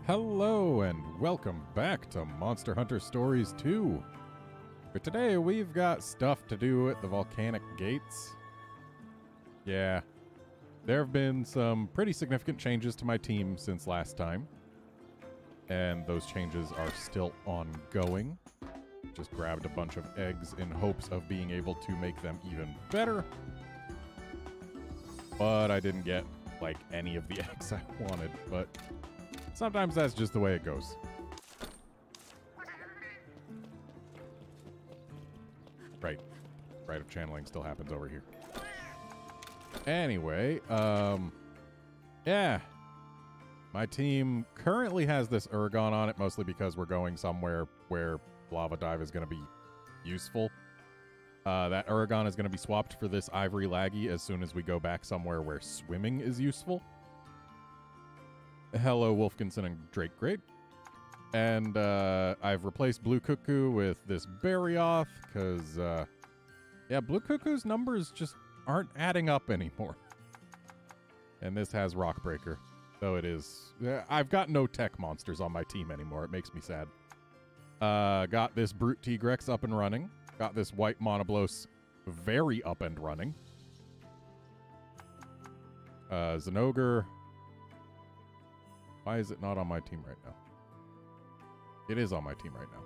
Hello and welcome back to Monster Hunter Stories 2. For today, we've got stuff to do at the volcanic gates. Yeah, there have been some pretty significant changes to my team since last time. And those changes are still ongoing. Just grabbed a bunch of eggs in hopes of being able to make them even better. But I didn't get, like, any of the eggs I wanted, but sometimes that's just the way it goes. Right of channeling still happens over here. Anyway, yeah. My team currently has this Ergon on it, mostly because we're going somewhere where Lava Dive is going to be useful. That Ergon is going to be swapped for this Ivory Laggy as soon as we go back somewhere where swimming is useful. Hello, Wolfkinson and Drake Great. And I've replaced Blue Cuckoo with this Barioth, because, yeah, Blue Cuckoo's numbers just aren't adding up anymore. And this has Rockbreaker, though it is... I've got no tech monsters on my team anymore. It makes me sad. Got this Brute Tigrex up and running. Got this White Monoblos very up and running. Zenogre... Why is it not on my team right now? It is on my team right now.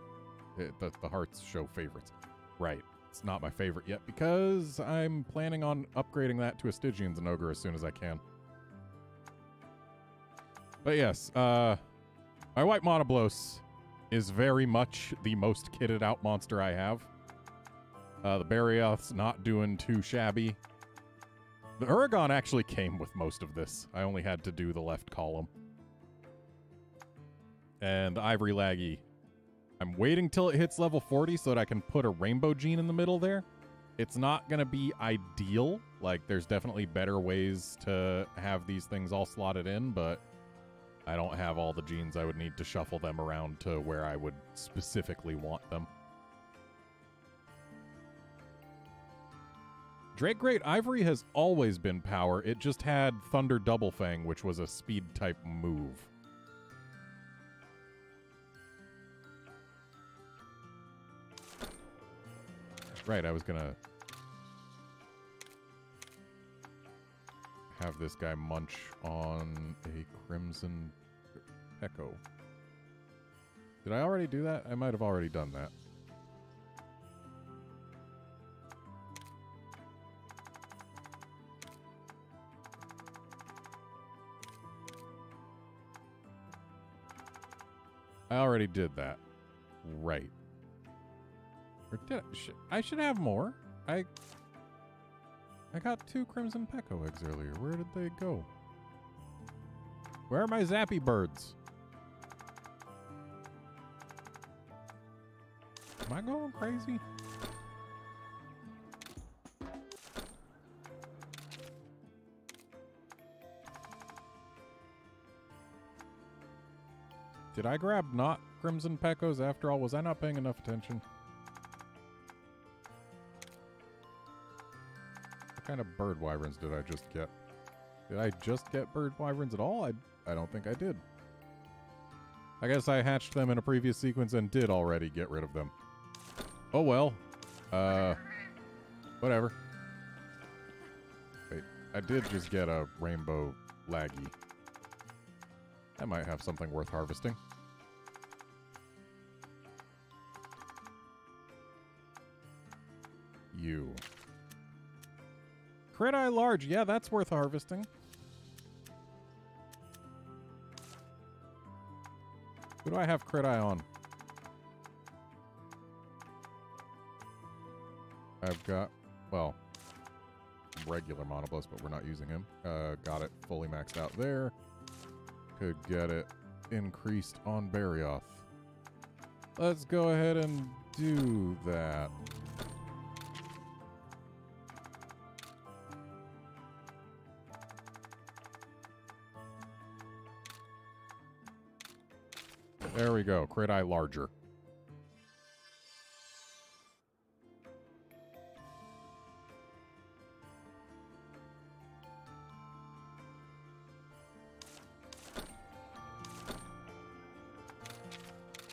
The hearts show favorites. Right. It's not my favorite yet because I'm planning on upgrading that to a Stygian Zenogre as soon as I can. But yes, my White Monoblos is very much the most kitted out monster I have. The Barioth's not doing too shabby. The Ergon actually came with most of this. I only had to do the left column. And the Ivory Laggy, I'm waiting till it hits level 40 so that I can put a Rainbow Gene in the middle there. It's not going to be ideal. Like, there's definitely better ways to have these things all slotted in, but I don't have all the genes I would need to shuffle them around to where I would specifically want them. Drake Great Ivory has always been power. It just had Thunder Double Fang, which was a speed type move. Right, I was gonna have this guy munch on a Crimson Pecco. Did I already do that? I might have already done that. I already did that. Right. Or did I should have more. I got 2 Crimson Pecco eggs earlier. Where did they go? Where are my Zappy birds? Am I going crazy? Did I grab not Crimson Peccos after all? Was I not paying enough attention? What kind of bird wyverns did I just get? Did I just get bird wyverns at all? I don't think I did. I guess I hatched them in a previous sequence and did already get rid of them. Oh well. Whatever. Wait, I did just get a Rainbow Laggy. That might have something worth harvesting. You. Crit Eye Large, yeah, that's worth harvesting. Who do I have Crit Eye on? I've got, well, regular Monoblos, but we're not using him. Got it fully maxed out there. Could get it increased on Barioth. Let's go ahead and do that. There we go. Crit Eye Larger.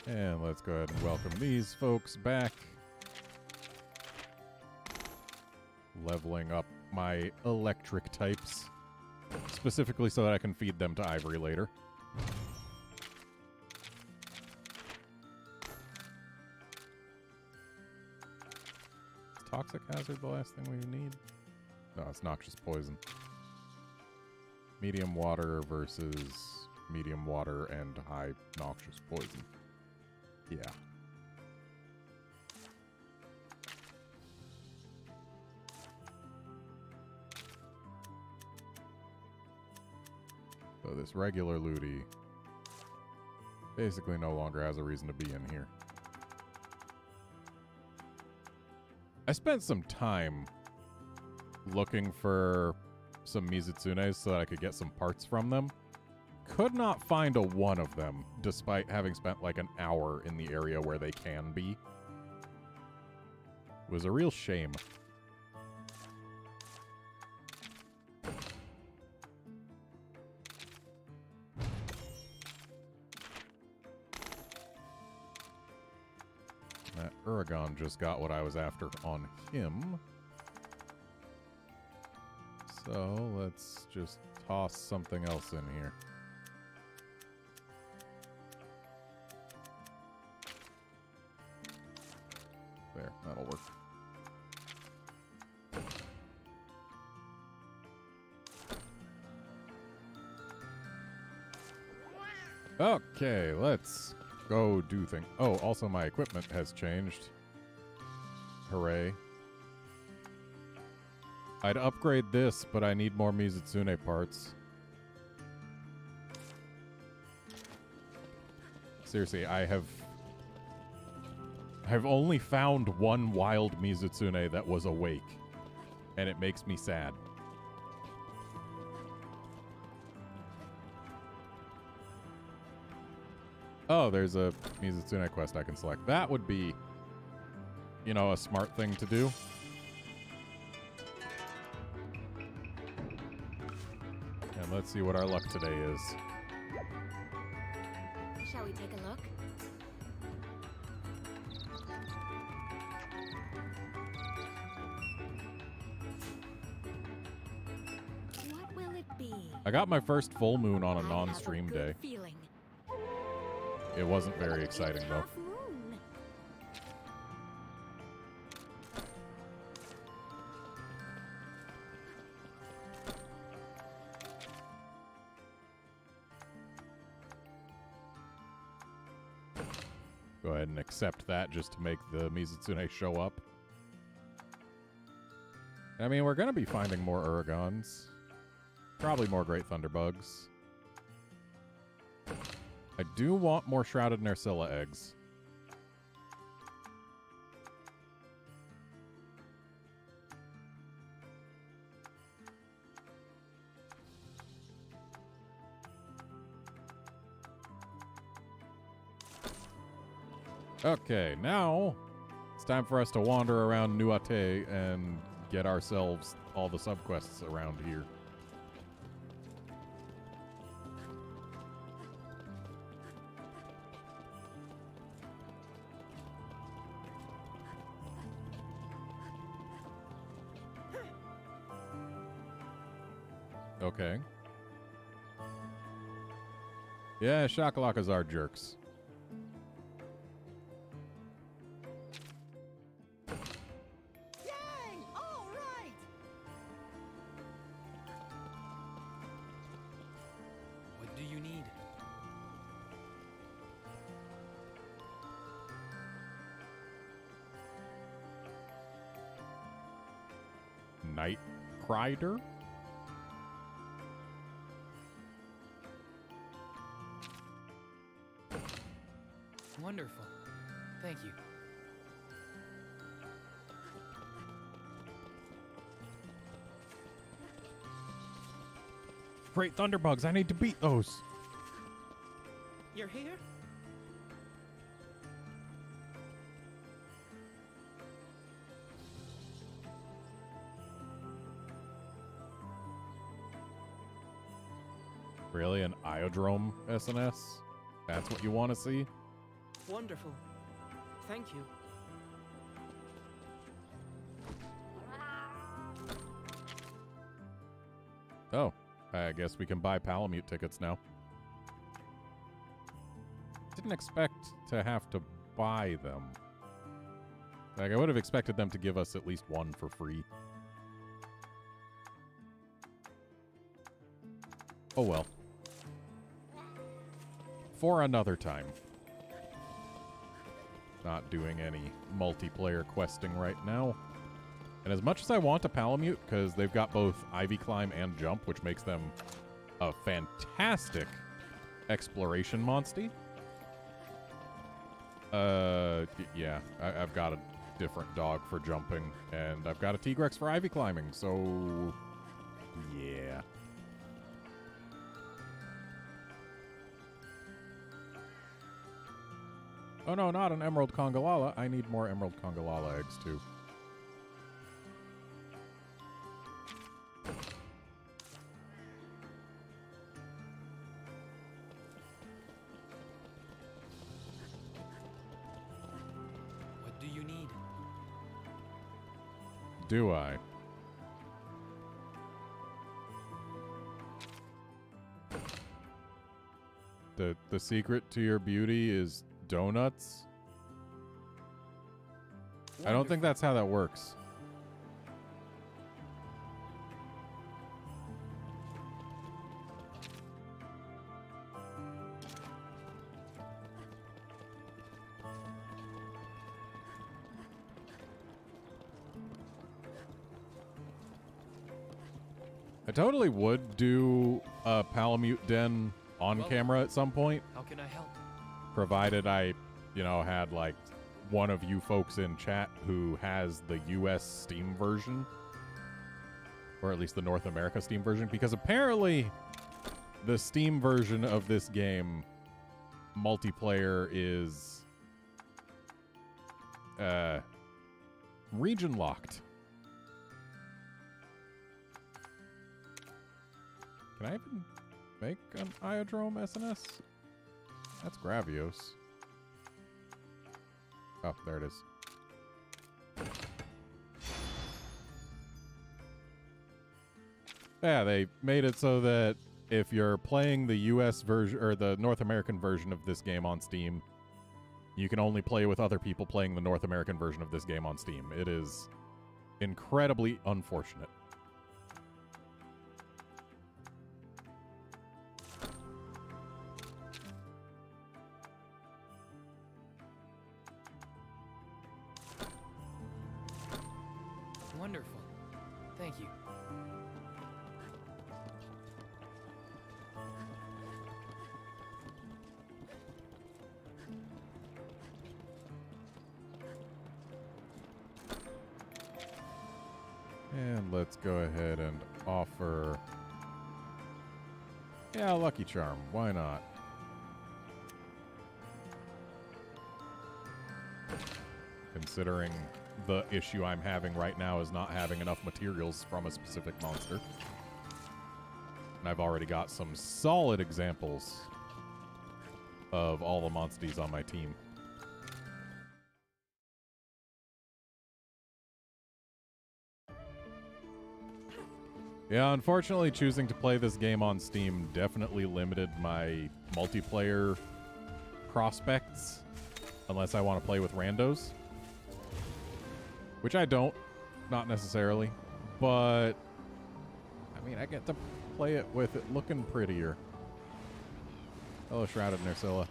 And let's go ahead and welcome these folks back. Leveling up my electric types. Specifically so that I can feed them to Ivory later. Is toxic hazard the last thing we need? No, it's noxious poison. Medium water versus medium water and high noxious poison. Yeah. So this regular Ludi basically no longer has a reason to be in here. I spent some time looking for some Mizutsunes so that I could get some parts from them. Could not find a one of them, despite having spent like an hour in the area where they can be. It was a real shame. That Uragon just got what I was after on him. So let's just toss something else in here. There, that'll work. Okay, let's go do things. Oh, also my equipment has changed. Hooray. I'd upgrade this, but I need more Mizutsune parts. Seriously, I've only found one wild Mizutsune that was awake, and it makes me sad. Oh, there's a Mizutsune quest I can select. That would be, you know, a smart thing to do. And let's see what our luck today is. Shall we take a look? What will it be? I got my first full moon on a I have non-stream good day. feeling. It wasn't very exciting, though. Half moon. Go ahead and accept that just to make the Mizutsune show up. I mean, we're going to be finding more Uragons. Probably more Great Thunderbugs. I do want more Shrouded Nerscylla eggs. Okay, now it's time for us to wander around NUA and get ourselves all the subquests around here. Okay. Yeah, Shakalakas are jerks. Yay! All right. What do you need? Night Crider? Wonderful. Thank you. Great Thunderbugs, I need to beat those. You're here? Really? An Iodrome SNS? That's what you want to see? Wonderful. Thank you. Oh, I guess we can buy Palamute tickets now. Didn't expect to have to buy them. Like, I would have expected them to give us at least one for free. Oh well. For another time. Not doing any multiplayer questing right now. And as much as I want a Palamute, because they've got both Ivy Climb and Jump, which makes them a fantastic exploration monstie. Yeah, I've got a different dog for jumping, and I've got a Tigrex for Ivy Climbing, so yeah. Oh no, not an Emerald Congalala. I need more Emerald Congalala eggs, too. What do you need? Do I? The secret to your beauty is donuts? I don't think that's how that works. I totally would do a Palamute den on camera at some point. How can I help? Provided I, you know, had like one of you folks in chat who has the US Steam version. Or at least the North America Steam version. Because apparently the Steam version of this game multiplayer is region locked. Can I even make an Iodrome SNS? That's Gravios. Oh, there it is. Yeah, they made it so that if you're playing the US version or the North American version of this game on Steam, you can only play with other people playing the North American version of this game on Steam. It is incredibly unfortunate. Wonderful. Thank you. And let's go ahead and offer... Yeah, Lucky Charm. Why not? Considering the issue I'm having right now is not having enough materials from a specific monster. And I've already got some solid examples of all the monsties on my team. Yeah, unfortunately, choosing to play this game on Steam definitely limited my multiplayer prospects, unless I want to play with randos. Which I don't, not necessarily, but I mean, I get to play it with it looking prettier. Hello, Shrouded Nersilla.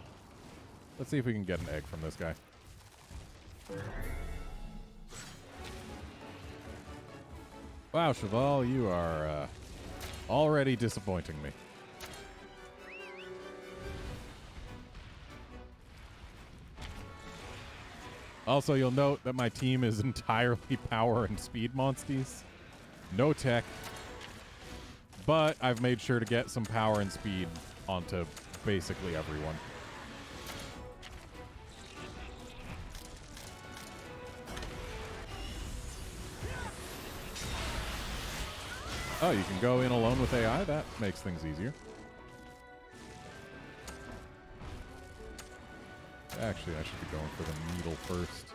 Let's see if we can get an egg from this guy. Wow, Cheval, you are already disappointing me. Also, you'll note that my team is entirely power and speed monsties. No tech. But I've made sure to get some power and speed onto basically everyone. Oh, you can go in alone with AI? That makes things easier. Actually, I should be going for the needle first.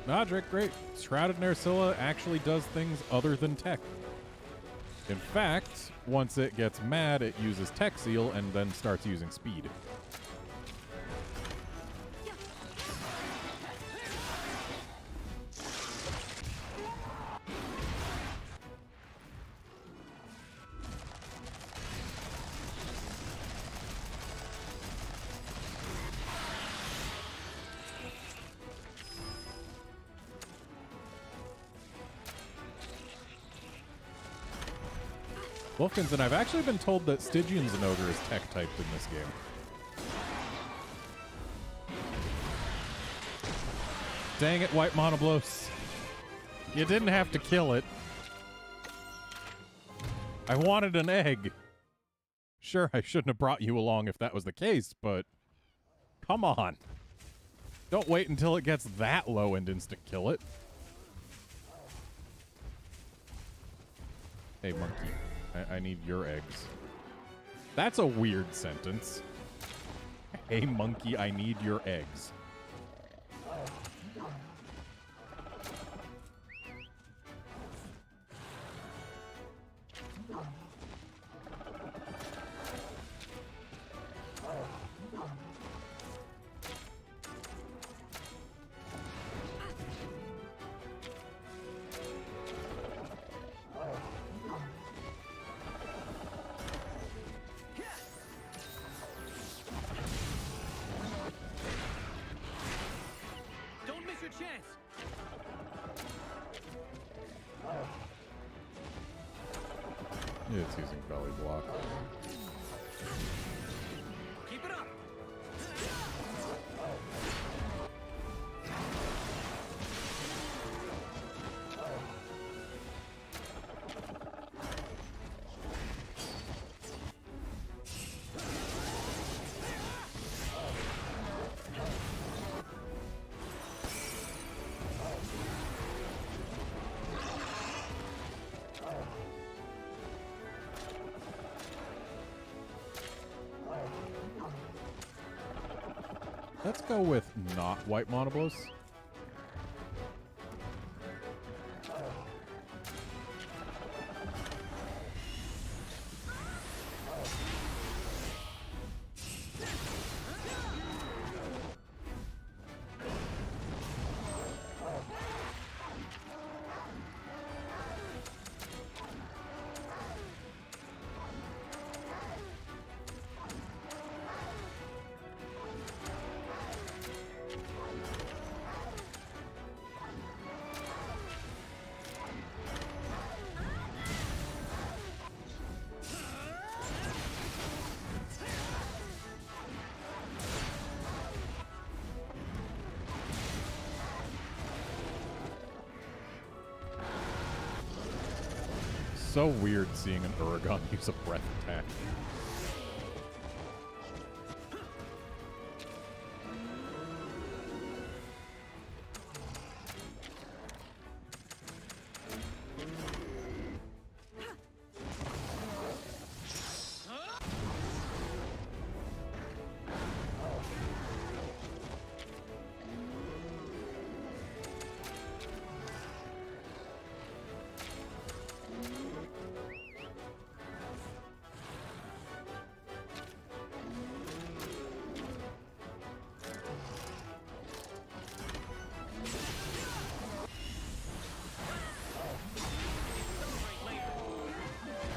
Nah, Drake, great. Shrouded Narcilla actually does things other than tech. In fact, once it gets mad, it uses Tech Seal and then starts using speed. Wolfkins, and I've actually been told that Stygian Zinogre is tech-typed in this game. Dang it, White Monoblos. You didn't have to kill it. I wanted an egg. Sure, I shouldn't have brought you along if that was the case, but come on. Don't wait until it gets that low and instant-kill it. Hey, monkey. I need your eggs. That's a weird sentence. Hey, monkey, I need your eggs. Yeah, it's using belly block. Keep it up. Let's go with not White Monoblos. So weird seeing an Uragon use a breath attack.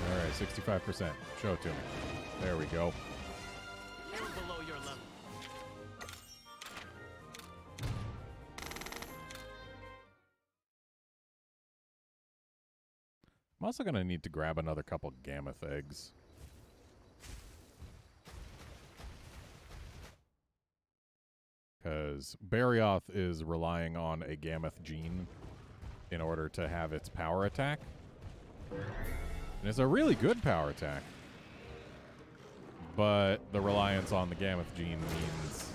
All right, 65%. Show it to me. There we go. Below your level. I'm also going to need to grab another couple Gammoth eggs. Because Barioth is relying on a Gammoth gene in order to have its power attack. And it's a really good power attack. But the reliance on the Gammoth gene means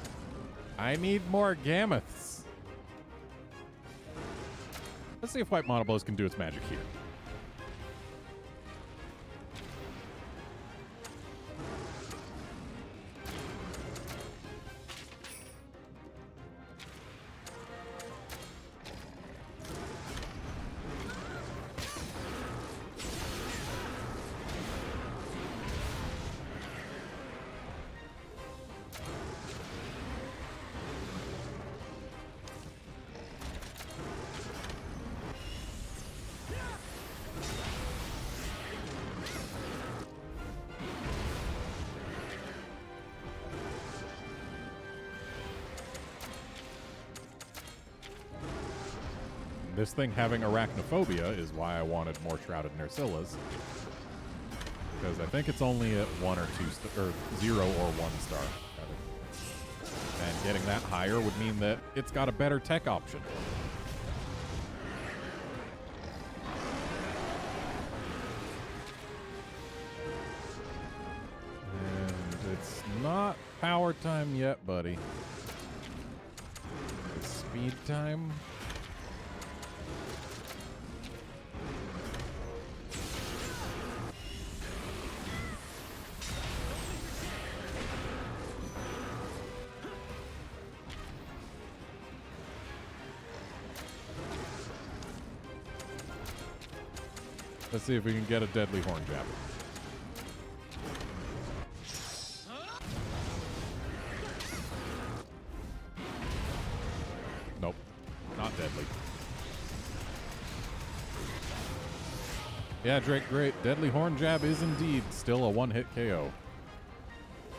I need more Gammoths. Let's see if White Monoblows can do its magic here. This thing having arachnophobia is why I wanted more Shrouded Nersillas. Because I think it's only at 1 or 2 or 0 or 1 star. Rather. And getting that higher would mean that it's got a better tech option. And it's not power time yet, buddy. It's speed time. Let's see if we can get a deadly horn jab. Nope, not deadly. Yeah, Drake, great. Deadly horn jab is indeed still a one-hit KO,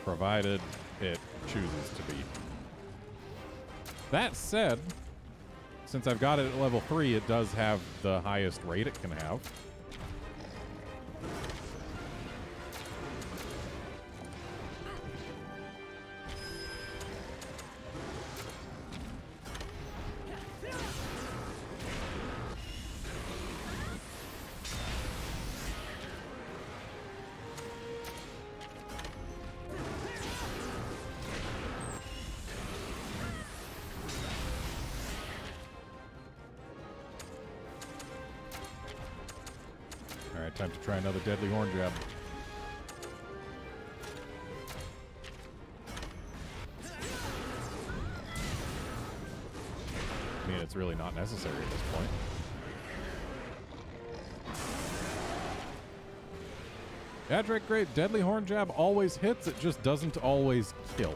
provided it chooses to be. That said, since I've got it at level 3, it does have the highest rate it can have. Time to try another deadly horn jab. I mean, it's really not necessary at this point. Yeah, Drake, great. Deadly horn jab always hits. It just doesn't always kill.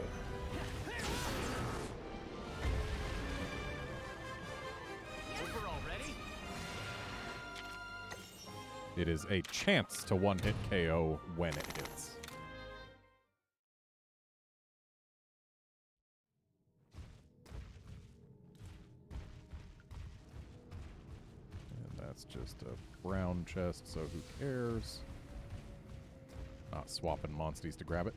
It is a chance to one-hit KO when it hits. And that's just a brown chest, so who cares? Not swapping monsties to grab it.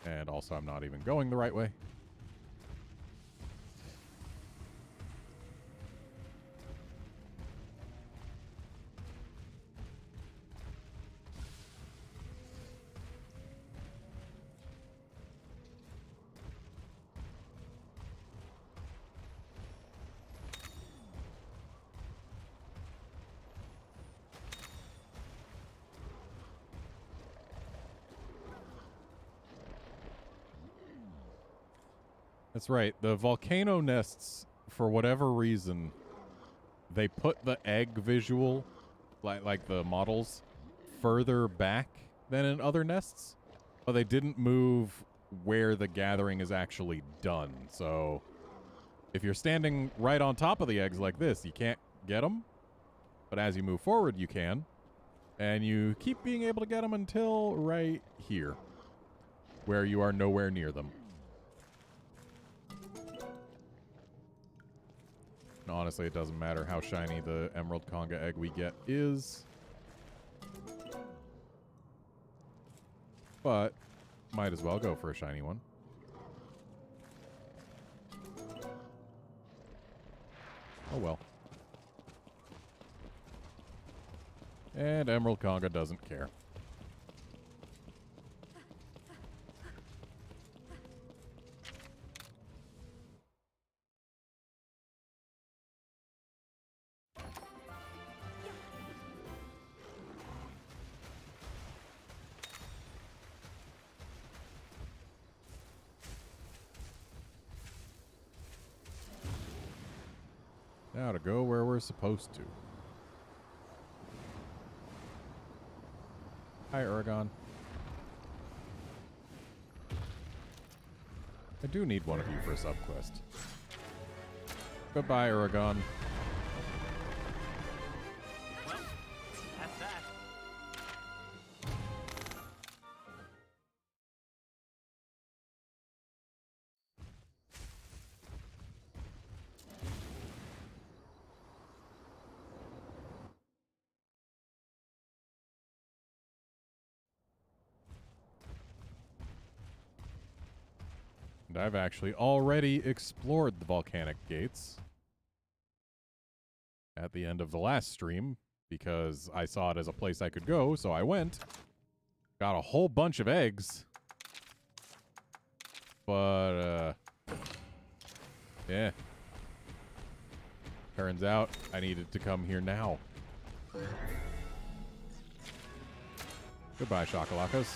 And also I'm not even going the right way. That's right. The volcano nests, for whatever reason, they put the egg visual, like the models, further back than in other nests, but they didn't move where the gathering is actually done. So if you're standing right on top of the eggs like this, you can't get them, but as you move forward, you can, and you keep being able to get them until right here, where you are nowhere near them. Honestly, it doesn't matter how shiny the Emerald Conga egg we get is. But might as well go for a shiny one. well. And Emerald Conga doesn't care. Now to go where we're supposed to. Hi, Aragon. I do need one of you for a subquest. Goodbye, Aragon. Well, that's that. And I've actually already explored the volcanic gates at the end of the last stream because I saw it as a place I could go, so I went. Got a whole bunch of eggs. But, yeah. Turns out I needed to come here now. Goodbye, Shakalakas.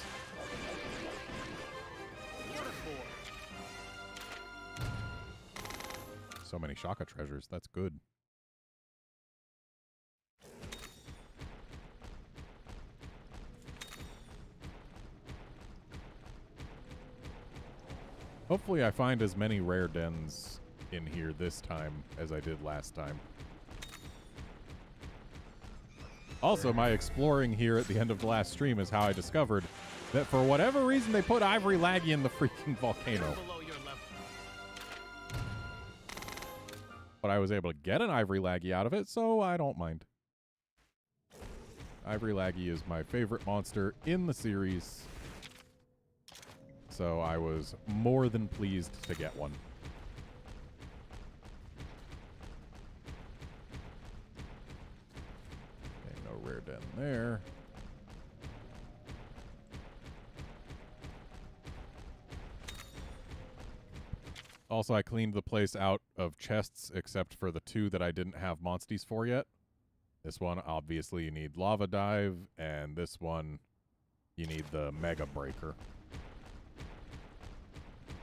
So many Shaka treasures. That's good. Hopefully I find as many rare dens in here this time as I did last time. Also, my exploring here at the end of the last stream is how I discovered that for whatever reason they put Ivory Laggy in the freaking volcano. Below your level. But I was able to get an Ivory Laggy out of it, so I don't mind. Ivory Laggy is my favorite monster in the series. So I was more than pleased to get one. Okay, no rare den there. Also, I cleaned the place out of chests except for the two that I didn't have monsties for yet. This one, obviously, you need Lava Dive, and this one, you need the Mega Breaker.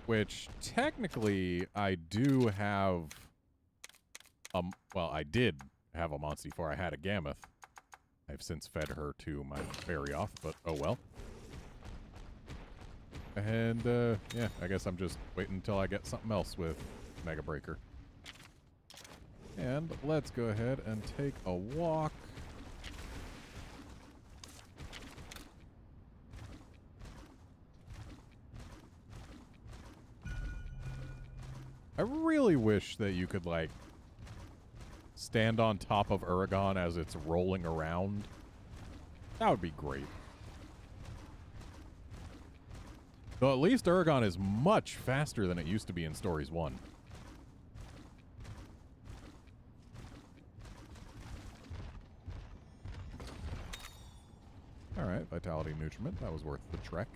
Which, technically, I do have... well, I did have a monstie for. I had a Gammoth. I've since fed her to my Barioth, but oh well. And, yeah, I guess I'm just waiting until I get something else with Mega Breaker. And let's go ahead and take a walk. I really wish that you could, like, stand on top of Uragon as it's rolling around. That would be great. Though at least Uragon is much faster than it used to be in Stories 1. Alright, Vitality Nutriment. That was worth the trek.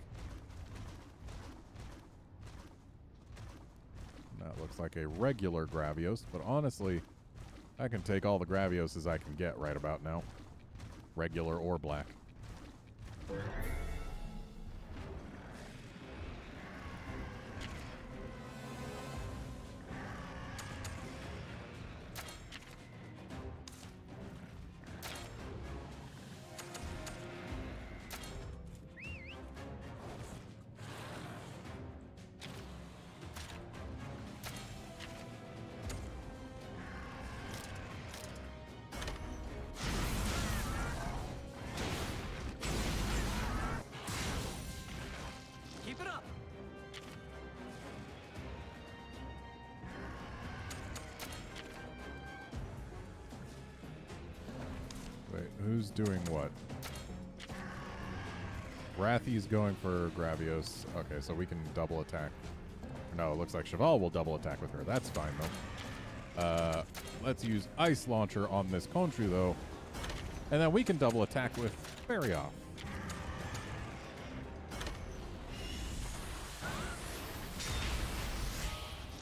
That looks like a regular Gravios, but honestly, I can take all the Gravioses I can get right about now. Regular or black. Keep it up. Wait, who's doing what? Wrathy's going for Gravios. Okay, so we can double attack. No, it looks like Cheval will double attack with her. That's fine, though. Let's use Ice Launcher on this Khonshu, though. And then we can double attack with Bury Off.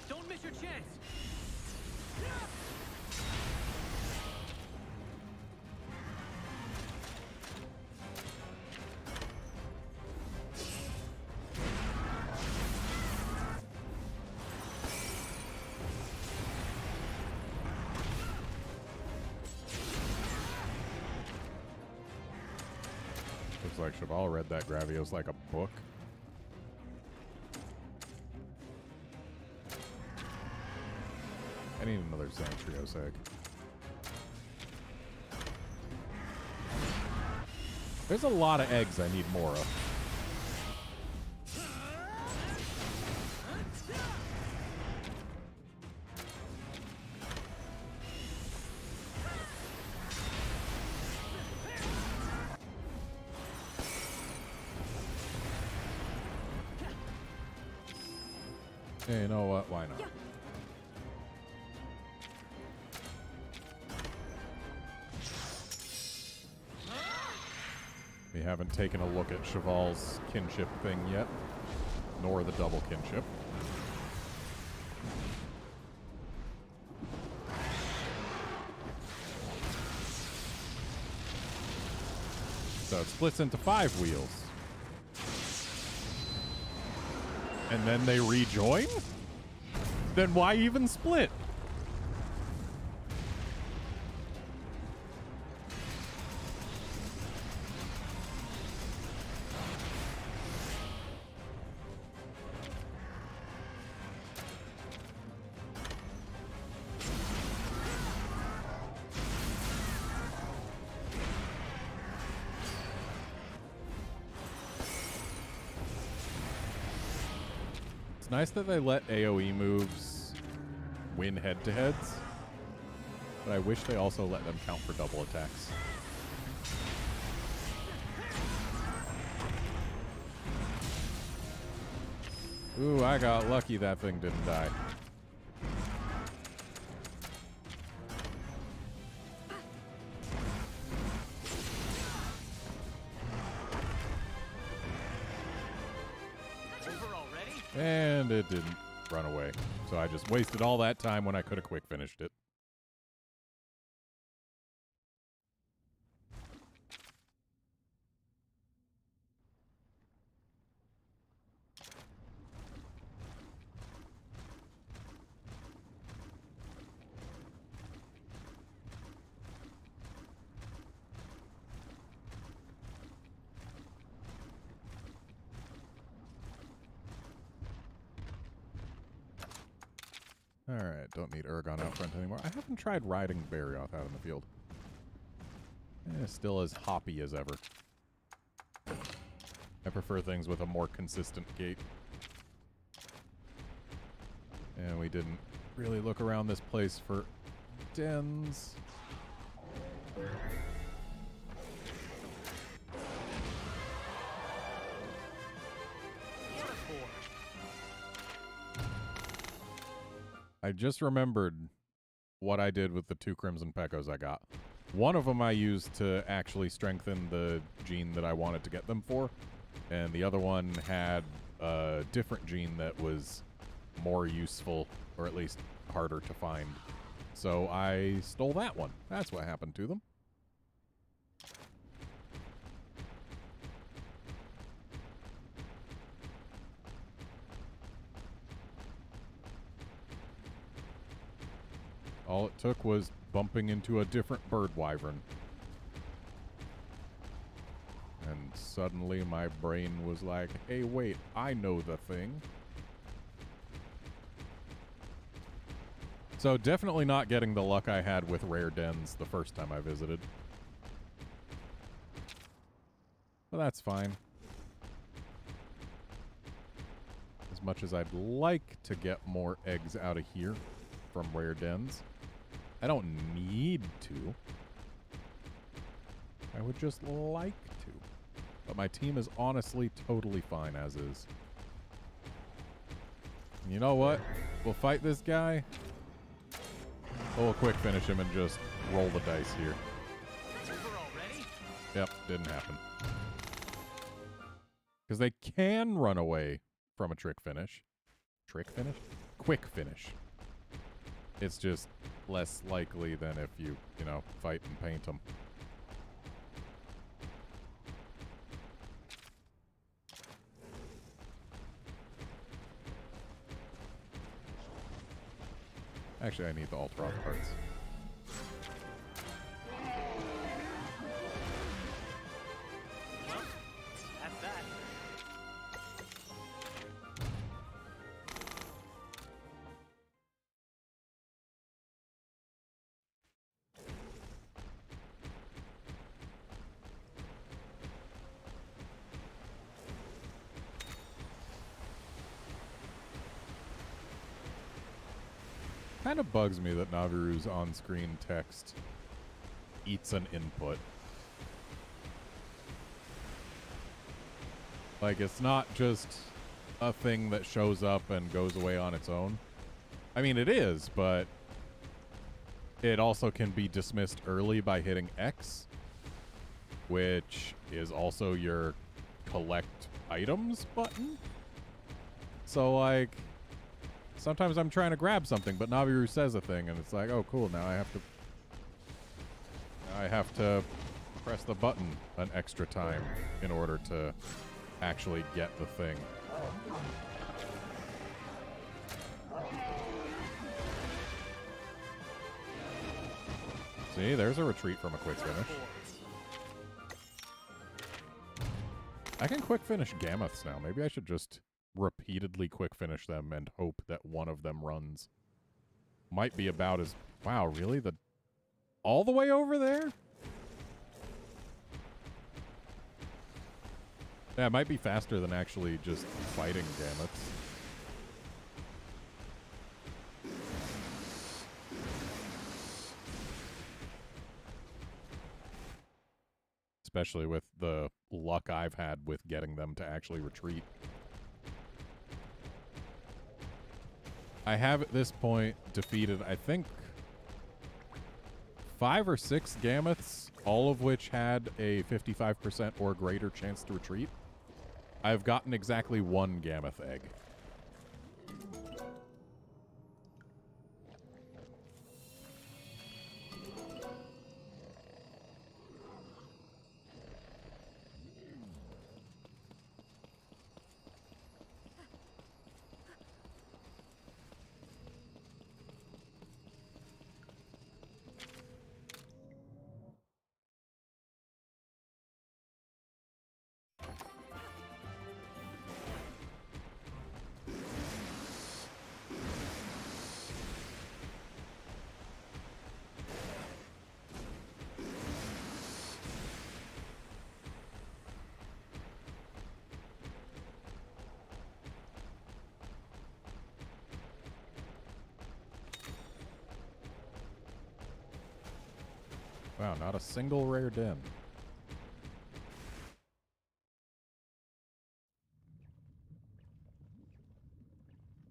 Don't miss your chance. Looks like Cheval read that Gravios like a book. I need another Santrios egg. There's a lot of eggs I need more of. Hey, you know what? Why not? We haven't taken a look at Cheval's kinship thing yet, nor the double kinship. So it splits into 5 wheels. And then they rejoin? Then why even split? It's nice that they let AoE moves win head-to-heads, but I wish they also let them count for double attacks. Ooh, I got lucky that thing didn't die. And it didn't run away. So I just wasted all that time when I could have quick finished it. Alright, don't need Urgon out front anymore. I haven't tried riding Barrioth out in the field. Still as hoppy as ever. I prefer things with a more consistent gait. And we didn't really look around this place for dens. I just remembered what I did with the 2 Crimson Pekos I got. One of them I used to actually strengthen the gene that I wanted to get them for, and the other one had a different gene that was more useful, or at least harder to find. So I stole that one. That's what happened to them. All it took was bumping into a different bird wyvern. And suddenly my brain was like, hey, wait, I know the thing. So definitely not getting the luck I had with rare dens the first time I visited. But that's fine. As much as I'd like to get more eggs out of here from rare dens, I don't need to. I would just like to. But my team is honestly totally fine as is. You know what? We'll fight this guy. We'll quick finish him and just roll the dice here. It's over already. Yep, didn't happen. Because they can run away from a trick finish. Trick finish? Quick finish. It's just less likely than if you know, fight and paint them. Actually, I need the Ultron parts. That's that. Kind of bugs me that Naviru's on-screen text eats an input. Like, it's not just a thing that shows up and goes away on its own. I mean, it is, but it also can be dismissed early by hitting X, which is also your collect items button. So, like, sometimes I'm trying to grab something, but Naviru says a thing, and it's like, oh, cool, now I have to press the button an extra time in order to actually get the thing. See, there's a retreat from a quick finish. I can quick finish Gammoths now. Maybe I should just repeatedly quick finish them and hope that one of them runs. Might be about as... Wow, really? All the way over there? Yeah, it might be faster than actually just fighting Gammoths. Especially with the luck I've had with getting them to actually retreat. I have at this point defeated, I think, 5 or 6 Gammoths, all of which had a 55% or greater chance to retreat. I've gotten exactly 1 Gammoth egg. Wow, not a single rare den.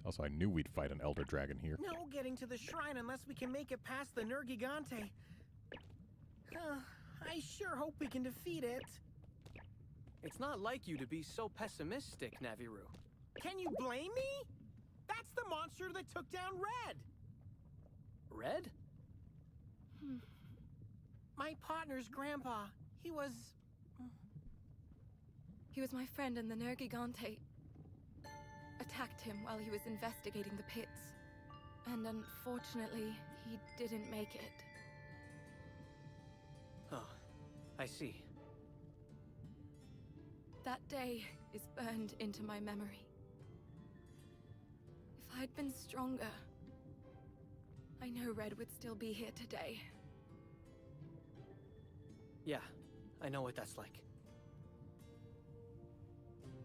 Also, I knew we'd fight an Elder Dragon here. No getting to the shrine unless we can make it past the Nergigante. I sure hope we can defeat it. It's not like you to be so pessimistic, Naviru. Can you blame me? That's the monster that took down Red. Red? My partner's grandpa. He was my friend, and the Nergigante attacked him while he was investigating the pits. And unfortunately, he didn't make it. Oh, I see. That day is burned into my memory. If I'd been stronger, I know Red would still be here today. Yeah, I know what that's like.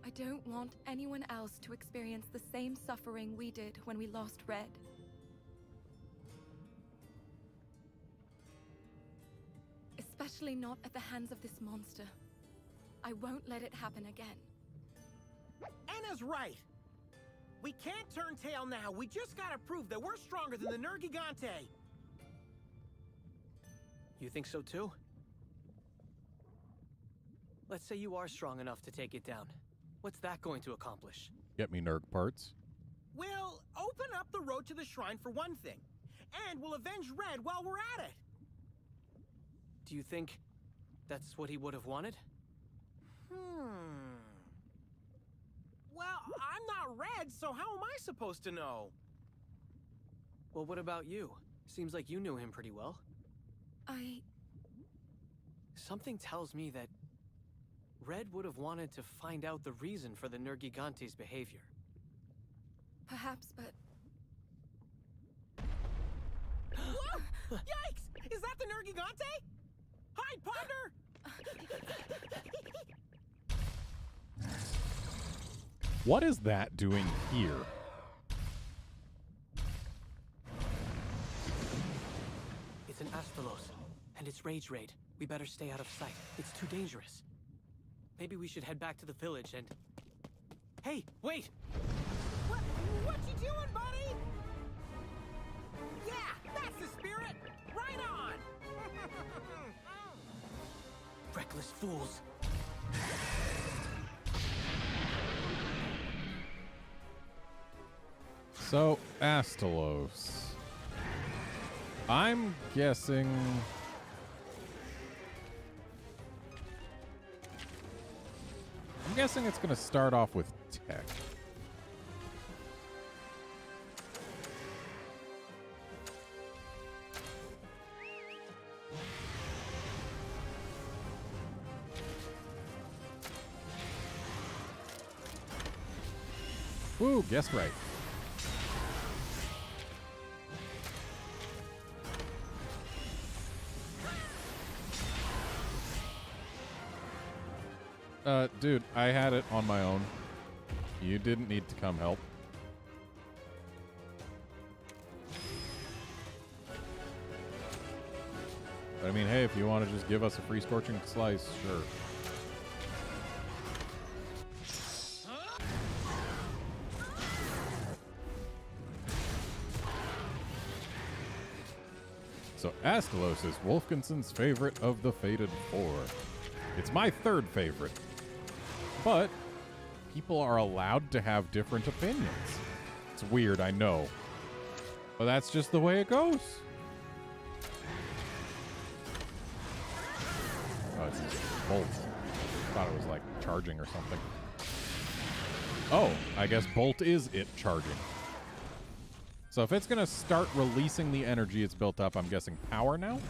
I don't want anyone else to experience the same suffering we did when we lost Red. Especially not at the hands of this monster. I won't let it happen again. Anna's right. We can't turn tail now. We just gotta prove that we're stronger than the Nergigante. You think so too? Let's say you are strong enough to take it down. What's that going to accomplish? Get me Nerg parts. We'll open up the road to the shrine for one thing. And we'll avenge Red while we're at it. Do you think that's what he would have wanted? Well, I'm not Red, so how am I supposed to know? Well, what about you? Seems like you knew him pretty well. Something tells me that Red would have wanted to find out the reason for the Nergigante's behavior. Perhaps, but Whoa! Yikes! Is that the Nergigante? Hide, partner! What is that doing here? It's an Astalos, and it's Rage Raid. We better stay out of sight. It's too dangerous. Maybe we should head back to the village and... Hey, wait! What you doing, buddy? Yeah, that's the spirit! Right on! Reckless fools! So, Astalos. I'm guessing... it's going to start off with tech. Woo, guessed right. Dude, I had it on my own. You didn't need to come help. But I mean, hey, if you want to just give us a free scorching slice, sure. So Astalos is Wolfkinson's favorite of the Fated Four. It's my third favorite. But people are allowed to have different opinions. It's weird, I know. But that's just the way it goes. Oh, it's this bolt. Thought it was like charging or something. Oh, I guess bolt is it charging. So if it's going to start releasing the energy it's built up, I'm guessing power now?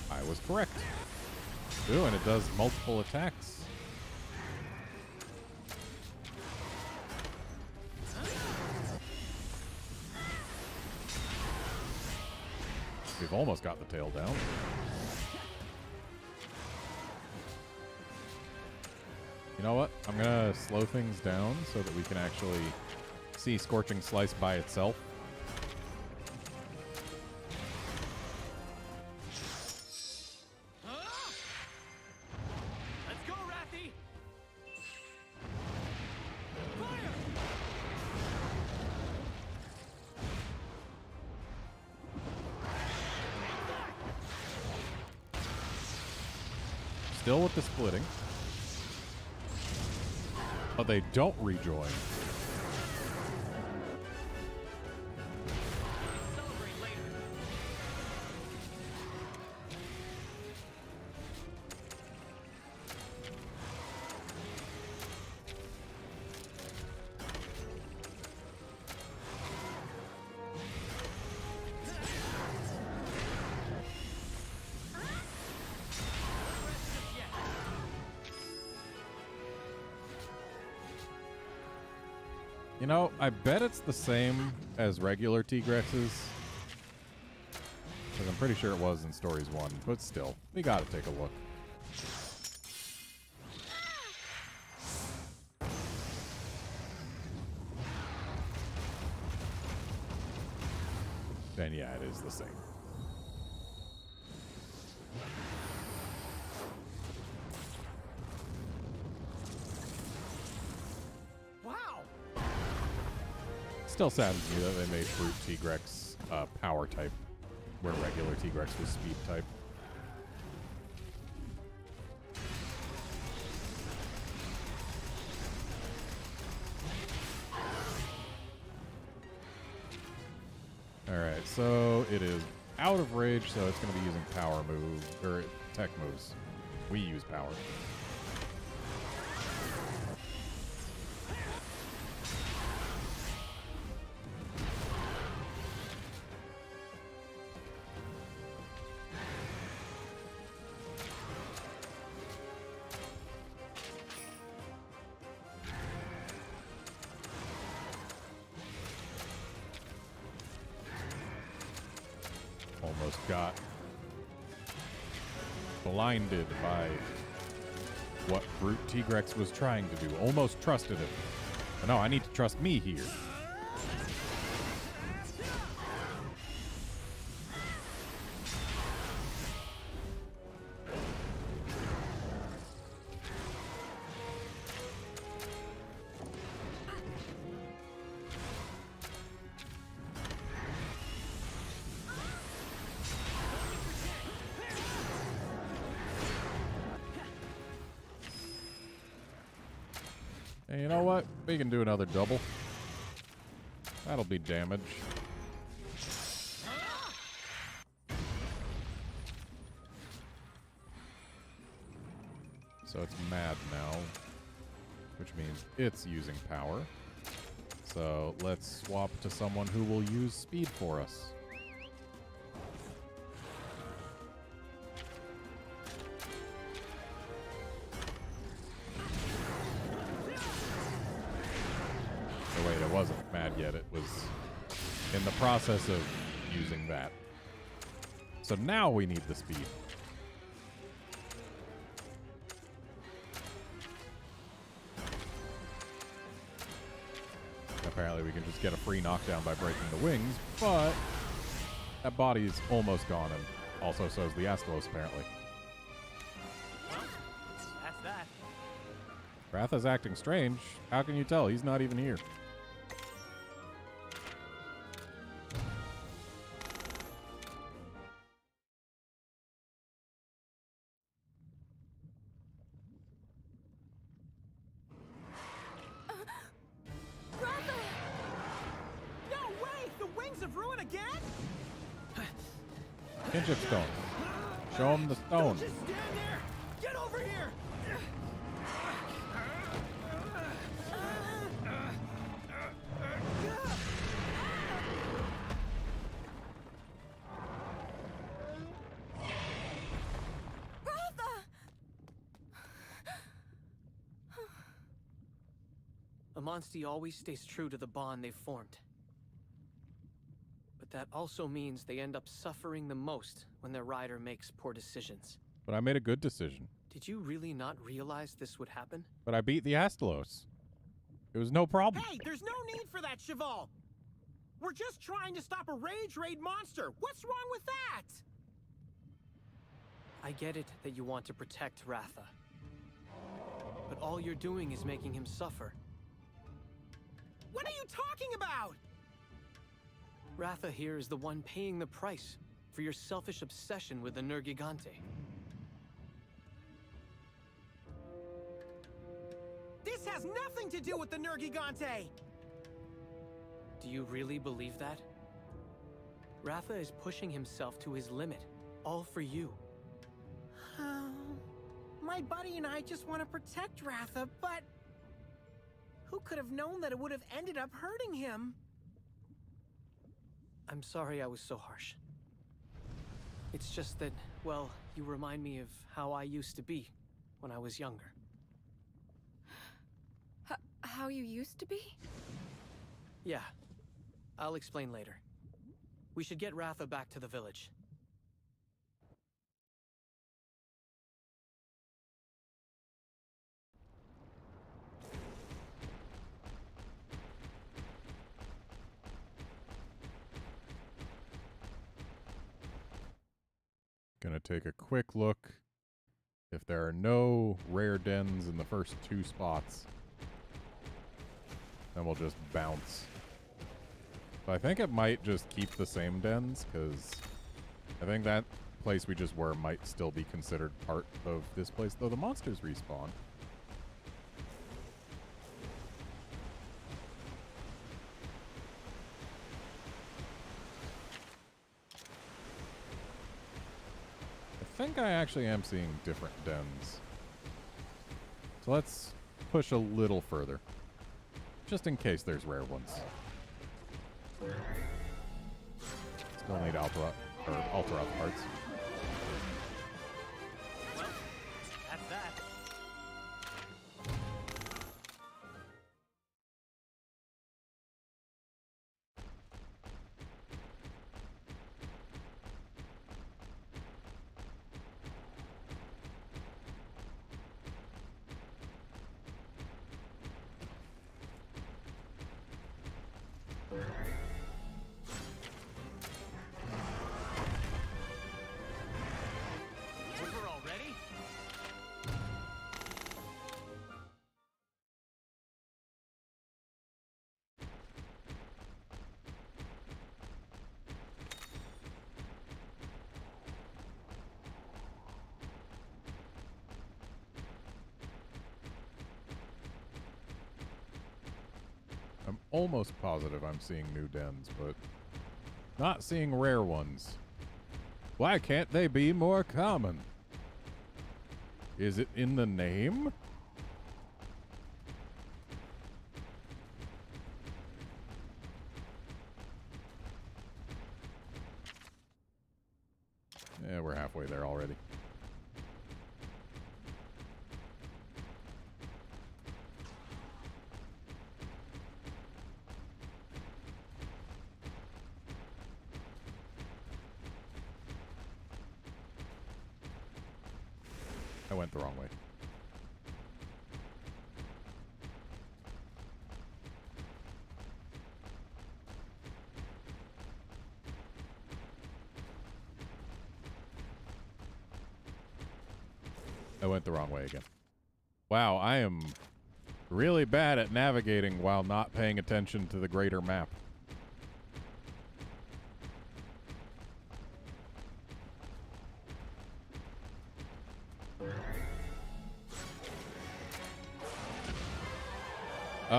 I was correct. Ooh, and it does multiple attacks. We've almost got the tail down. You know what? I'm gonna slow things down so that we can actually see Scorching Slice by itself. Let's go, Rathy! Still with the splitting. But they don't rejoin. Celebrate later. You know, I bet it's the same as regular Tigrex's. Because I'm pretty sure it was in Stories 1. But still, we gotta take a look. Then yeah, it is the same. Wow! Still saddens me that they made Brute Tigrex power type, where regular Tigrex was speed type. Alright, so it is out of rage, so it's going to be using power move, or tech moves. We use power. Almost got blinded by what Brute Tigrex was trying to do. Almost trusted him. But no, I need to trust me here. Hey, you know what? We can do another double. That'll be damage. So it's mad now, which means it's using power. So let's swap to someone who will use speed for us. Oh, wait, it wasn't mad yet. It was in the process of using that. So now we need the speed. Apparently we can just get a free knockdown by breaking the wings, but that body's almost gone, and also so is the Astalos, apparently. That's that. Ratha's acting strange. How can you tell? He's not even here. No way! The wings of ruin again? Kinship stone. Show him the stone. Don't just stand there! Get over here! Amonsti always stays true to the bond they've formed. But that also means they end up suffering the most when their rider makes poor decisions. But I made a good decision. Did you really not realize this would happen? But I beat the Astalos. It was no problem. Hey, there's no need for that, Cheval! We're just trying to stop a rage raid monster! What's wrong with that? I get it that you want to protect Ratha. But all you're doing is making him suffer. What are you talking about? Ratha here is the one paying the price for your selfish obsession with the Nergigante. This has nothing to do with the Nergigante! Do you really believe that? Ratha is pushing himself to his limit, all for you. My buddy and I just want to protect Ratha, but who could have known that it would have ended up hurting him? I'm sorry I was so harsh. It's just that, well, you remind me of how I used to be when I was younger. How you used to be? Yeah, I'll explain later. We should get Ratha back to the village. Gonna take a quick look. If there are no rare dens in the first 2 spots, then we'll just bounce. So I think it might just keep the same dens, because I think that place we just were might still be considered part of this place, though the monsters respawn. I think I actually am seeing different dens. So let's push a little further, just in case there's rare ones. Still need Alteroth parts. Well, that's that. Over already? I'm almost positive I'm seeing new dens, but not seeing rare ones. Why can't they be more common? Is it in the name? Yeah, we're halfway there already. I went the wrong way. I went the wrong way again. Wow, I am really bad at navigating while not paying attention to the greater map.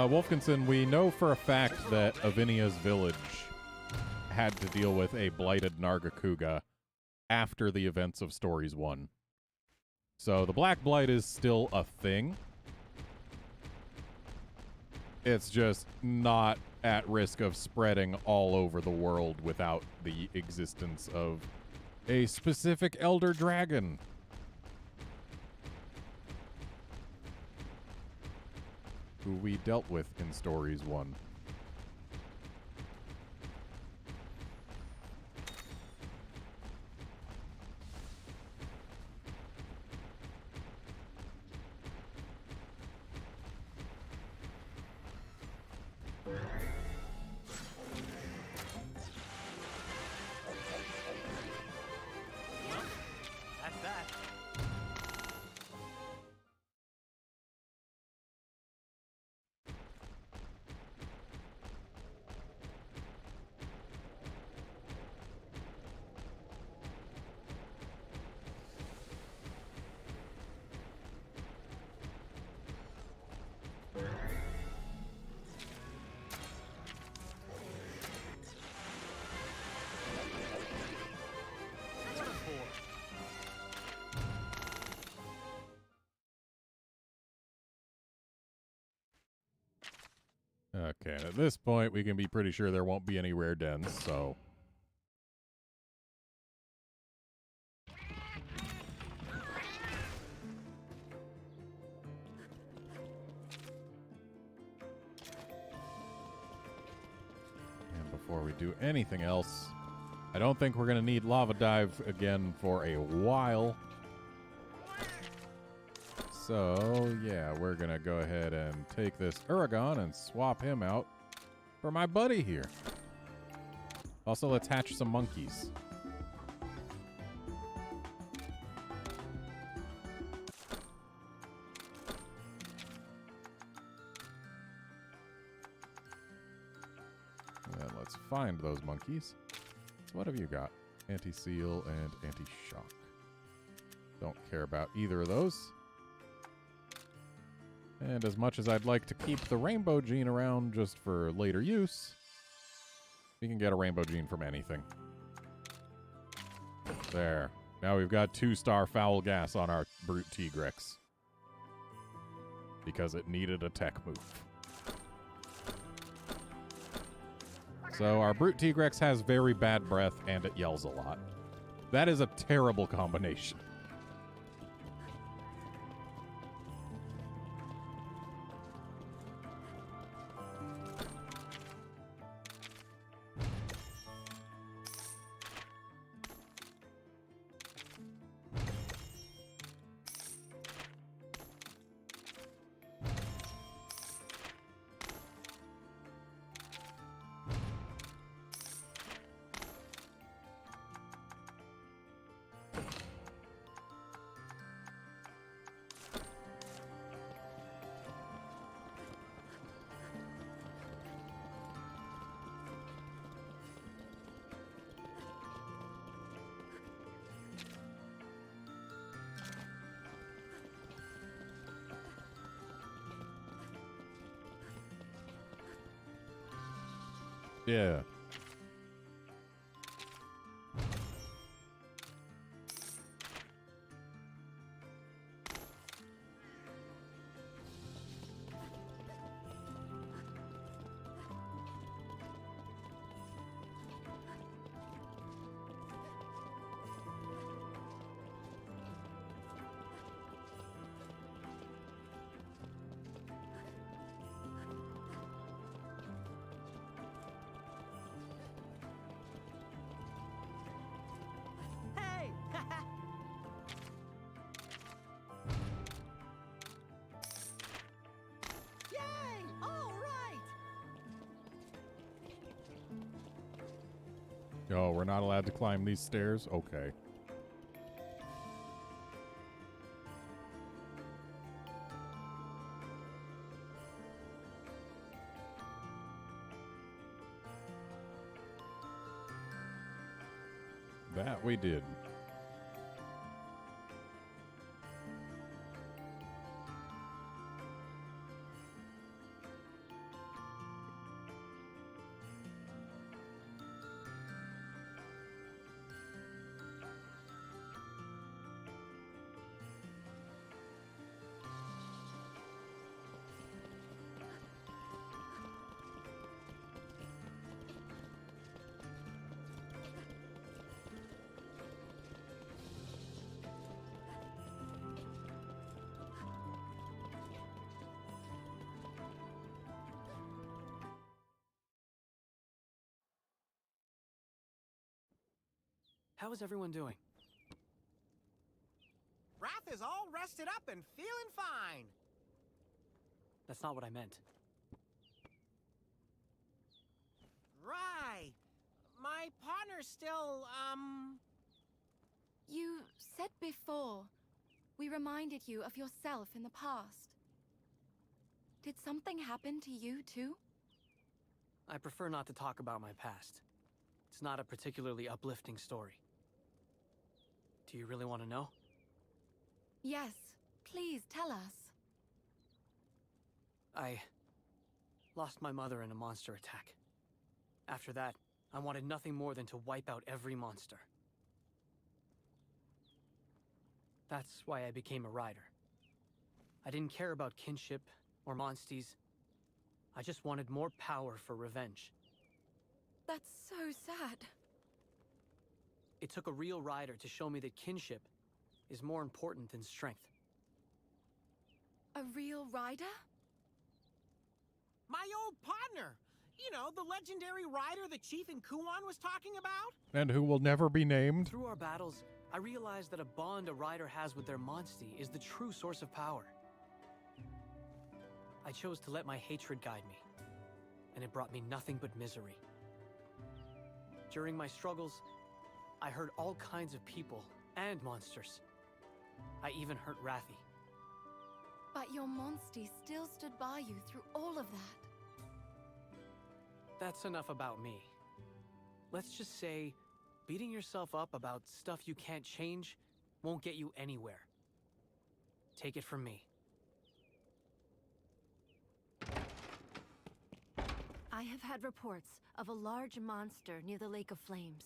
Wolfkinson, we know for a fact that Avinia's village had to deal with a blighted Nargacuga after the events of Stories 1. So the Black Blight is still a thing. It's just not at risk of spreading all over the world without the existence of a specific Elder Dragon. Who we dealt with in Stories 1. That's that. What a bore. Okay, at this point, we can be pretty sure there won't be any rare dens, so... And before we do anything else, I don't think we're going to need Lava Dive again for a while. So, yeah, we're going to go ahead and take this Uragon and swap him out for my buddy here. Also, let's hatch some monkeys. find those monkeys. So what have you got? Anti-seal and anti-shock. Don't care about either of those. And as much as I'd like to keep the rainbow gene around just for later use, we can get a rainbow gene from anything. There. Now we've got 2-star foul gas on our brute Tigrex. Because it needed a tech move. So our brute Tigrex has very bad breath and it yells a lot. That is a terrible combination. Yeah. Hey! Yay! All right! Oh, we're not allowed to climb these stairs? Okay. That we did. How is everyone doing? Wrath is all rested up and feeling fine. That's not what I meant. Right. My partner's still, You said before, we reminded you of yourself in the past. Did something happen to you, too? I prefer not to talk about my past. It's not a particularly uplifting story. Do you really want to know? Yes, please tell us. I lost my mother in a monster attack. After that, I wanted nothing more than to wipe out every monster. That's why I became a rider. I didn't care about kinship or monsties. I just wanted more power for revenge. That's so sad. It took a real rider to show me that kinship is more important than strength. A real rider? my old partner. You know, the legendary rider the Chief in Kuon was talking about? And who will never be named. Through our battles, I realized that a bond a rider has with their monstie is the true source of power. I chose to let my hatred guide me, and it brought me nothing but misery. During my struggles, I hurt all kinds of people and monsters. I even hurt Rathy. But your monstie still stood by you through all of that. That's enough about me. Let's just say, beating yourself up about stuff you can't change won't get you anywhere. Take it from me. I have had reports of a large monster near the Lake of Flames.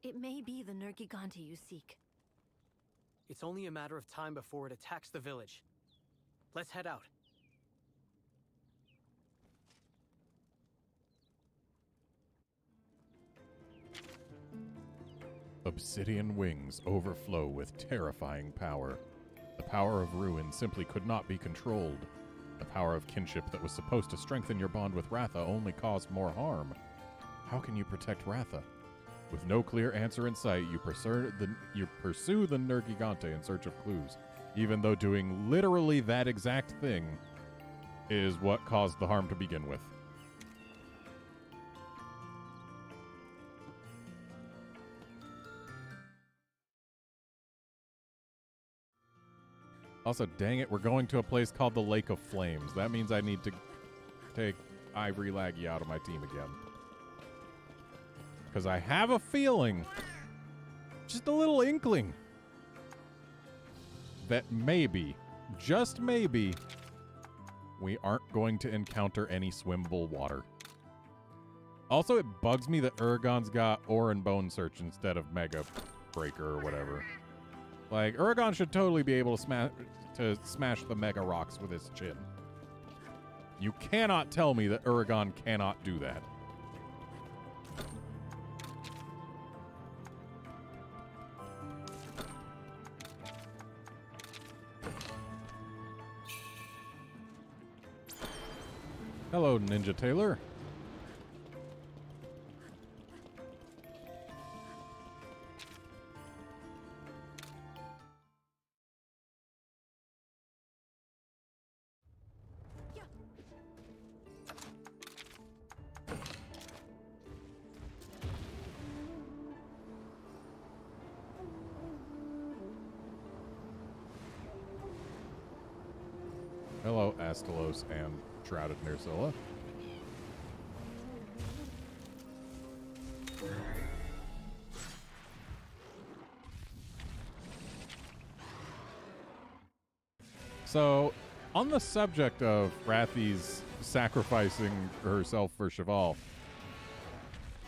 It may be the Nergigante you seek. It's only a matter of time before it attacks the village. Let's head out. Obsidian wings overflow with terrifying power. The power of ruin simply could not be controlled. The power of kinship that was supposed to strengthen your bond with Ratha only caused more harm. How can you protect Ratha? With no clear answer in sight, you pursue the Nergigante in search of clues, even though doing literally that exact thing is what caused the harm to begin with. Also, dang it, we're going to a place called the Lake of Flames. That means I need to take Ivory Laggy out of my team again. Because I have a feeling, just a little inkling, that maybe, just maybe, we aren't going to encounter any swimmable water. Also, it bugs me that Uragon's got Ore and Bone Search instead of Mega Breaker or whatever. Like, Uragon should totally be able to smash the Mega Rocks with his chin. You cannot tell me that Uragon cannot do that. Hello, Ninja Taylor. Hello, Astalos and Shrouded Nersilla. So, on the subject of Rathi's sacrificing herself for Cheval,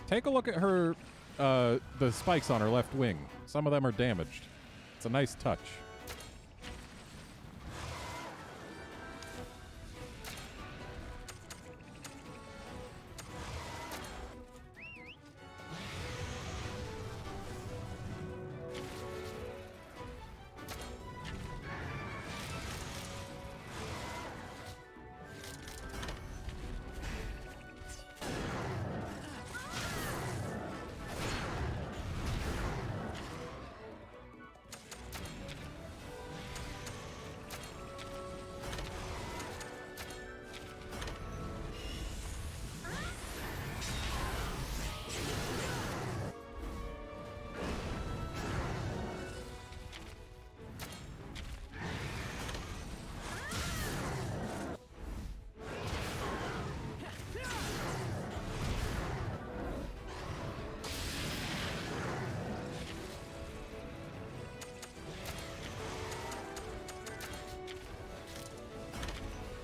take a look at her, the spikes on her left wing. Some of them are damaged. It's a nice touch.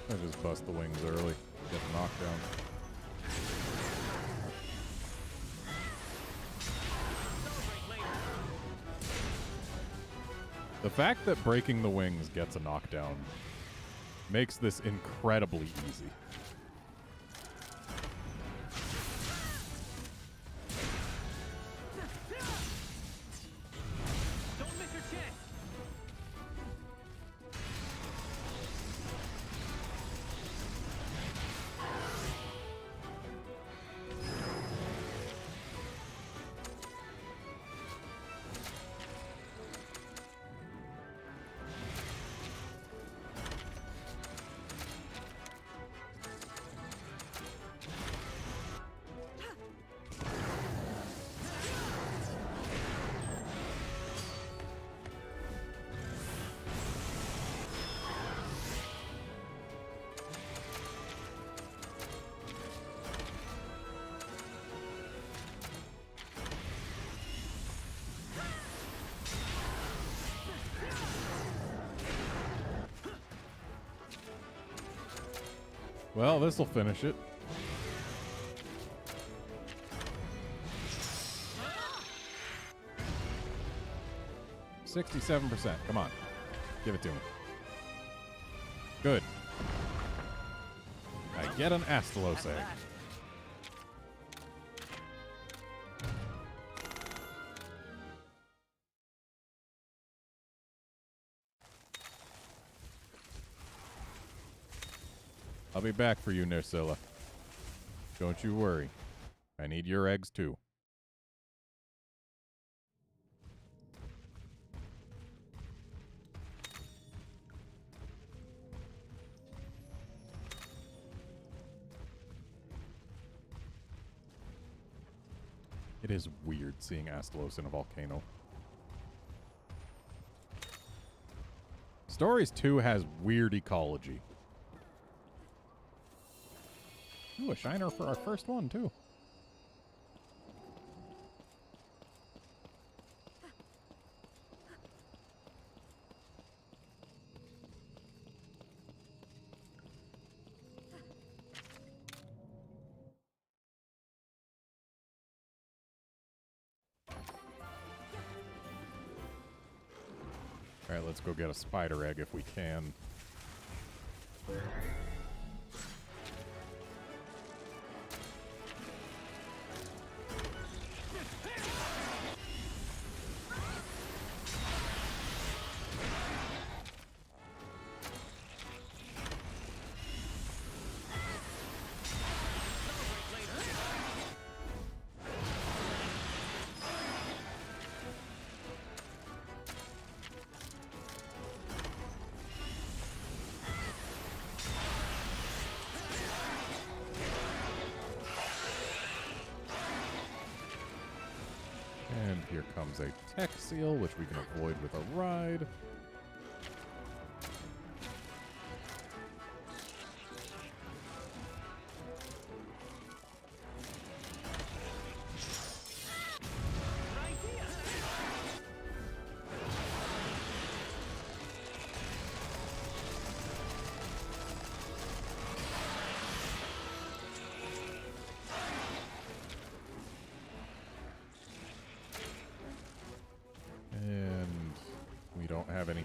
I just bust the wings early, get the knockdown. The fact that breaking the wings gets a knockdown makes this incredibly easy. Don't miss your chance! Well, this'll finish it. $67%. Come on. Give it to me. Good. I get an Astalose egg. I'll be back for you, Nersilla. Don't you worry. I need your eggs, too. It is weird seeing Astalos in a volcano. Stories 2 has weird ecology. Ooh, a shiner for our first one, too. Alright, let's go get a spider egg if we can. And here comes a tech seal, which we can avoid with a ride.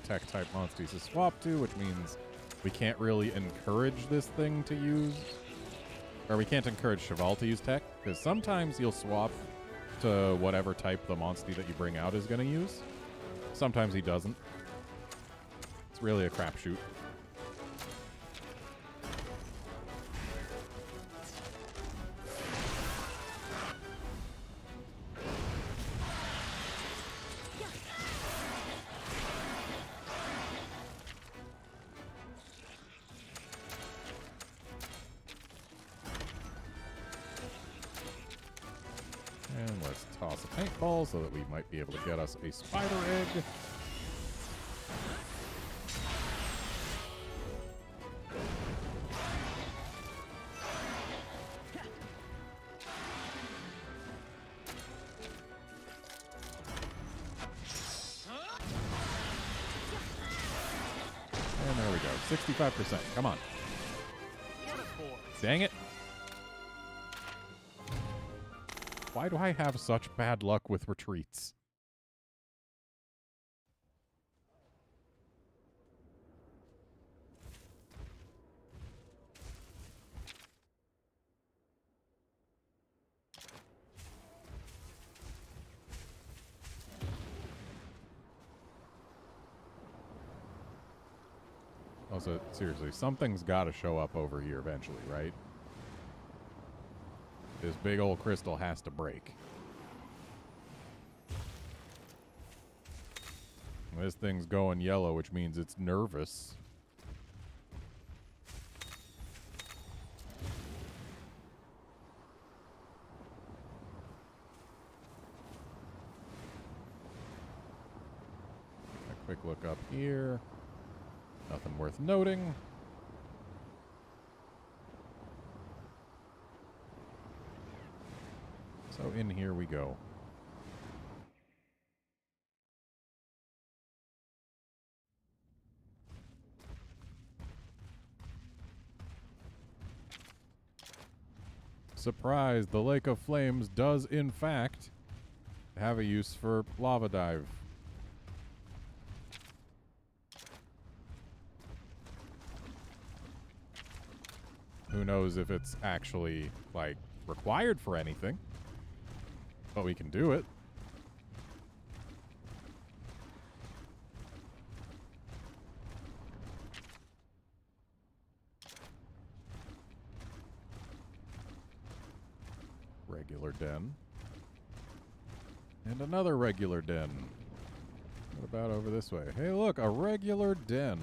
Tech-type monsters to swap to, which means we can't really encourage this thing to use, or we can't encourage Cheval to use tech, because sometimes he'll swap to whatever type the monster that you bring out is going to use. Sometimes he doesn't. It's really a crapshoot. So that we might be able to get us a spider egg. And there we go. 65%. Come on. Dang it. Why do I have such bad luck with retreats? Also, seriously, something's got to show up over here eventually, right? This big old crystal has to break. This thing's going yellow, which means it's nervous. A quick look up here. Nothing worth noting. So in here we go. surprise, the Lake of Flames does, in fact, have a use for lava dive. Who knows if it's actually, like, required for anything. But we can do it. Regular den. And another regular den. What about over this way? Hey, look, a regular den.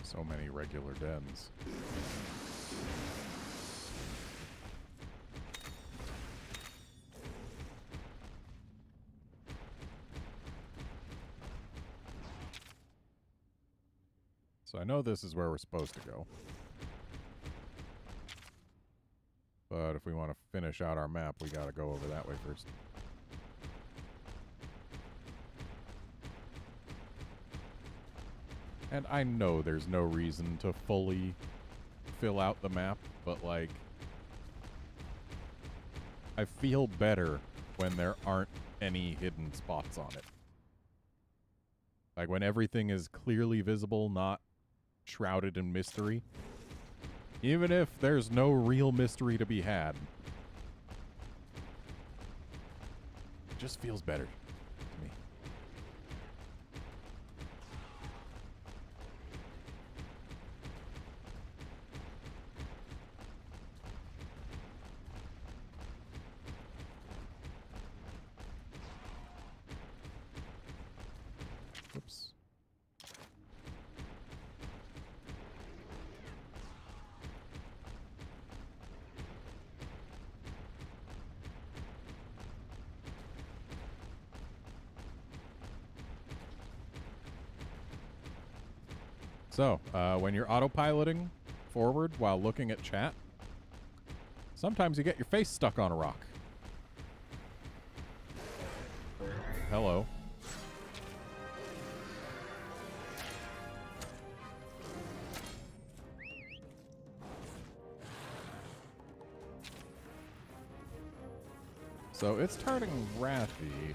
So many regular dens. So I know this is where we're supposed to go. But if we want to finish out our map, we gotta go over that way first. And I know there's no reason to fully fill out the map, but, like, I feel better when there aren't any hidden spots on it. Like, when everything is clearly visible, not shrouded in mystery. Even if there's no real mystery to be had. It just feels better to me. Oops. So, when you're autopiloting forward while looking at chat, sometimes you get your face stuck on a rock. Hello. So it's targeting Rathy,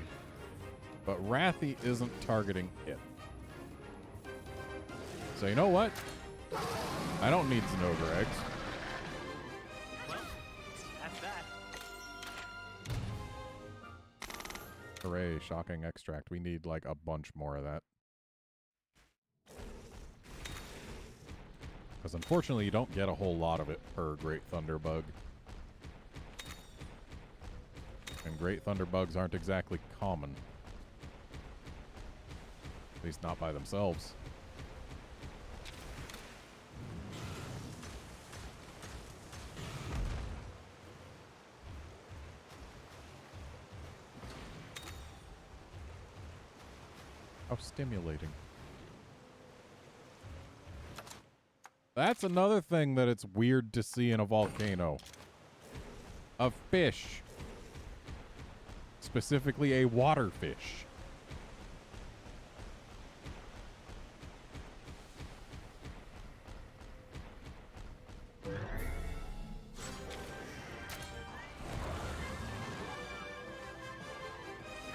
but Rathy isn't targeting it. So you know what? I don't need Zinogre eggs. Well, that's that. Hooray, shocking extract. We need like a bunch more of that. Because unfortunately you don't get a whole lot of it per Great Thunderbug. And Great Thunderbugs aren't exactly common. At least not by themselves. How stimulating. That's another thing that it's weird to see in a volcano. A fish. Specifically a water fish.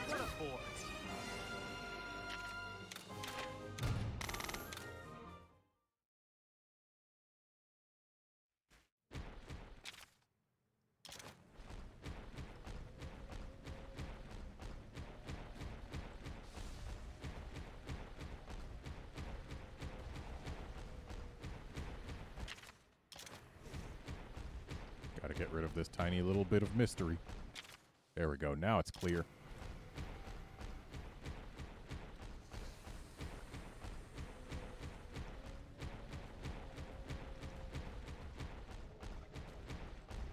What a force. get rid of this tiny little bit of mystery. There we go. Now it's clear.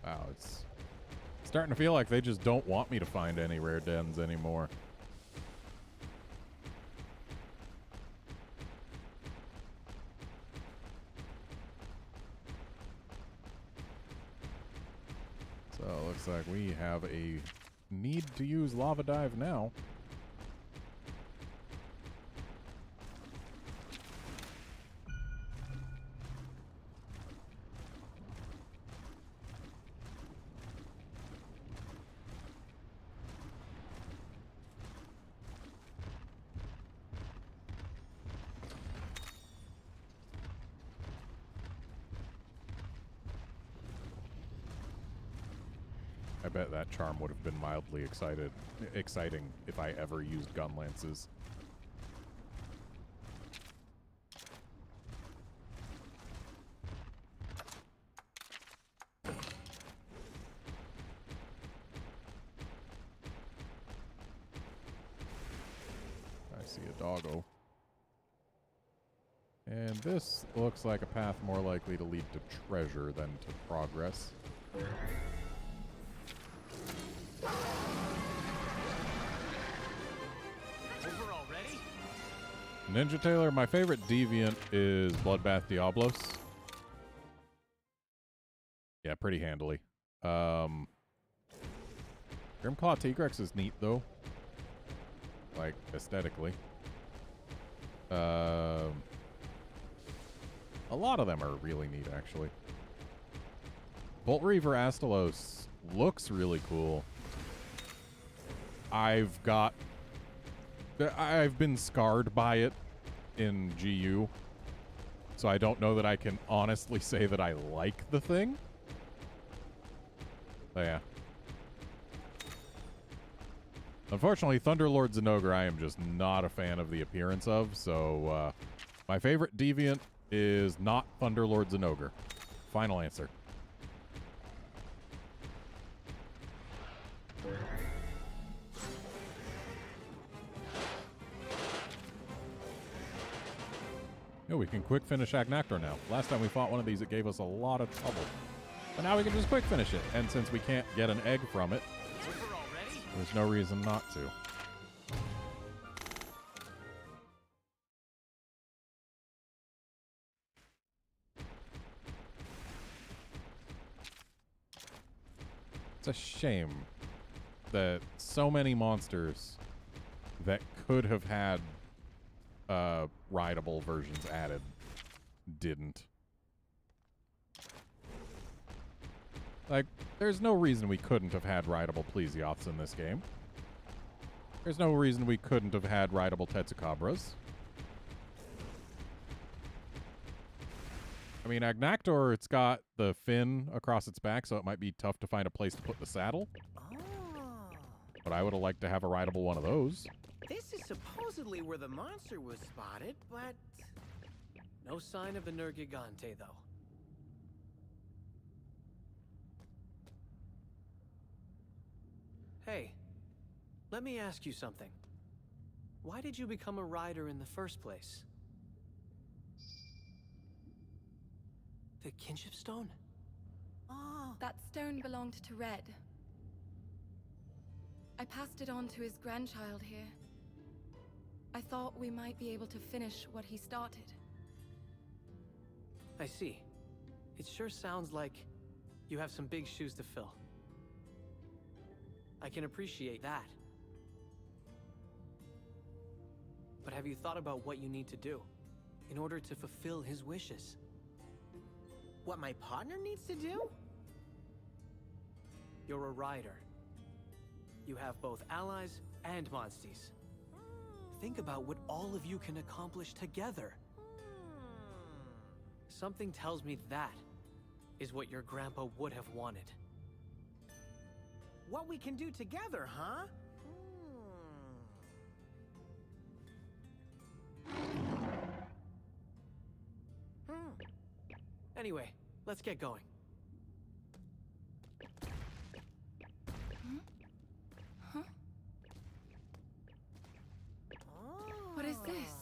Wow, it's starting to feel like they just don't want me to find any rare dens anymore. So it looks like we have a need to use lava dive now. I bet that charm would have been mildly exciting if I ever used gun lances. I see a doggo. And this looks like a path more likely to lead to treasure than to progress. Over already? Ninja Tailor, my favorite deviant is Bloodbath Diablos. Yeah, pretty handily. Grimclaw Tigrex is neat, though. Like, aesthetically. A lot of them are really neat, actually. Bolt Reaver Astalos looks really cool. I've been scarred by it in GU, so I don't know that I can honestly say that I like the thing. But yeah. Unfortunately, Thunderlord Zinogre I am just not a fan of the appearance of, so my favorite deviant is not Thunderlord Zinogre. Final answer. Oh, we can quick finish Agnactor now. Last time we fought one of these, it gave us a lot of trouble. But now we can just quick finish it. And since we can't get an egg from it, there's no reason not to. It's a shame that so many monsters that could have had rideable versions added didn't. Like, there's no reason we couldn't have had rideable Plesioths in this game. There's no reason we couldn't have had rideable Tetsukabras. I mean, Agnactor, it's got the fin across its back, so it might be tough to find a place to put the saddle. But I would have liked to have a rideable one of those. This is supposedly where the monster was spotted, but No sign of the Nergigante, though. Hey, let me ask you something. Why did you become a rider in the first place? The kinship stone? oh, That stone belonged to Red. I passed it on to his grandchild here. I thought we might be able to finish what he started. I see. It sure sounds like you have some big shoes to fill. I can appreciate that. But have you thought about what you need to do in order to fulfill his wishes? what my partner needs to do? You're a rider. You have both allies and monsties. Think about what all of you can accomplish together. Something tells me that is what your grandpa would have wanted. What we can do together, huh? Anyway, let's get going.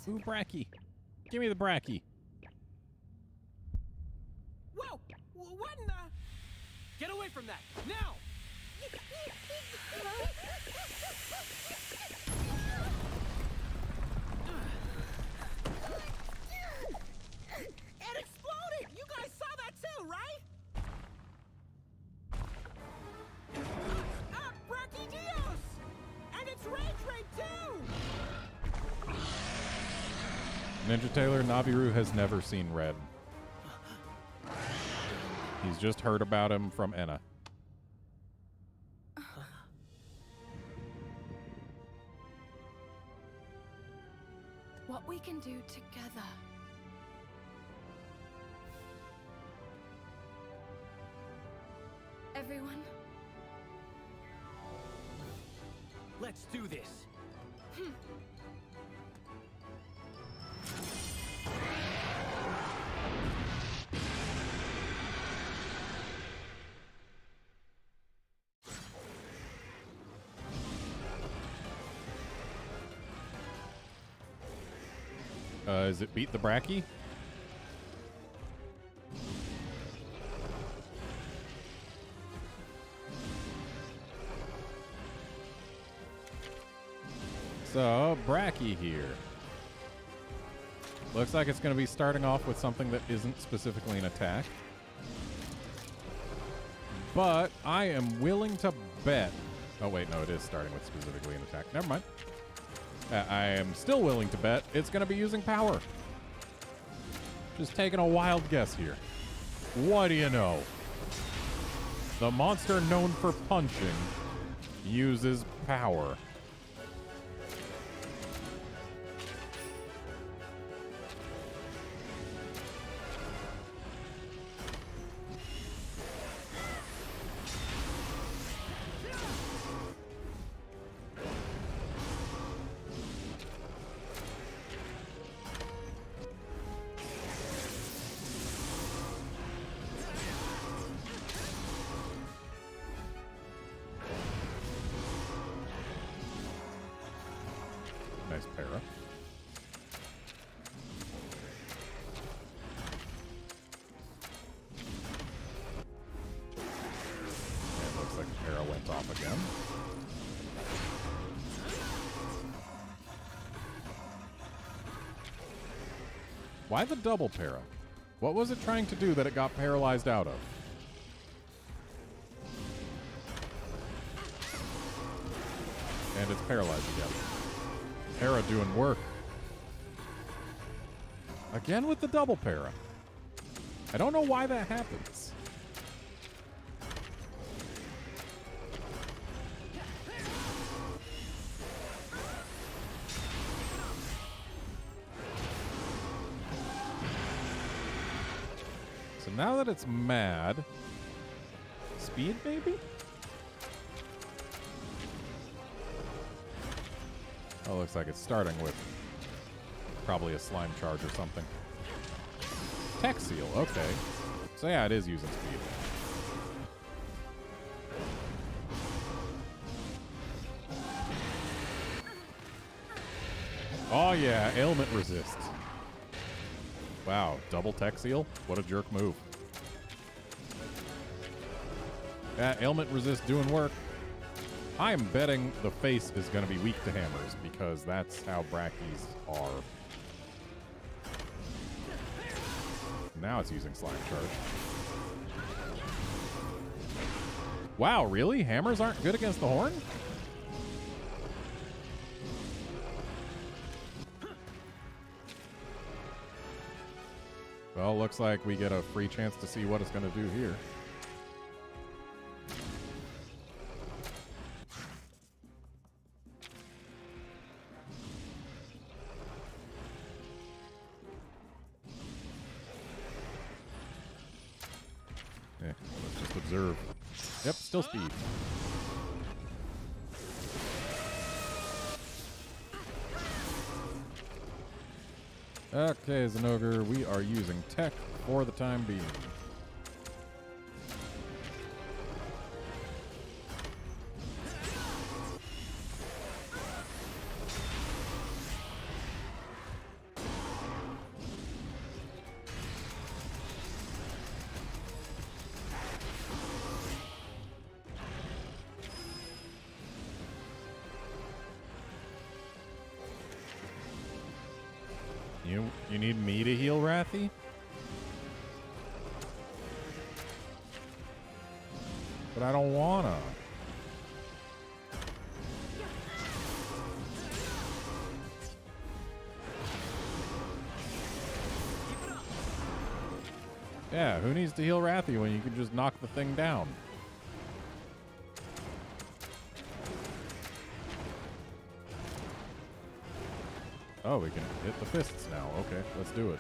Ooh, Bracky. Give me the Bracky. Whoa! What in the... Get away from that! Now! It exploded! You guys saw that too, right? Bracky Dios! And it's Rage Raid too! Ninja Tailor, Naviru has never seen Red. He's just heard about him from Enna. What we can do together. Everyone, Let's do this! Is it beat the Bracky? So, Bracky here. Looks like it's going to be starting off with something that isn't specifically an attack. But I am willing to bet... Oh, wait, no, it is starting with specifically an attack. Never mind. I am still willing to bet it's going to be using power. Just taking a wild guess here. What do you know? The monster known for punching uses power. Nice para. And looks like para went off again. Why the double para? What was it trying to do that it got paralyzed out of? And it's paralyzed again. Para doing work. Again with the double para. I don't know why that happens. So now that it's mad, speed maybe? Oh, looks like it's starting with probably a slime charge or something. Tech seal, okay. So yeah, it is using speed. Oh yeah, ailment resist. Wow, double tech seal? What a jerk move. Yeah, ailment resist doing work. I am betting the face is going to be weak to hammers because that's how Brackies are. Now it's using slime charge. Wow, really? Hammers aren't good against the horn? Well, looks like we get a free chance to see what it's going to do here. Let's just observe. Yep, still speed. Okay, Zenogre, we are using tech for the time being. You need me to heal Rathy? But I don't wanna. Yeah, who needs to heal Rathy when you can just knock the thing down? Oh, we can hit the fists now. Okay, let's do it.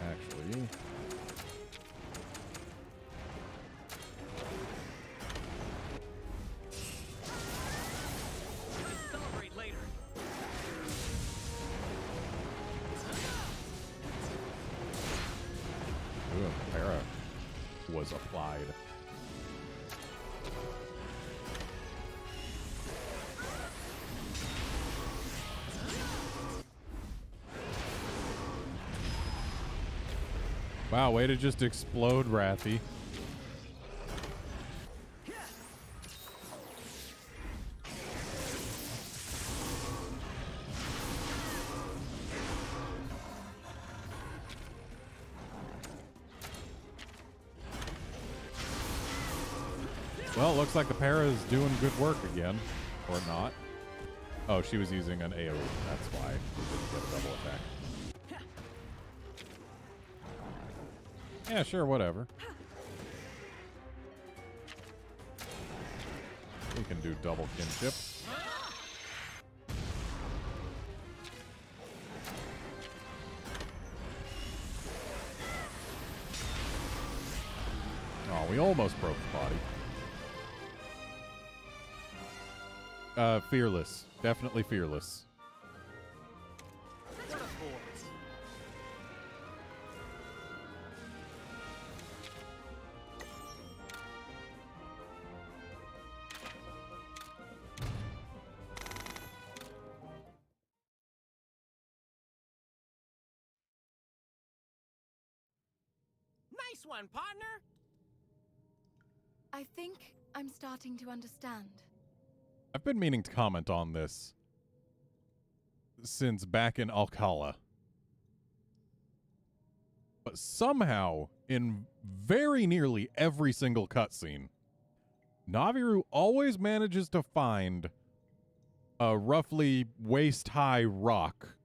Actually... Celebrate later. Ooh, a para was applied. Wow, way to just explode, Rathy. Well, it looks like the para is doing good work again. Or not. Oh, she was using an AoE. That's why we didn't get a double attack. Yeah, sure, whatever. We can do double kinship. Oh, we almost broke the body. Fearless. Definitely fearless. Nice one, partner! I think I'm starting to understand. I've been meaning to comment on this since back in Alcala. But somehow, in very nearly every single cutscene, Naviru always manages to find a roughly waist-high rock,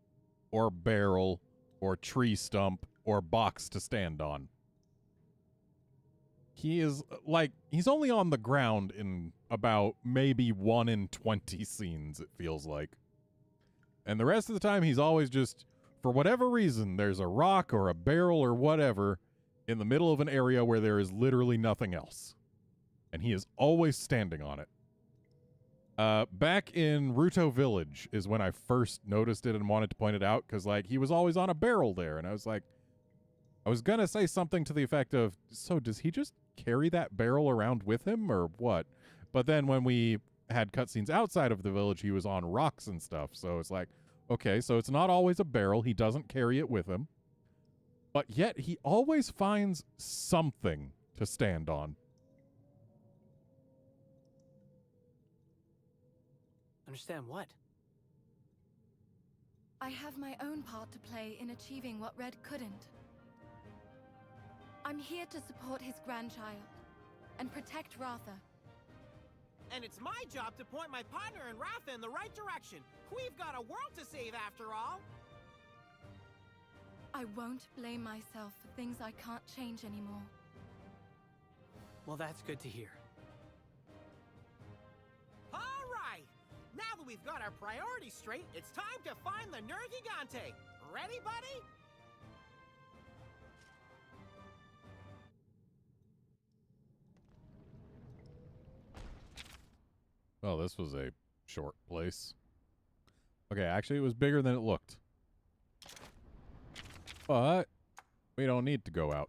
or barrel, or tree stump, or box to stand on. He is, like, he's only on the ground in about maybe 1 in 20 scenes, it feels like. And the rest of the time, he's always just, for whatever reason, there's a rock or a barrel or whatever in the middle of an area where there is literally nothing else. And he is always standing on it. Back in Ruto Village is when I first noticed it and wanted to point it out, because, like, he was always on a barrel there, and I was like, I was gonna say something to the effect of, so does he just carry that barrel around with him, or what? But then when we had cutscenes outside of the village, he was on rocks and stuff, so it's like, okay, so it's not always a barrel, he doesn't carry it with him, but yet he always finds something to stand on. Understand what? I have my own part to play in achieving what Red couldn't. I'm here to support his grandchild and protect Ratha. And it's my job to point my partner and Ratha in the right direction. We've got a world to save after all. I won't blame myself for things I can't change anymore. Well, that's good to hear. All right! Now that we've got our priorities straight, it's time to find the Nergigante. Ready, buddy? Well, this was a short place. Okay, actually, it was bigger than it looked. But we don't need to go out.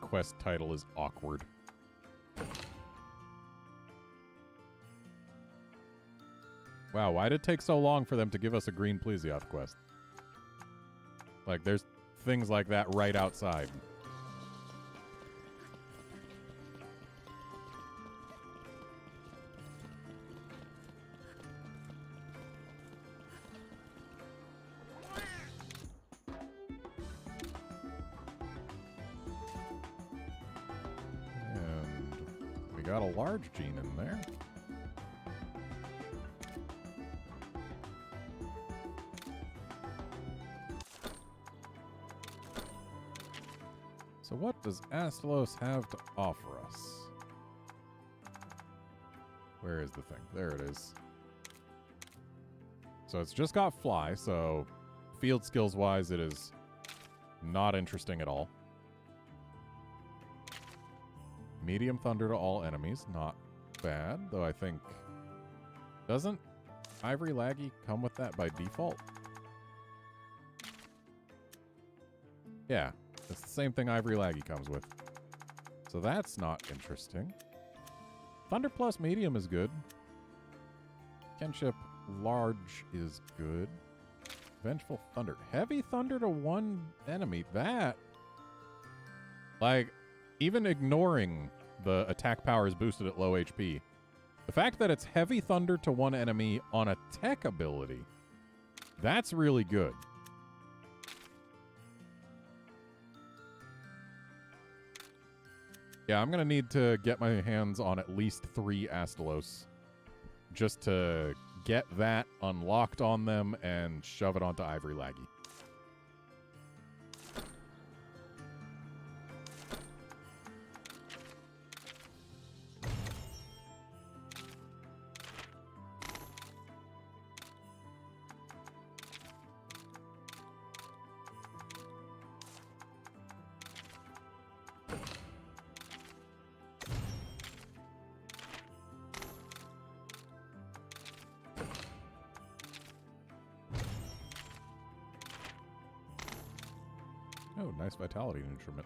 quest title is awkward. Wow, why did it take so long for them to give us a green Plesioth quest? Like, there's things like that right outside. And we got a large gene in there. So what does Astalos have to offer us? Where is the thing? There it is. So it's just got fly, so field skills wise it is not interesting at all. Medium thunder to all enemies, not bad, though I think... Doesn't Ivory Laggy come with that by default? Yeah. It's the same thing Ivory Laggy comes with. So that's not interesting. Thunder plus medium is good. Kinship large is good. Vengeful thunder. Heavy thunder to one enemy. That... Like, even ignoring the attack power is boosted at low HP. The fact that it's heavy thunder to one enemy on a tech ability, that's really good. Yeah, I'm going to need to get my hands on at least 3 Astalos just to get that unlocked on them and shove it onto Ivory Laggy. Oh, nice vitality nutriment.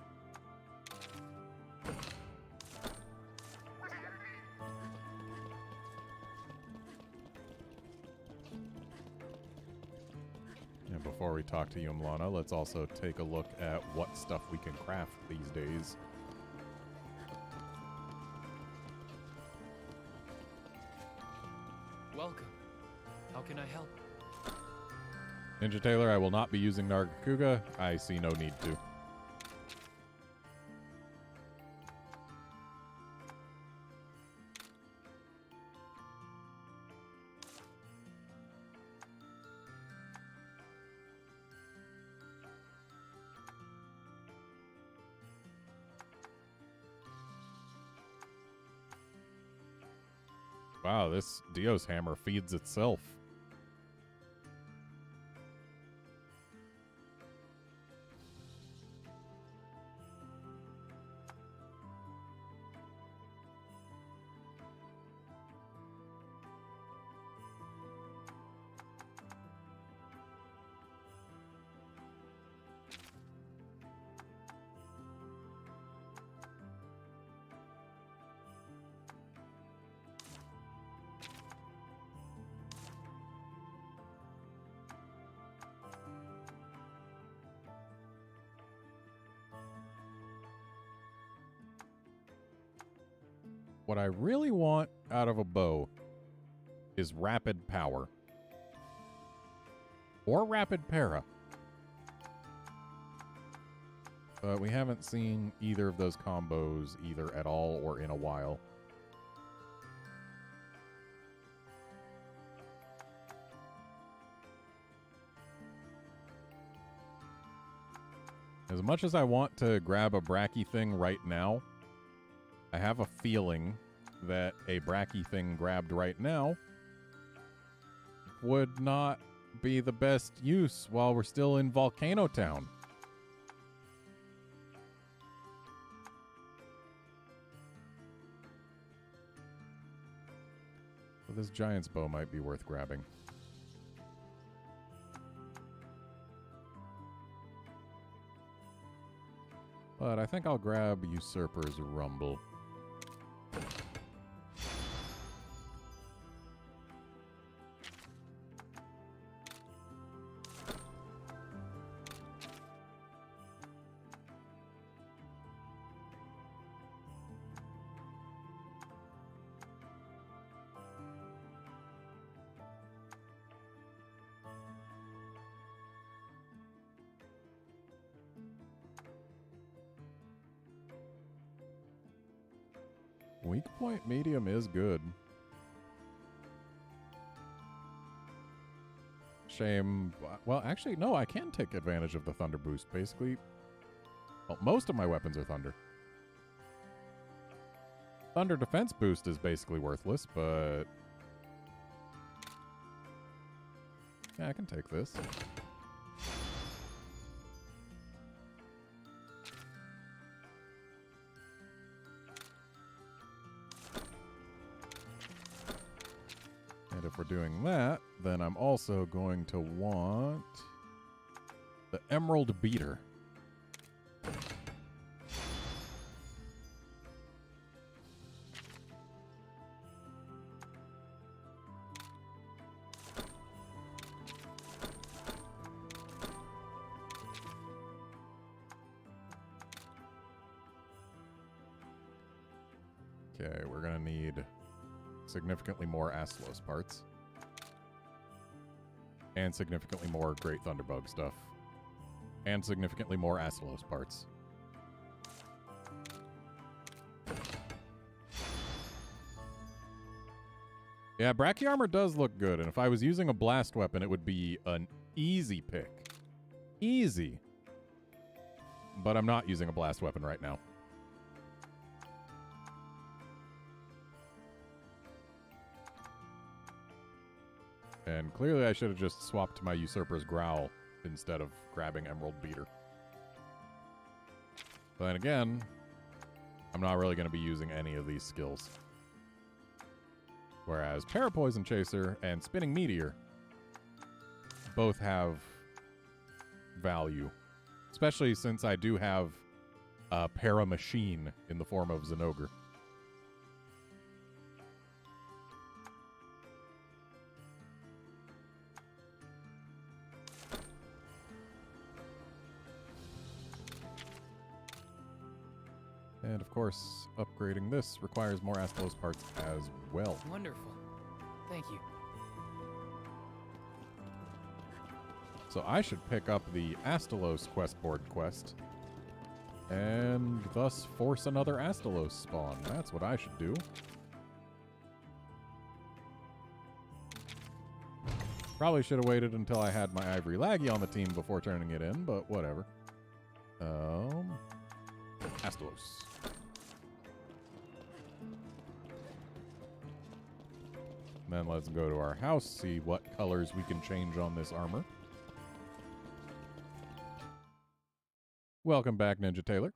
And before we talk to Yumlana, let's also take a look at what stuff we can craft these days. Welcome. How can I help? Ninja Tailor, I will not be using Nargacuga. I see no need to. Wow, this Dio's hammer feeds itself. What I really want out of a bow is rapid power. Or rapid para. But we haven't seen either of those combos either at all or in a while. As much as I want to grab a Bracky thing right now, I have a feeling that a Bracky thing grabbed right now would not be the best use while we're still in Volcano Town. So this Giant's Bow might be worth grabbing. But I think I'll grab Usurper's Rumble. Weak point medium is good. Shame. Well, actually, no, I can take advantage of the Thunder boost. Basically, well, most of my weapons are Thunder. Thunder defense boost is basically worthless, but yeah, I can take this. And if we're doing that, then I'm also going to want the Emerald Beater. Okay, we're going to need significantly more Astalos parts. And significantly more Great Thunderbug stuff. And significantly more Astalos parts. Yeah, Brachyarmor does look good, and if I was using a blast weapon, it would be an easy pick. Easy. But I'm not using a blast weapon right now. And clearly I should have just swapped to my Usurper's Growl instead of grabbing Emerald Beater. But then again, I'm not really going to be using any of these skills. Whereas Parapoison Chaser and Spinning Meteor both have value. Especially since I do have a Para-Machine in the form of Zinogre. And of course, upgrading this requires more Astalos parts as well. Wonderful. Thank you. So I should pick up the Astalos quest board quest. And thus force another Astalos spawn. That's what I should do. Probably should have waited until I had my Ivory Laggy on the team before turning it in, but whatever. Astalos. Then let's go to our house, see what colors we can change on this armor. Welcome back, Ninja Taylor.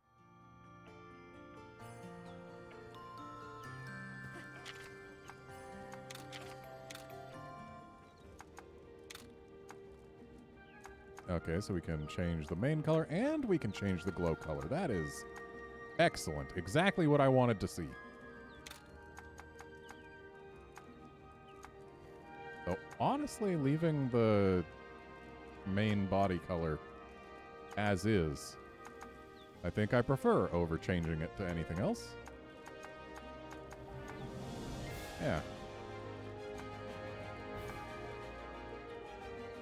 Okay, so we can change the main color and we can change the glow color. That is excellent. Exactly what I wanted to see. So honestly, leaving the main body color as is, I think I prefer over changing it to anything else. Yeah.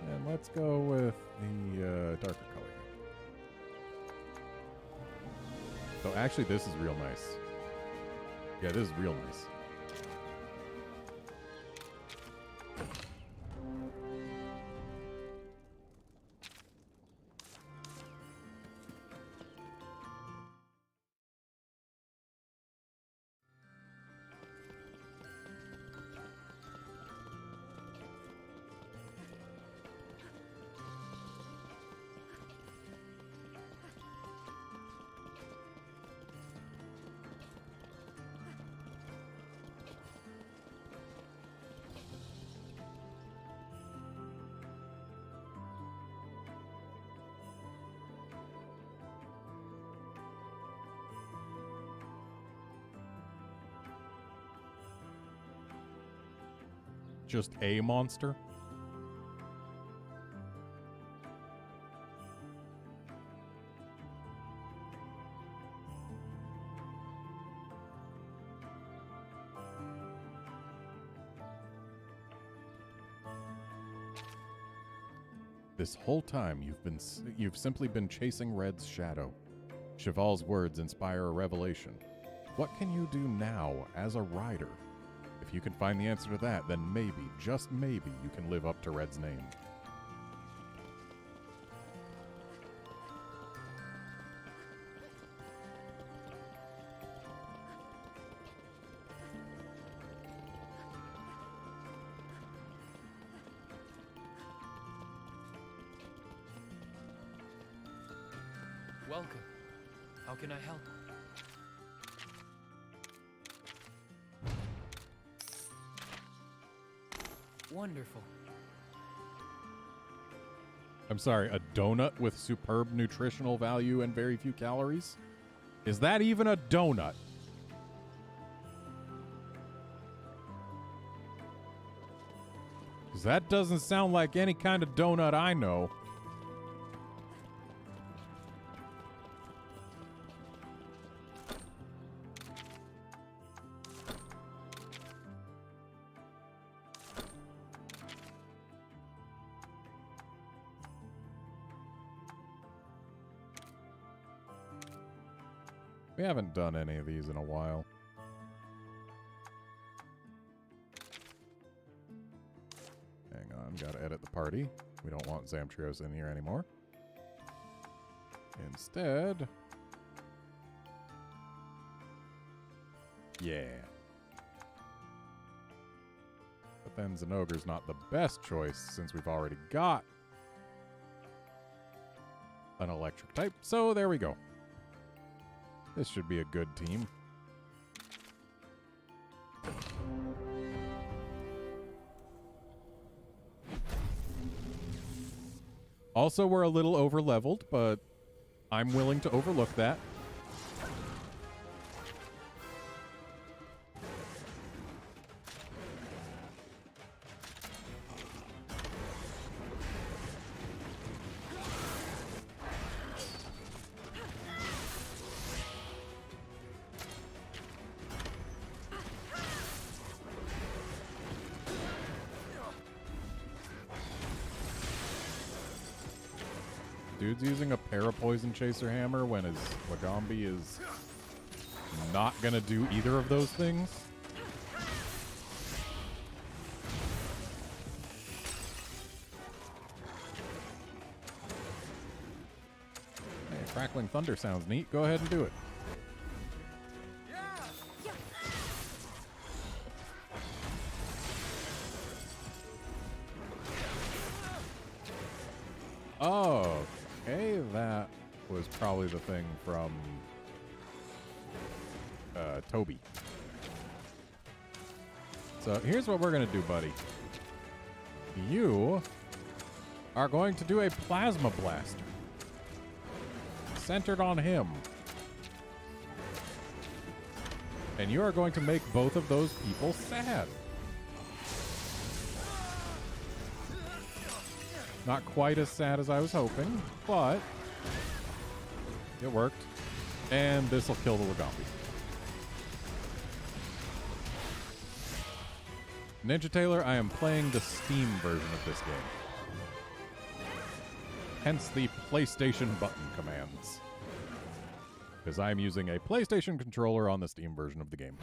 And let's go with the darker color. So actually, this is real nice. Yeah, this is real nice. just a monster? This whole time you've simply been chasing Red's shadow. Cheval's words inspire a revelation. What can you do now as a rider? If you can find the answer to that, then maybe, just maybe, you can live up to Red's name. Welcome. How can I help? Wonderful. I'm sorry, a donut with superb nutritional value and very few calories? Is that even a donut? Because that doesn't sound like any kind of donut I know. We haven't done any of these in a while. Hang on, gotta edit the party. We don't want Zamtrios in here anymore. Instead... yeah. But then Zenogre's not the best choice since we've already got an electric type. So there we go. This should be a good team. Also, we're a little over-leveled, but I'm willing to overlook that. Dude's using a Parapoison Chaser Hammer when his Lagambi is not gonna do either of those things. Hey, Crackling Thunder sounds neat. Go ahead and do it. Oh, okay, that was probably the thing from Toby. So here's what we're going to do, buddy. You are going to do a Plasma Blaster centered on him. And you are going to make both of those people sad. Not quite as sad as I was hoping, but it worked. And this will kill the Lagambi. Ninja Tailor, I am playing the Steam version of this game. Hence the PlayStation button commands. Because I'm using a PlayStation controller on the Steam version of the game.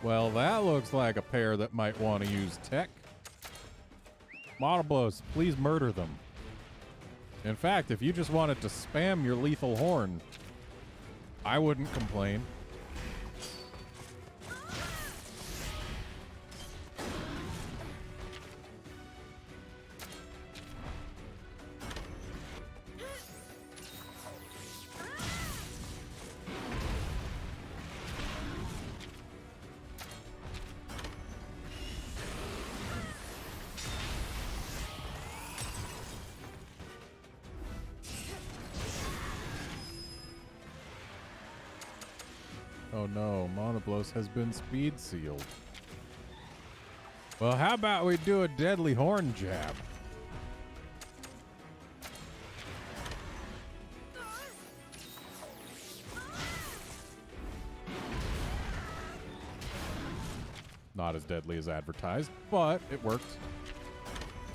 Well, that looks like a pair that might want to use tech. Monoblos, please murder them. In fact, if you just wanted to spam your lethal horn, I wouldn't complain. Oh no, Monoblos has been speed sealed. Well, how about we do a deadly horn jab? Not as deadly as advertised, but it worked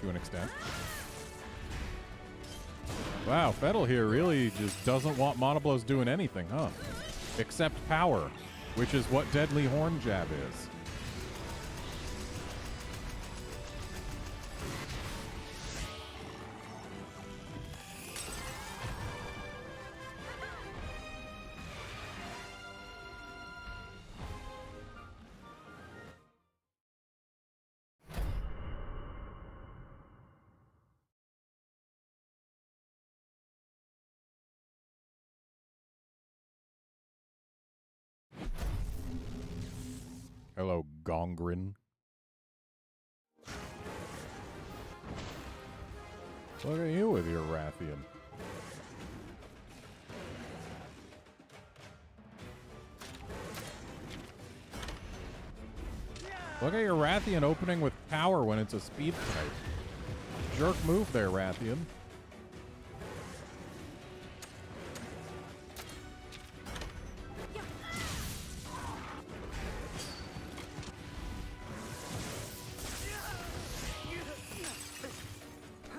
to an extent. Wow, Fettle here really just doesn't want Monoblos doing anything, huh? Except power, which is what Deadly Horn Jab is. Hello, Gongrin. Look at you with your Rathian. Look at your Rathian opening with power when it's a speed type. Jerk move there, Rathian.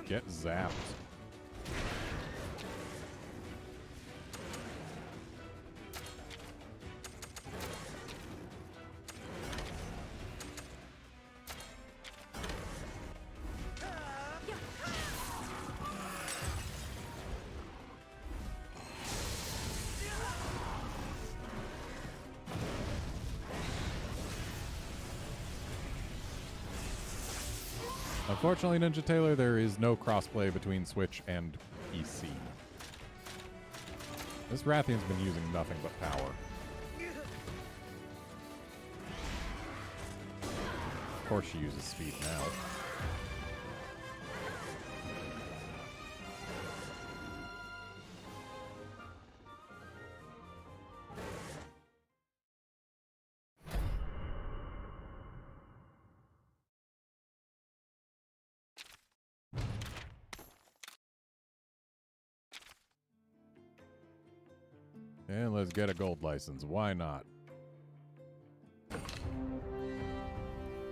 Get zapped. Unfortunately, Ninja Taylor, there is no crossplay between Switch and PC. This Rathian's been using nothing but power. Of course she uses speed now. And let's get a gold license. Why not?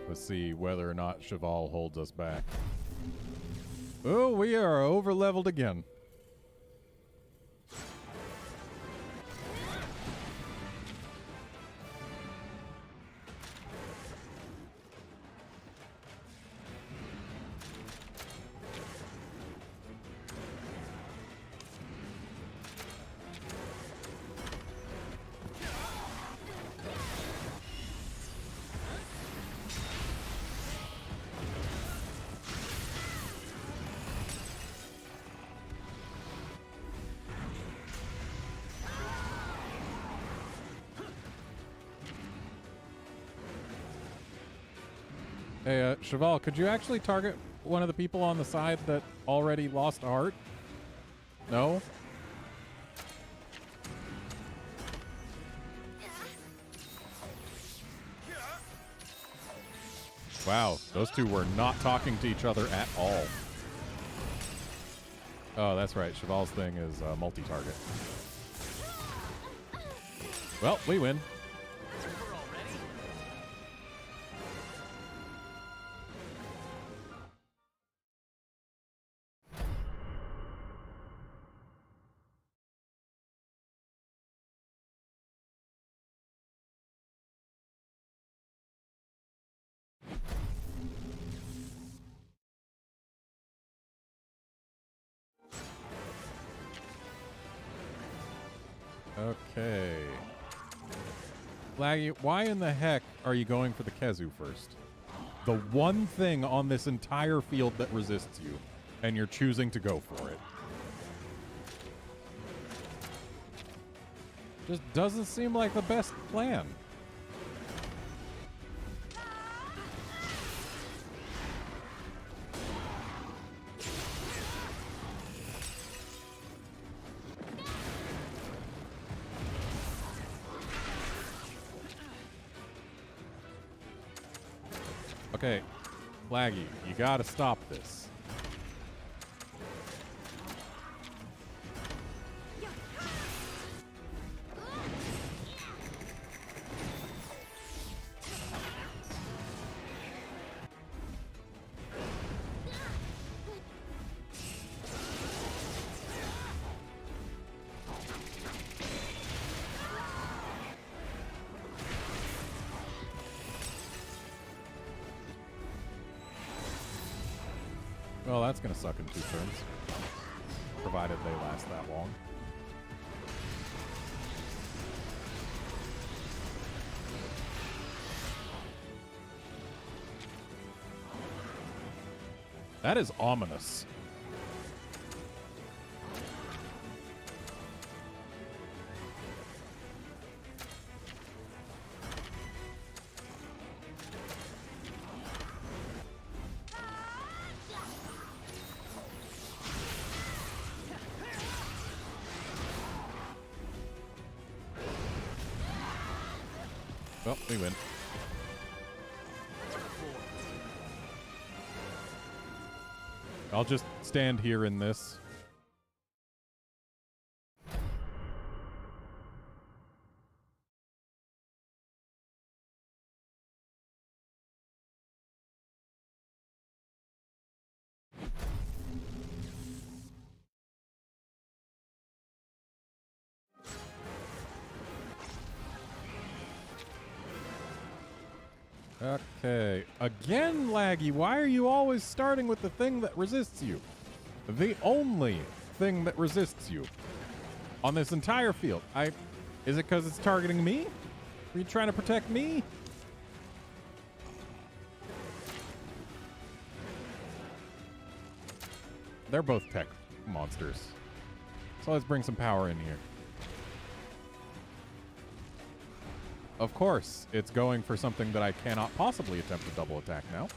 Let's see whether or not Cheval holds us back. Oh, we are over-leveled again. Hey, Cheval, could you actually target one of the people on the side that already lost a heart? No? Wow, those two were not talking to each other at all. Oh, that's right. Cheval's thing is multi-target. Well, we win. Okay. Laggy, why in the heck are you going for the Kezu first? The one thing on this entire field that resists you, and you're choosing to go for it. Just doesn't seem like the best plan. Okay, Laggy, you gotta stop this. Well, that's gonna suck in 2 turns. Provided they last that long. That is ominous. Well, we win. I'll just stand here in this. Okay. Again, Laggy, why are you always starting with the thing that resists you? The only thing that resists you on this entire field. Is it because it's targeting me? Are you trying to protect me? They're both tech monsters. So let's bring some power in here. Of course, it's going for something that I cannot possibly attempt to double attack now.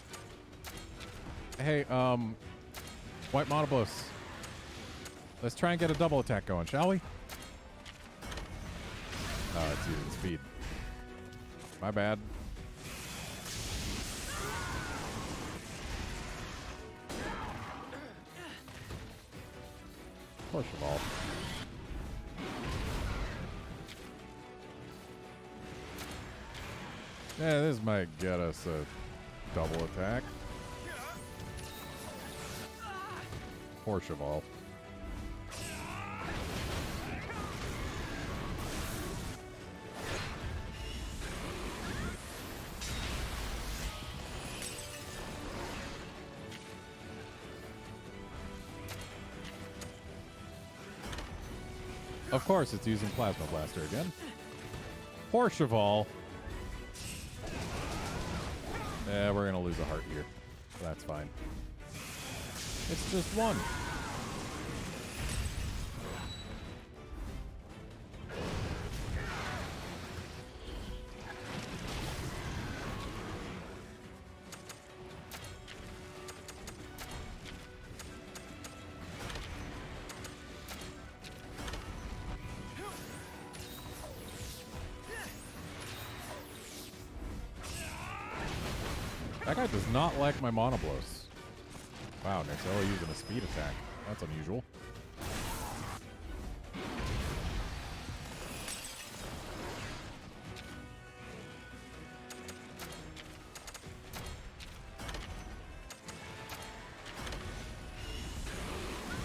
Hey, White Monoblos. Let's try and get a double attack going, shall we? Oh, it's using speed. My bad. Push them all. Yeah, this might get us a double attack. Poor Cheval. Of course, it's using Plasma Blaster again. Poor Cheval. Yeah, we're gonna lose a heart here. That's fine. It's just one. That guy does not like my Monoblos. Wow, Nexella using a speed attack. That's unusual.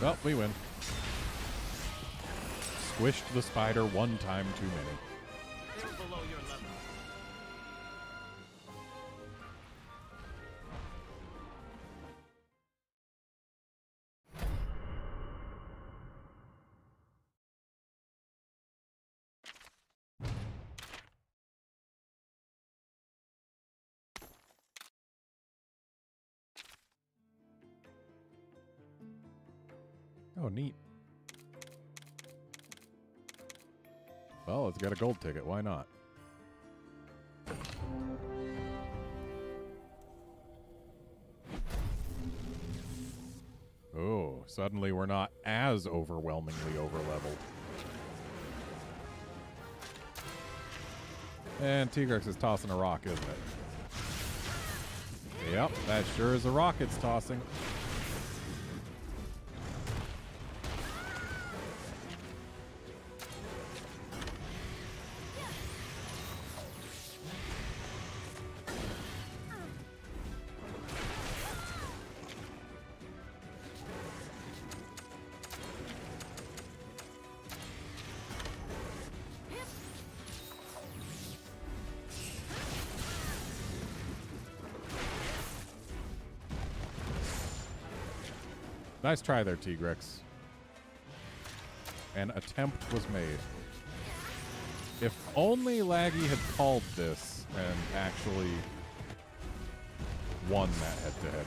Well, we win. Squished the spider one time too many. Still below your level. Oh, neat. Well, it's got a gold ticket. Why not? Oh, suddenly we're not as overwhelmingly over-leveled. And Tigrex is tossing a rock, isn't it? Yep, that sure is a rocket's tossing. Nice try there, Tigrex. An attempt was made. If only Laggy had called this and actually won that head-to-head.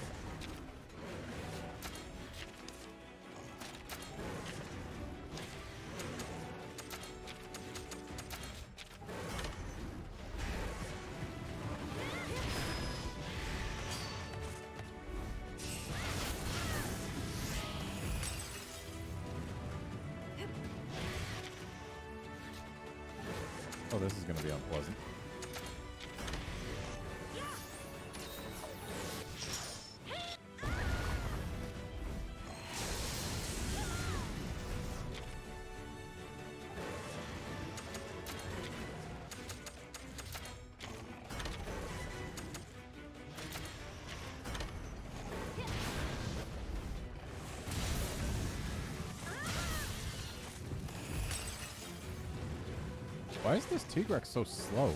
Oh, this is going to be unpleasant. Why is this Tigrex so slow?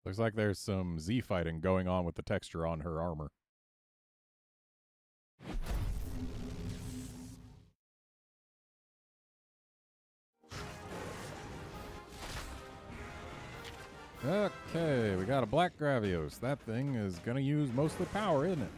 Looks like there's some Z fighting going on with the texture on her armor. Okay, we got a Black Gravios. That thing is gonna use most of the power, isn't it?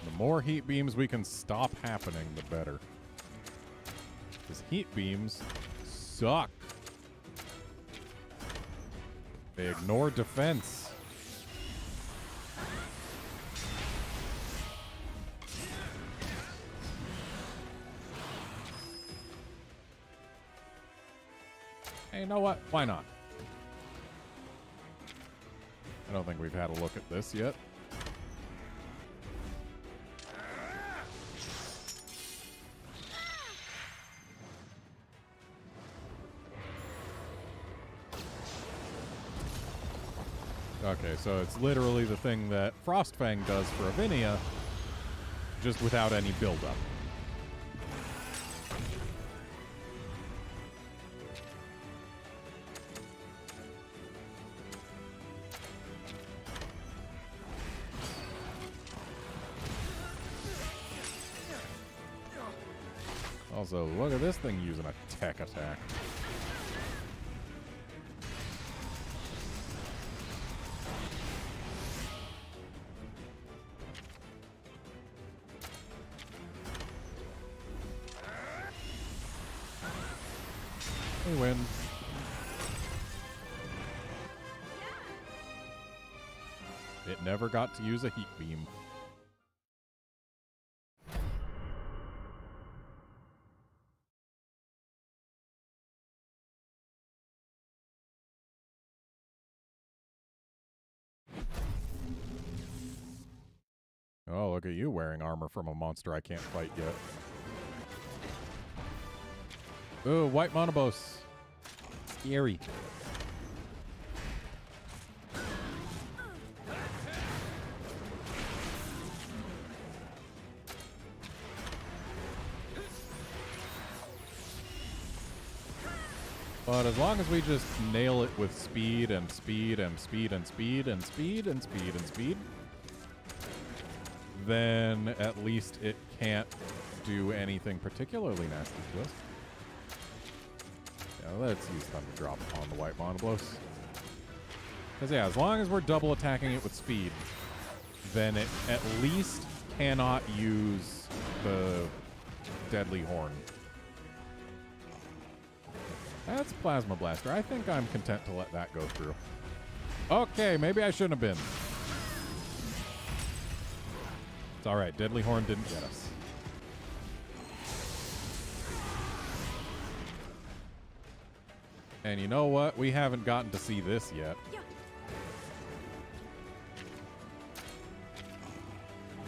The more heat beams we can stop happening, the better. Because heat beams suck. They ignore defense. Hey, you know what? Why not? I don't think we've had a look at this yet. Okay, so it's literally the thing that Frostfang does for Avinia, just without any buildup. Also, look at this thing using a tech attack. We win. It never got to use a heat beam. Oh, look at you wearing armor from a monster I can't fight yet. Ooh, white monobos. Scary. But as long as we just nail it with speed and speed and speed and speed and speed and speed and speed, then at least it can't do anything particularly nasty to us. Yeah, let's use Thunder Drop on the white monoblos. Because yeah, as long as we're double attacking it with speed, then it at least cannot use the Deadly Horn. That's Plasma Blaster. I think I'm content to let that go through. Okay, maybe I shouldn't have been. It's alright, Deadly Horn didn't get us. And you know what? We haven't gotten to see this yet.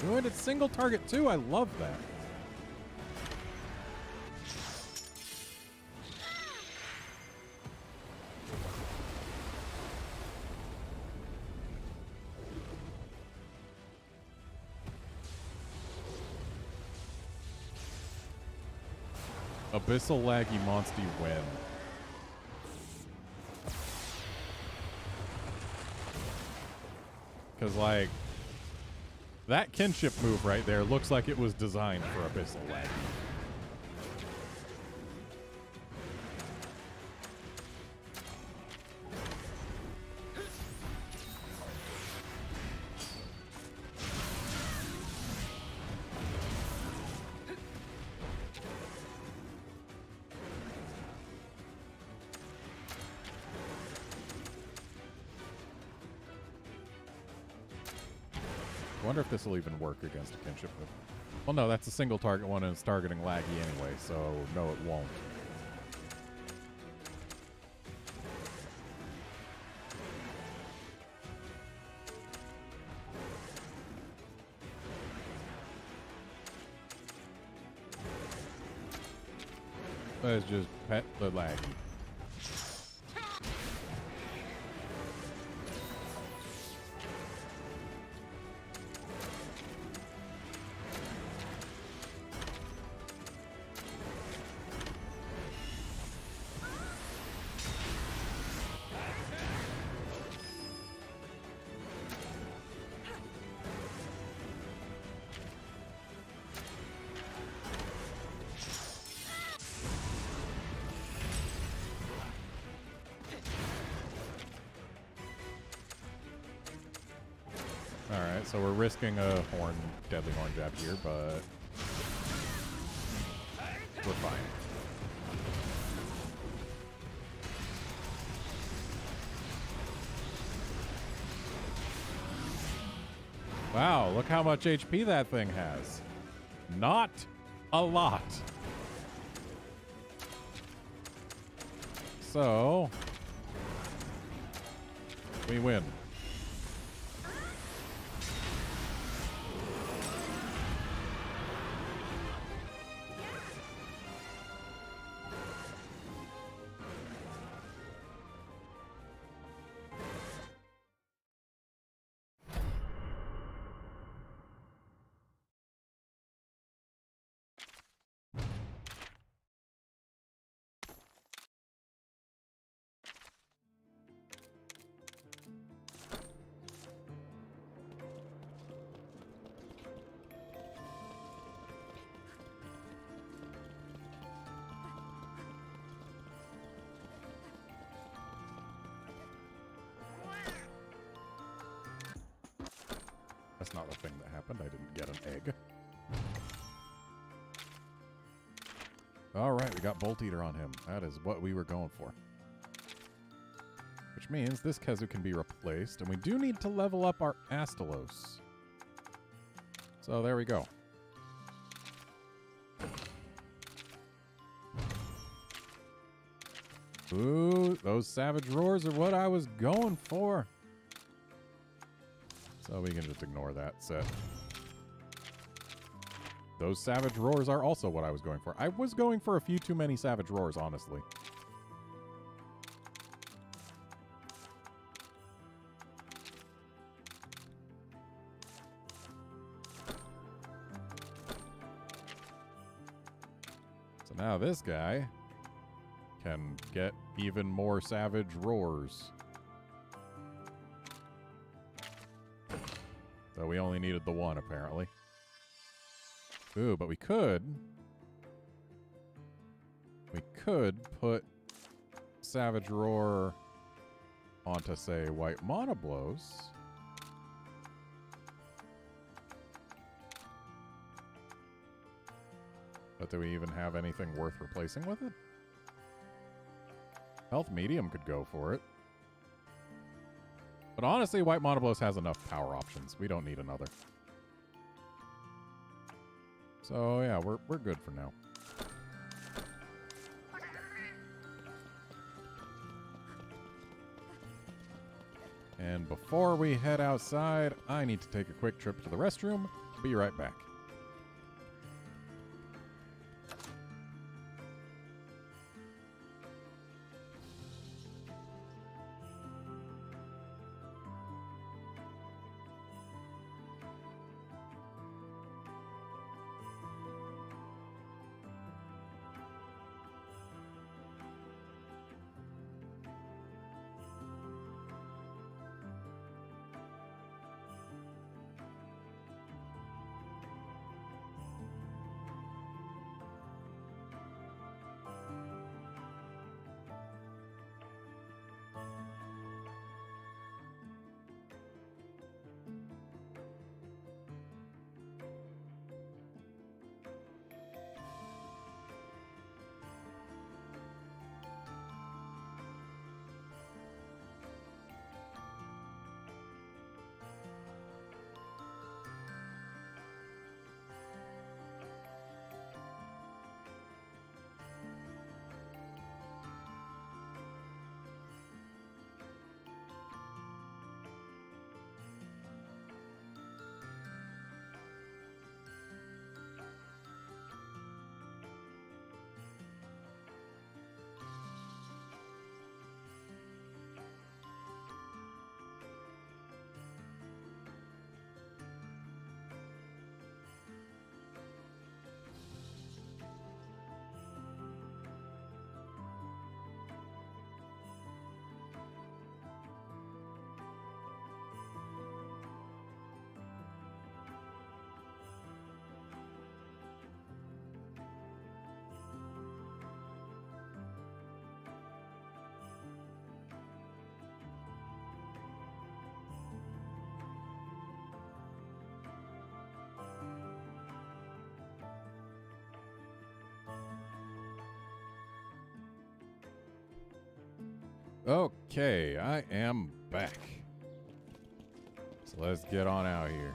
Ooh, and it's single target too. I love that. Abyssal Laggy Monsty win. Because, like, that kinship move right there looks like it was designed for Abyssal Laggy. I wonder if this will even work against a kinship move. Well, no, that's a single target one and it's targeting Laggy anyway, so no, it won't. Let's just pet the Laggy. Alright, so we're risking a deadly horn jab here, but we're fine. Wow, look how much HP that thing has. Not a lot. So, we win. That's not the thing that happened. I didn't get an egg. Alright, we got Bolt Eater on him. That is what we were going for. Which means this Kezu can be replaced, and we do need to level up our Astalos. So there we go. Ooh, those Savage Roars are what I was going for. So we can just ignore that set. those Savage Roars are also what I was going for. I was going for a few too many Savage Roars, honestly. So now this guy can get even more Savage Roars. So we only needed the one, apparently. Ooh, but we could put Savage Roar onto, say, White Monoblows. But do we even have anything worth replacing with it? Health Medium could go for it. But honestly, White Monoblows has enough power options. We don't need another. So yeah, we're good for now. And before we head outside, I need to take a quick trip to the restroom. Be right back. Okay, I am back. So let's get on out here.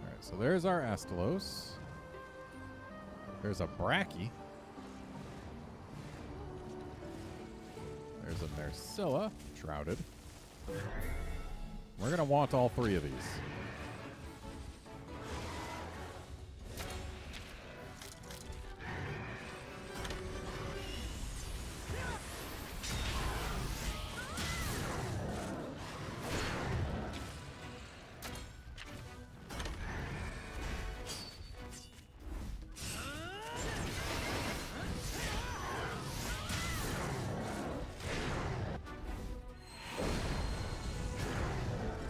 Alright, so there's our Astalos. There's a Bracky. There's a Nerscylla, shrouded. We're gonna want all three of these.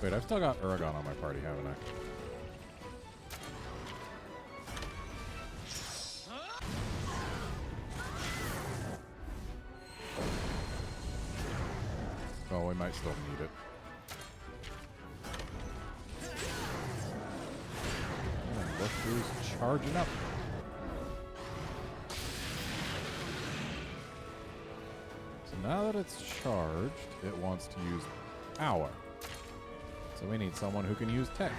Wait, I've still got Uragon on my party, haven't I? Oh, we might still need it. And look who's charging up. So now that it's charged, it wants to use power. So we need someone who can use tech.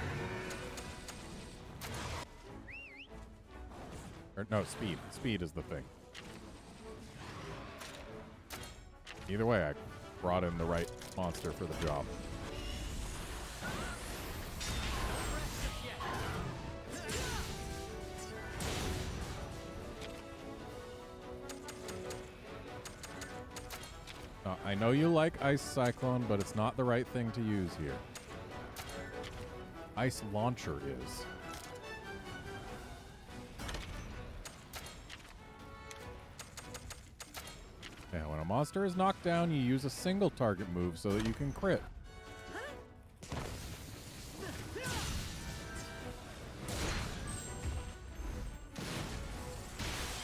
Or no, speed. Speed is the thing. Either way, I brought in the right monster for the job. I know you like Ice Cyclone, but it's not the right thing to use here. Ice Launcher is. Now, when a monster is knocked down, you use a single target move so that you can crit.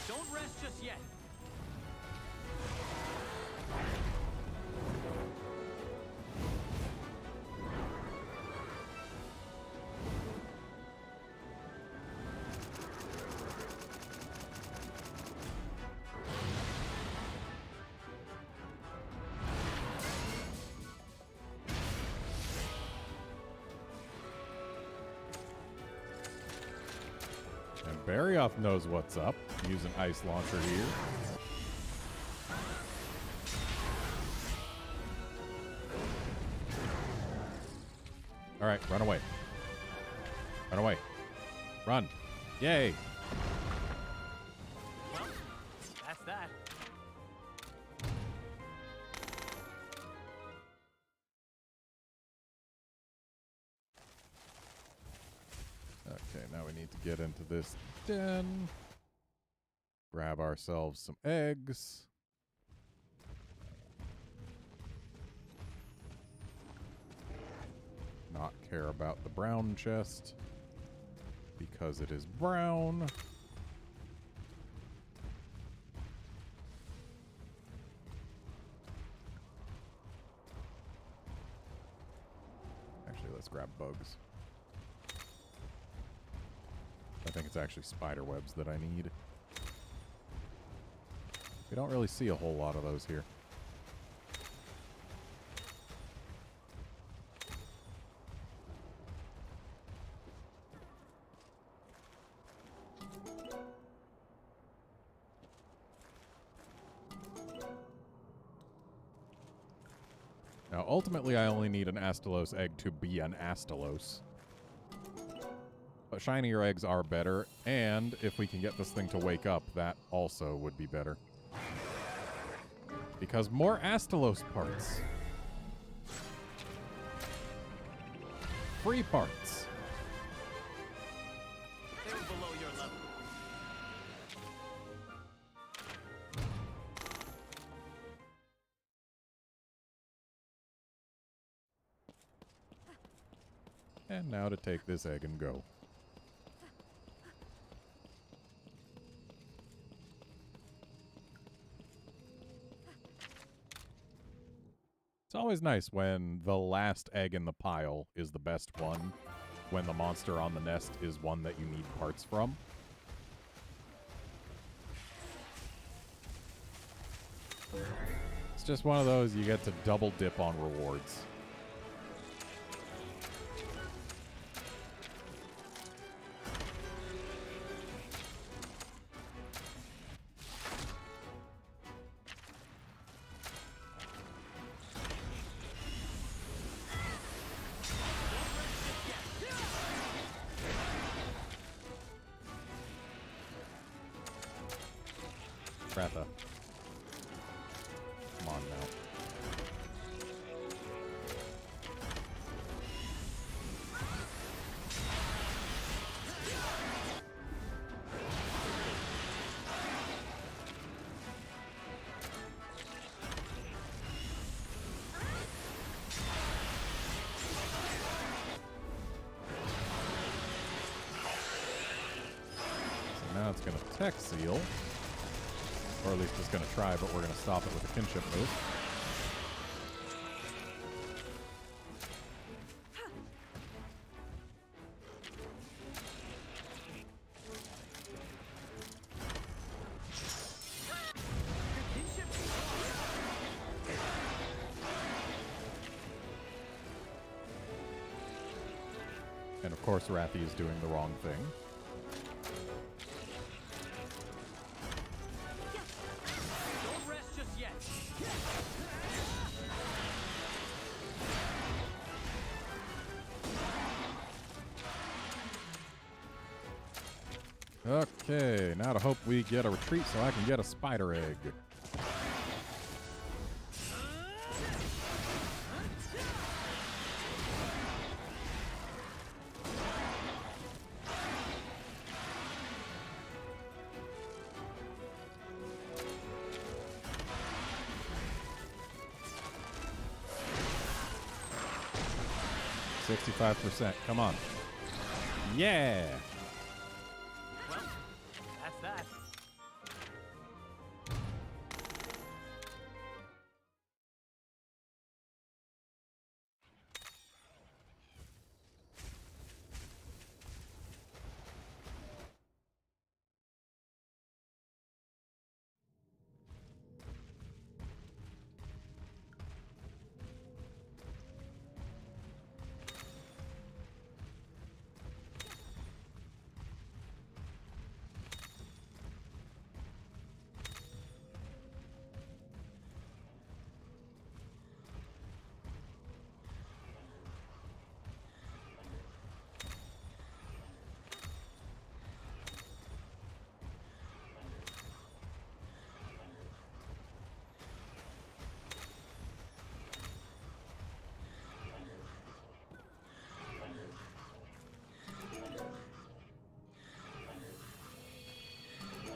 Don't rest just yet. Barrioff knows what's up. Using Ice Launcher here. All right, run away. Run away. Run. Yay. Well, that's that. Okay, now we need to get into this den. Grab ourselves some eggs. Not care about the brown chest because it is brown. Actually, let's grab bugs. I think it's actually spider webs that I need. We don't really see a whole lot of those here. Now, ultimately, I only need an Astalos egg to be an Astalos. But shinier eggs are better, and if we can get this thing to wake up, that also would be better. Because more Astalos parts. Free parts. They're below your level. And now to take this egg and go. It's always nice when the last egg in the pile is the best one, when the monster on the nest is one that you need parts from. It's just one of those you get to double dip on rewards. Ratha. Come on now. So now it's going to tech seal. Or at least it's going to try, but we're going to stop it with a kinship move. And of course, Rathy is doing the wrong thing. Okay, now to hope we get a retreat so I can get a spider egg. %. Come on. Yeah. Well, that's that.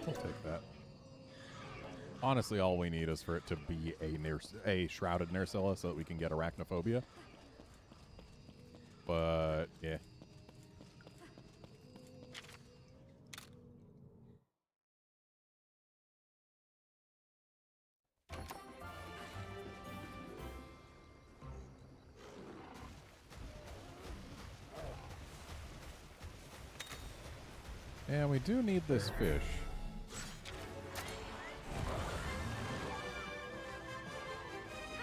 We'll take that. Honestly, all we need is for it to be a shrouded Nersilla so that we can get arachnophobia. But, yeah. And we do need this fish.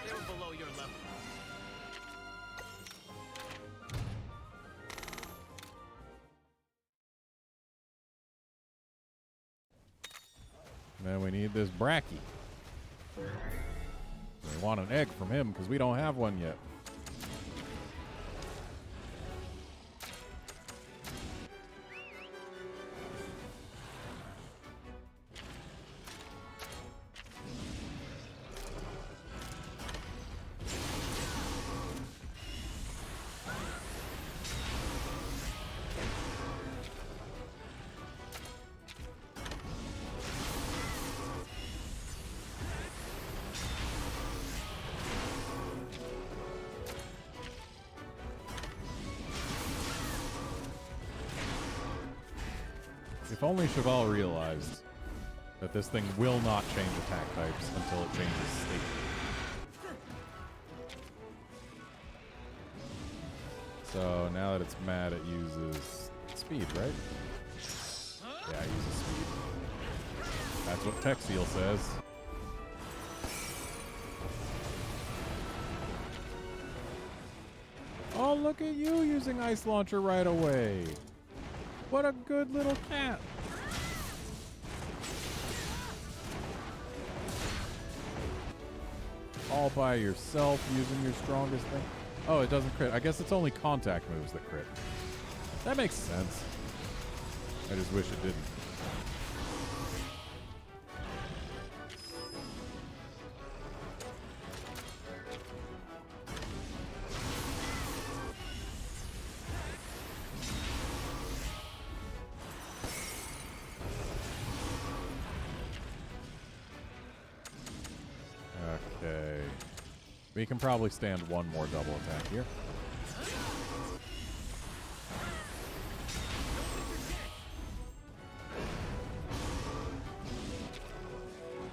They're below your level. And then we need this Bracky. We want an egg from him because we don't have one yet. If only Cheval realized that this thing will not change attack types until it changes state. So now that it's mad, it uses speed, right? Yeah, it uses speed. That's what Tech Seal says. Oh, look at you using Ice Launcher right away. What a good little cat. All by yourself using your strongest thing. Oh, it doesn't crit. I guess it's only contact moves that crit. That makes sense. I just wish it didn't. Okay. We can probably stand one more double attack here.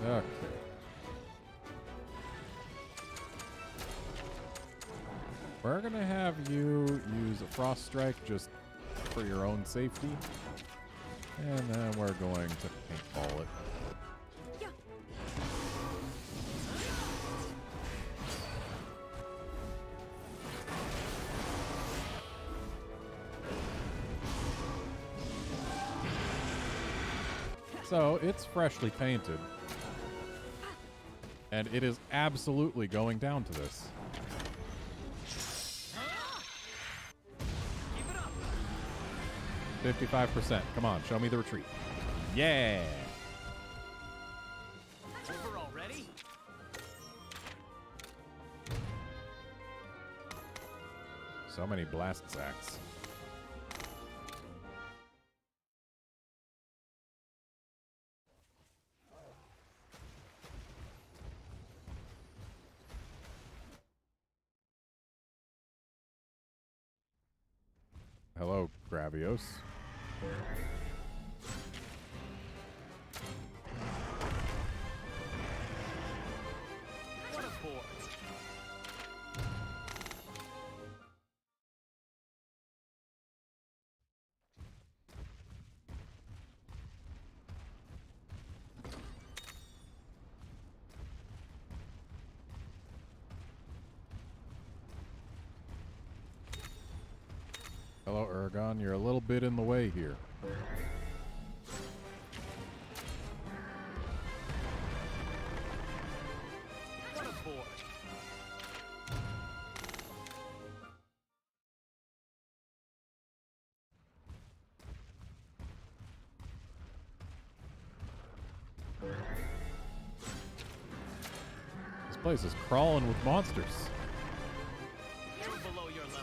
Okay. We're gonna have you use a Frost Strike just for your own safety. And then we're going to paintball it. So, it's freshly painted. And it is absolutely going down to this. Keep it up. 55%. Come on, show me the retreat. Yeah. Over already? So many blast sacks. Hello, Gravios. What a bore. Hello, Ergon. You're a little bit in the way here. What a bore. This place is crawling with monsters. You're below your level.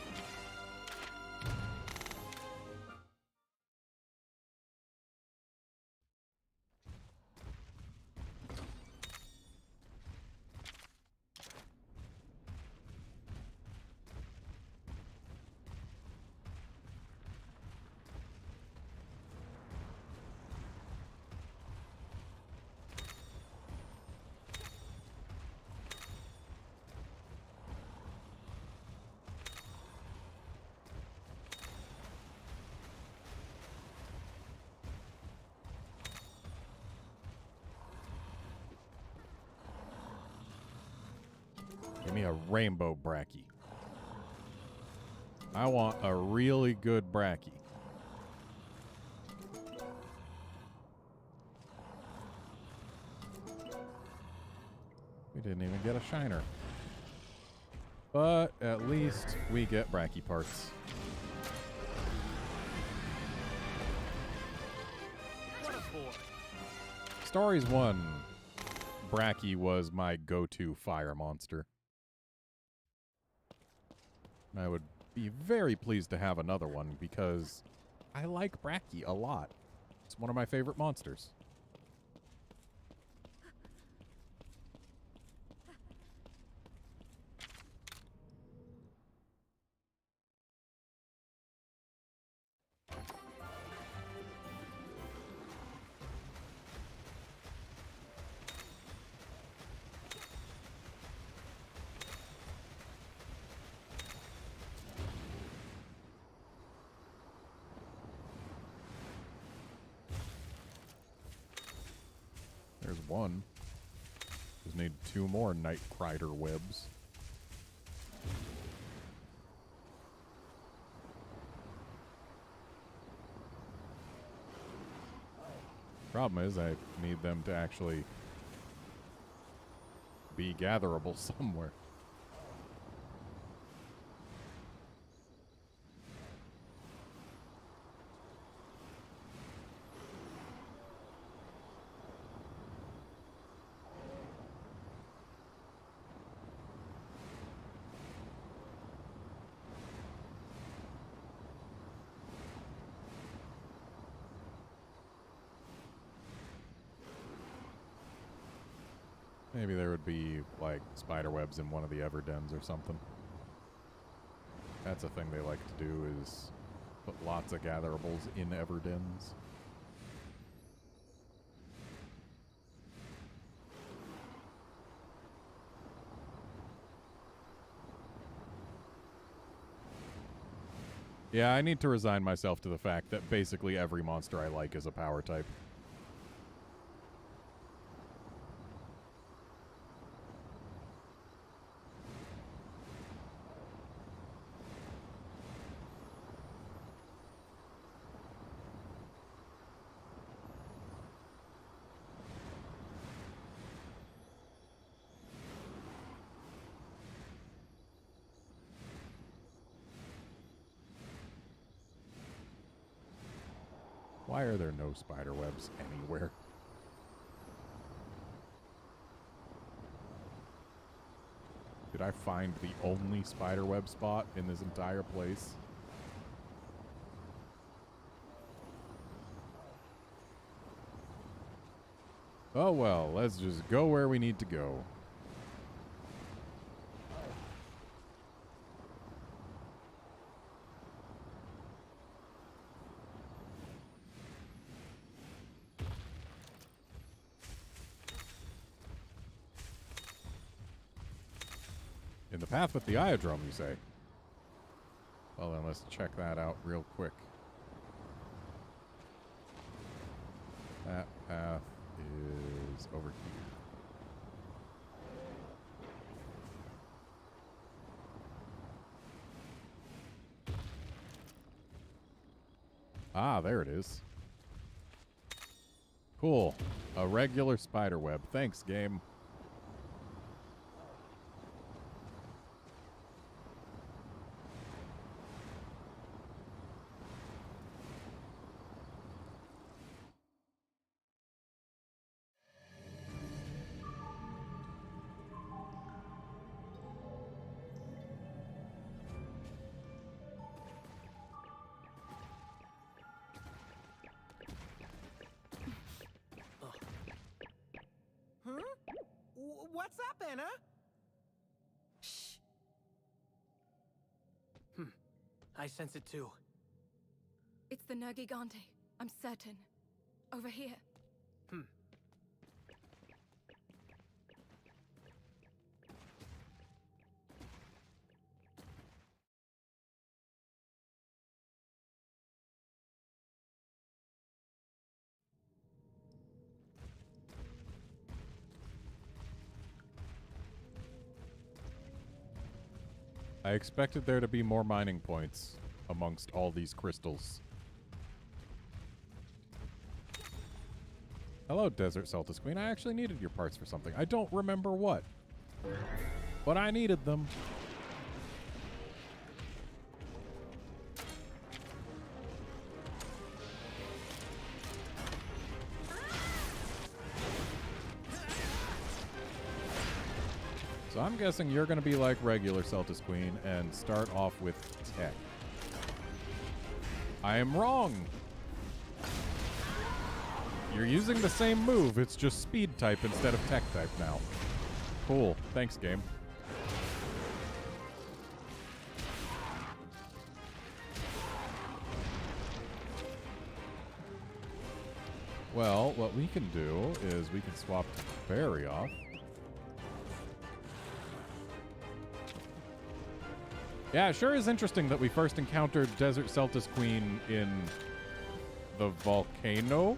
Give me a rainbow Bracky. I want a really good Bracky. We didn't even get a shiner. But at least we get Bracky parts. What a bore. Stories 1, Bracky was my go-to fire monster. I would be very pleased to have another one because I like Bracky a lot. It's one of my favorite monsters. There's one. Just need 2 more Night Crider webs. Problem is, I need them to actually be gatherable somewhere. Maybe there would be, like, spider webs in one of the Everdens or something. That's a thing they like to do, is put lots of gatherables in Everdens. Yeah, I need to resign myself to the fact that basically every monster I like is a power type. Why are there no spider webs anywhere? Did I find the only spider web spot in this entire place? Oh well, let's just go where we need to go. In the path with the iodrome, you say? Well, then let's check that out real quick. That path is over here. Ah, there it is. Cool. A regular spider web. Thanks, game. What's up, Anna? Shh. I sense it too. It's the Nergigante. I'm certain. Over here. I expected there to be more mining points amongst all these crystals. Hello, Desert Celtis Queen. I actually needed your parts for something. I don't remember what, but I needed them. So I'm guessing you're going to be like regular Celtis Queen and start off with tech. I am wrong. You're using the same move. It's just speed type instead of tech type now. Cool. Thanks, game. Well, what we can do is we can swap to Barry off. Yeah, it sure is interesting that we first encountered Desert Celtis Queen in the volcano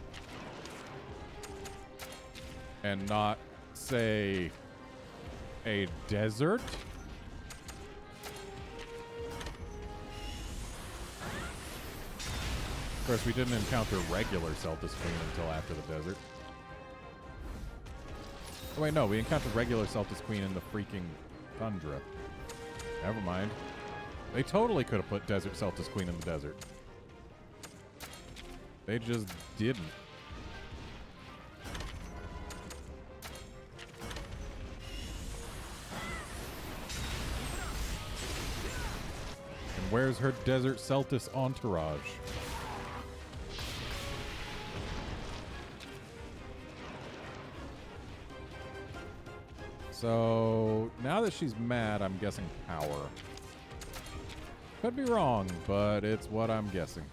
and not, say, a desert. Of course, we didn't encounter regular Celtis Queen until after the desert. Oh, wait, no, we encountered regular Celtis Queen in the freaking tundra. Never mind. They totally could have put Desert Celtis Queen in the desert. They just didn't. And where's her Desert Celtis entourage? So, now that she's mad, I'm guessing power. Could be wrong, but it's what I'm guessing.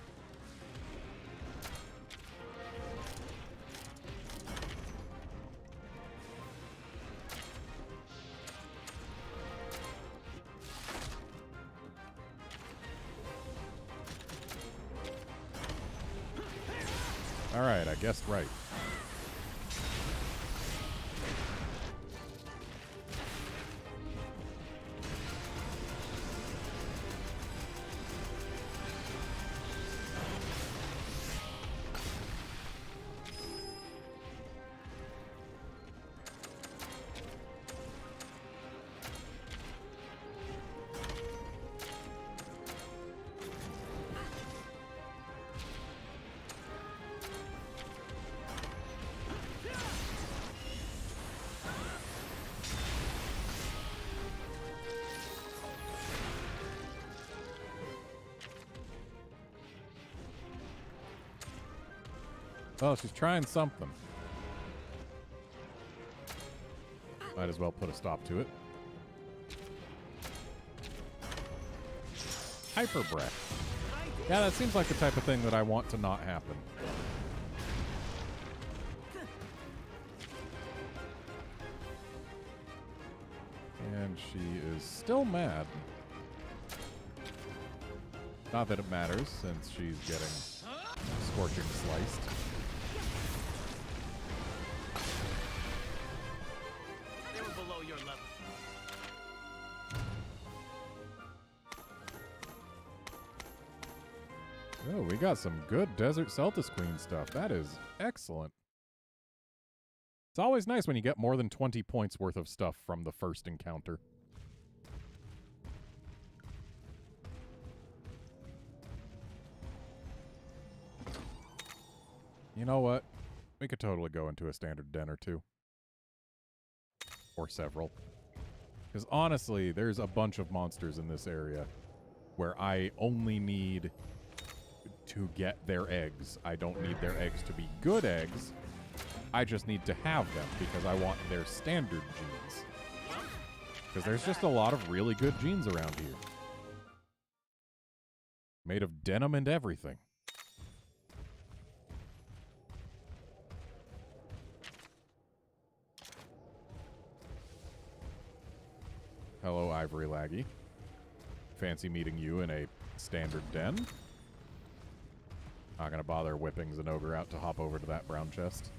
All right, I guessed right. Oh, she's trying something. Might as well put a stop to it. Hyper breath. Yeah, that seems like the type of thing that I want to not happen. And she is still mad. Not that it matters, since she's getting scorching sliced. They were below your level. Oh, we got some good Desert Celtis Queen stuff. That is excellent. It's always nice when you get more than 20 points worth of stuff from the first encounter. You know what? We could totally go into a standard den or two. Or several. Because honestly, there's a bunch of monsters in this area where I only need to get their eggs. I don't need their eggs to be good eggs. I just need to have them because I want their standard genes. Because there's just a lot of really good genes around here. Made of denim and everything. Hello, Ivory Laggy. Fancy meeting you in a standard den. Not gonna bother whipping Zenogre out to hop over to that brown chest.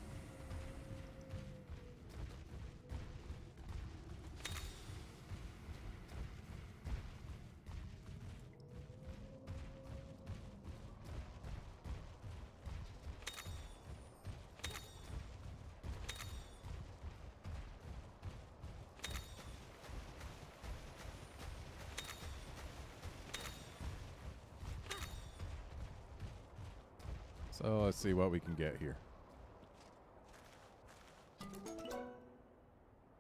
So let's see what we can get here.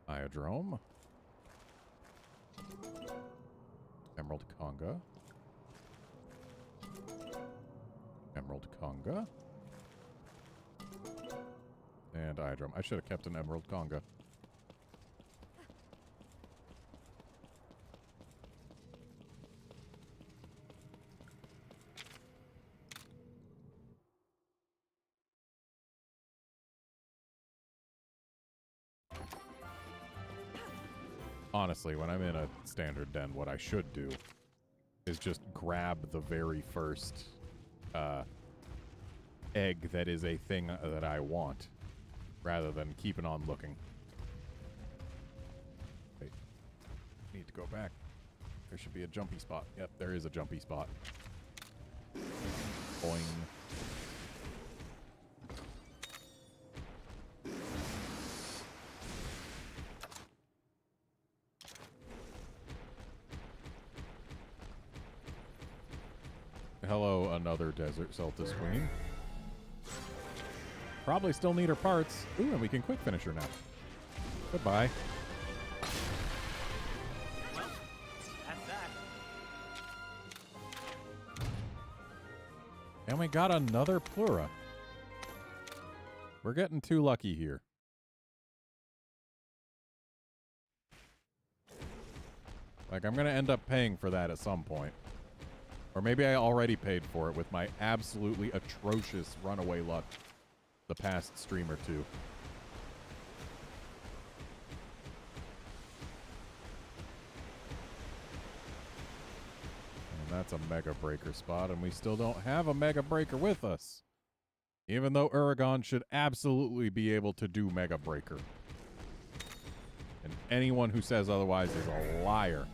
Iodrome. Emerald Conga. Emerald Conga. And Iodrome. I should have kept an Emerald Conga. Honestly, when I'm in a standard den, what I should do is just grab the very first egg that is a thing that I want, rather than keeping on looking. Wait. Need to go back. There should be a jumpy spot. Yep, there is a jumpy spot. Boing. Hello, another Desert Celtis Queen. Probably still need her parts. Ooh, and we can quick finish her now. Goodbye. Well, that's that. And we got another Plura. We're getting too lucky here. Like, I'm going to end up paying for that at some point. Or maybe I already paid for it with my absolutely atrocious runaway luck the past stream or two. And that's a Mega Breaker spot, and we still don't have a Mega Breaker with us. Even though Uragon should absolutely be able to do Mega Breaker. And anyone who says otherwise is a liar.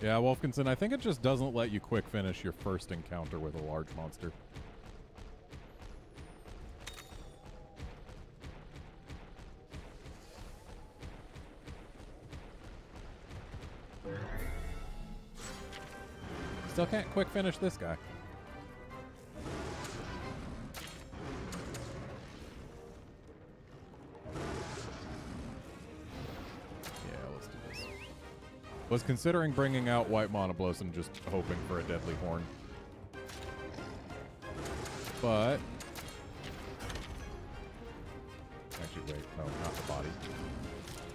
Yeah, Wolfkinson, I think it just doesn't let you quick finish your first encounter with a large monster. still can't quick finish this guy. Yeah, let's do this. Was considering bringing out White Monoblos and just hoping for a Deadly Horn. But... Actually, wait. No, not the body.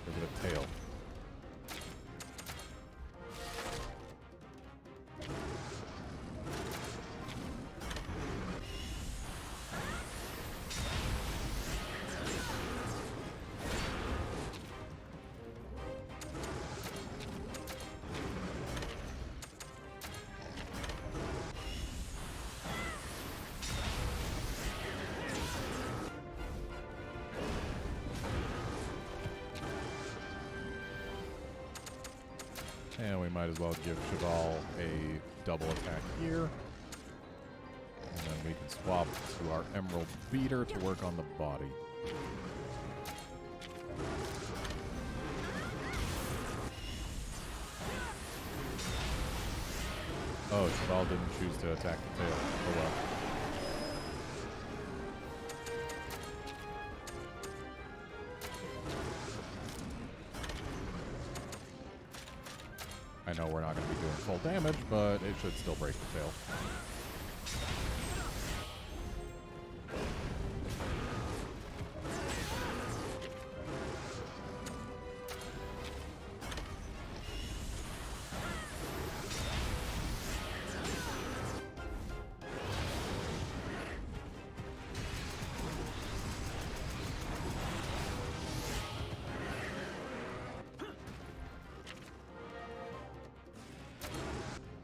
There's a tail. And we might as well give Cheval a double attack here. And then we can swap to our Emerald Beater to work on the body. Oh, Cheval didn't choose to attack the tail. Oh well. I know we're not going to be doing full damage, but it should still break the tail.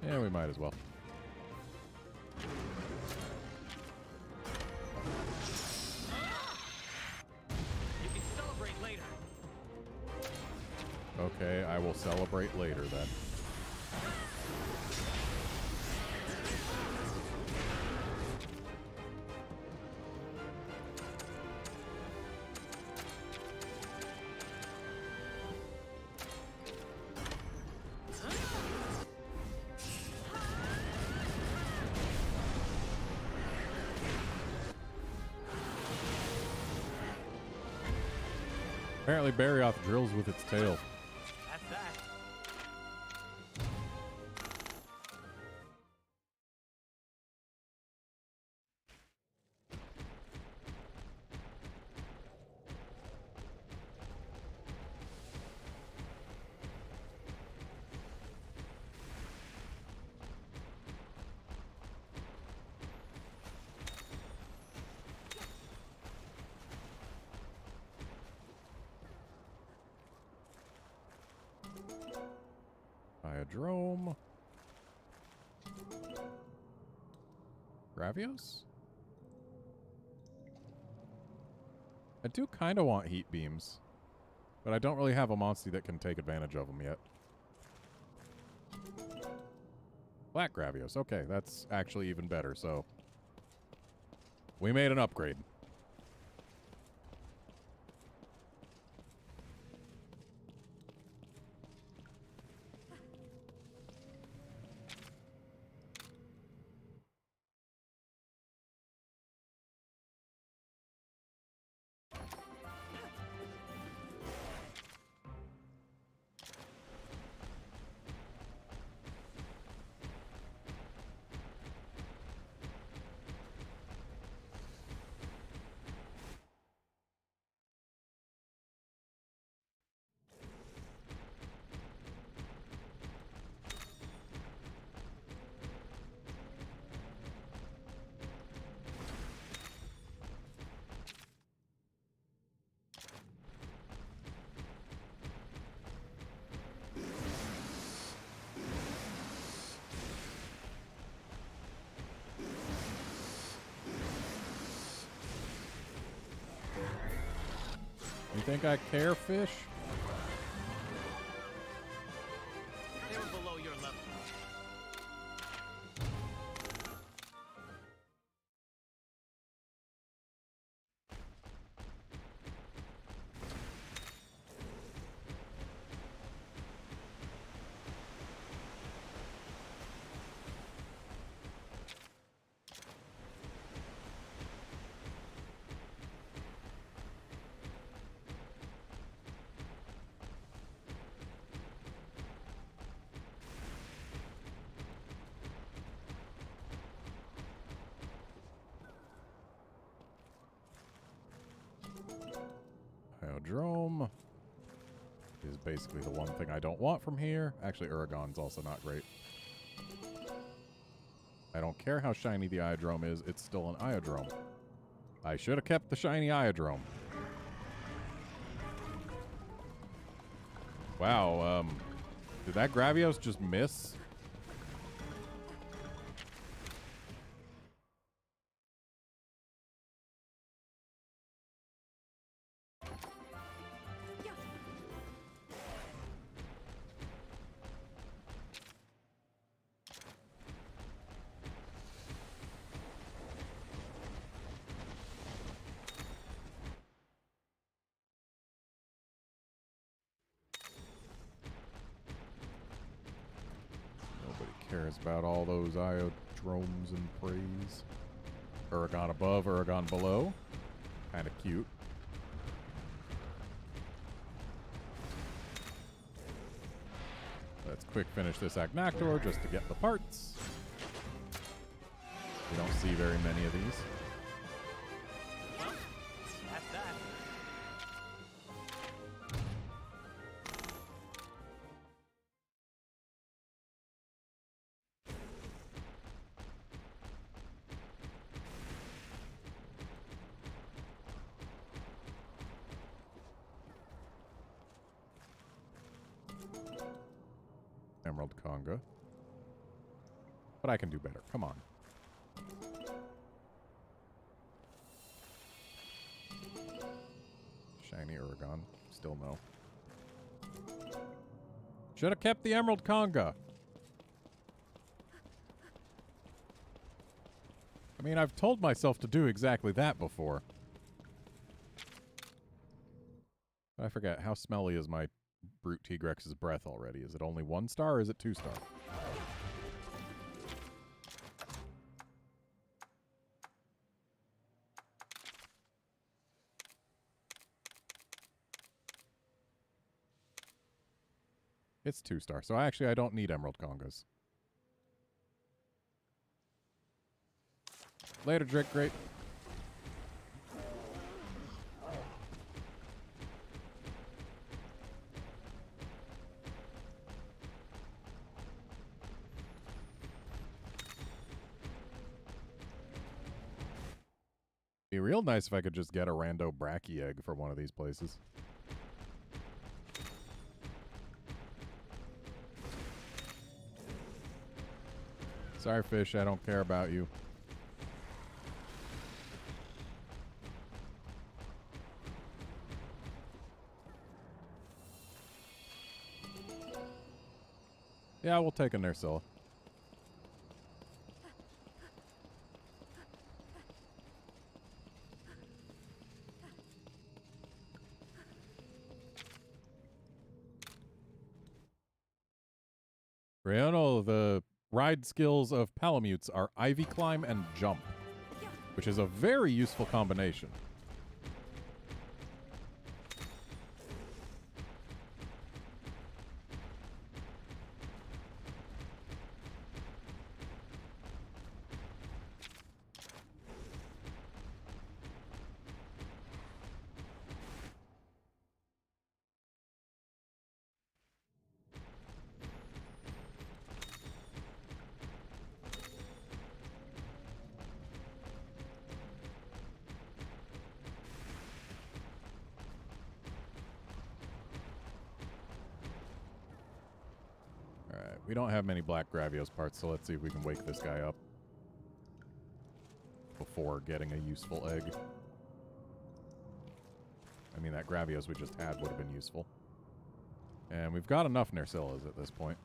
Yeah, we might as well. You can celebrate later. Okay, I will celebrate later then. Apparently Barioth drills with its tail. That's that. Biodrome. Gravios? I do kind of want heat beams, but I don't really have a monster that can take advantage of them yet. Black Gravios. Okay, that's actually even better, so we made an upgrade. You think I care, fish? They were below your level. Iodrome is basically the one thing I don't want from here. Actually, Uragon's also not great. I don't care how shiny the Iodrome is, it's still an Iodrome. I should have kept the shiny Iodrome. Wow, did that Gravios just miss? Cares about all those Iodromes and praise. Uragon above, Uragon below. Kind of cute. Let's quick finish this Agnactor just to get the parts. We don't see very many of these. Well, that's that. Emerald Conga. But I can do better. Come on. Shiny Uragon. Still no. Should have kept the Emerald Conga. I mean, I've told myself to do exactly that before. I forget, how smelly is my Brute Tigrex's breath already? Is it only 1 star or is it 2 star? It's 2 star, so actually I don't need Emerald Congas. Later, Drake. Great. Be real nice if I could just get a rando Brachy egg from one of these places. Sorry, fish, I don't care about you. Yeah, we'll take a Nersilla. Riano, the ride skills of Palamutes are Ivy Climb and Jump, which is a very useful combination. We don't have many black Gravios parts, so let's see if we can wake this guy up before getting a useful egg. I mean, that Gravios we just had would have been useful. And we've got enough Nersillas at this point.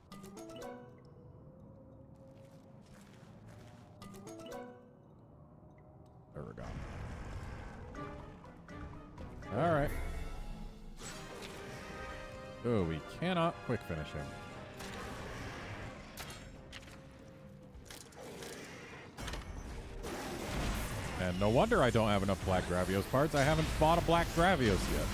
There we go. Alright. Oh, we cannot quick finish him. And no wonder I don't have enough black Gravios parts. I haven't bought a black Gravios yet.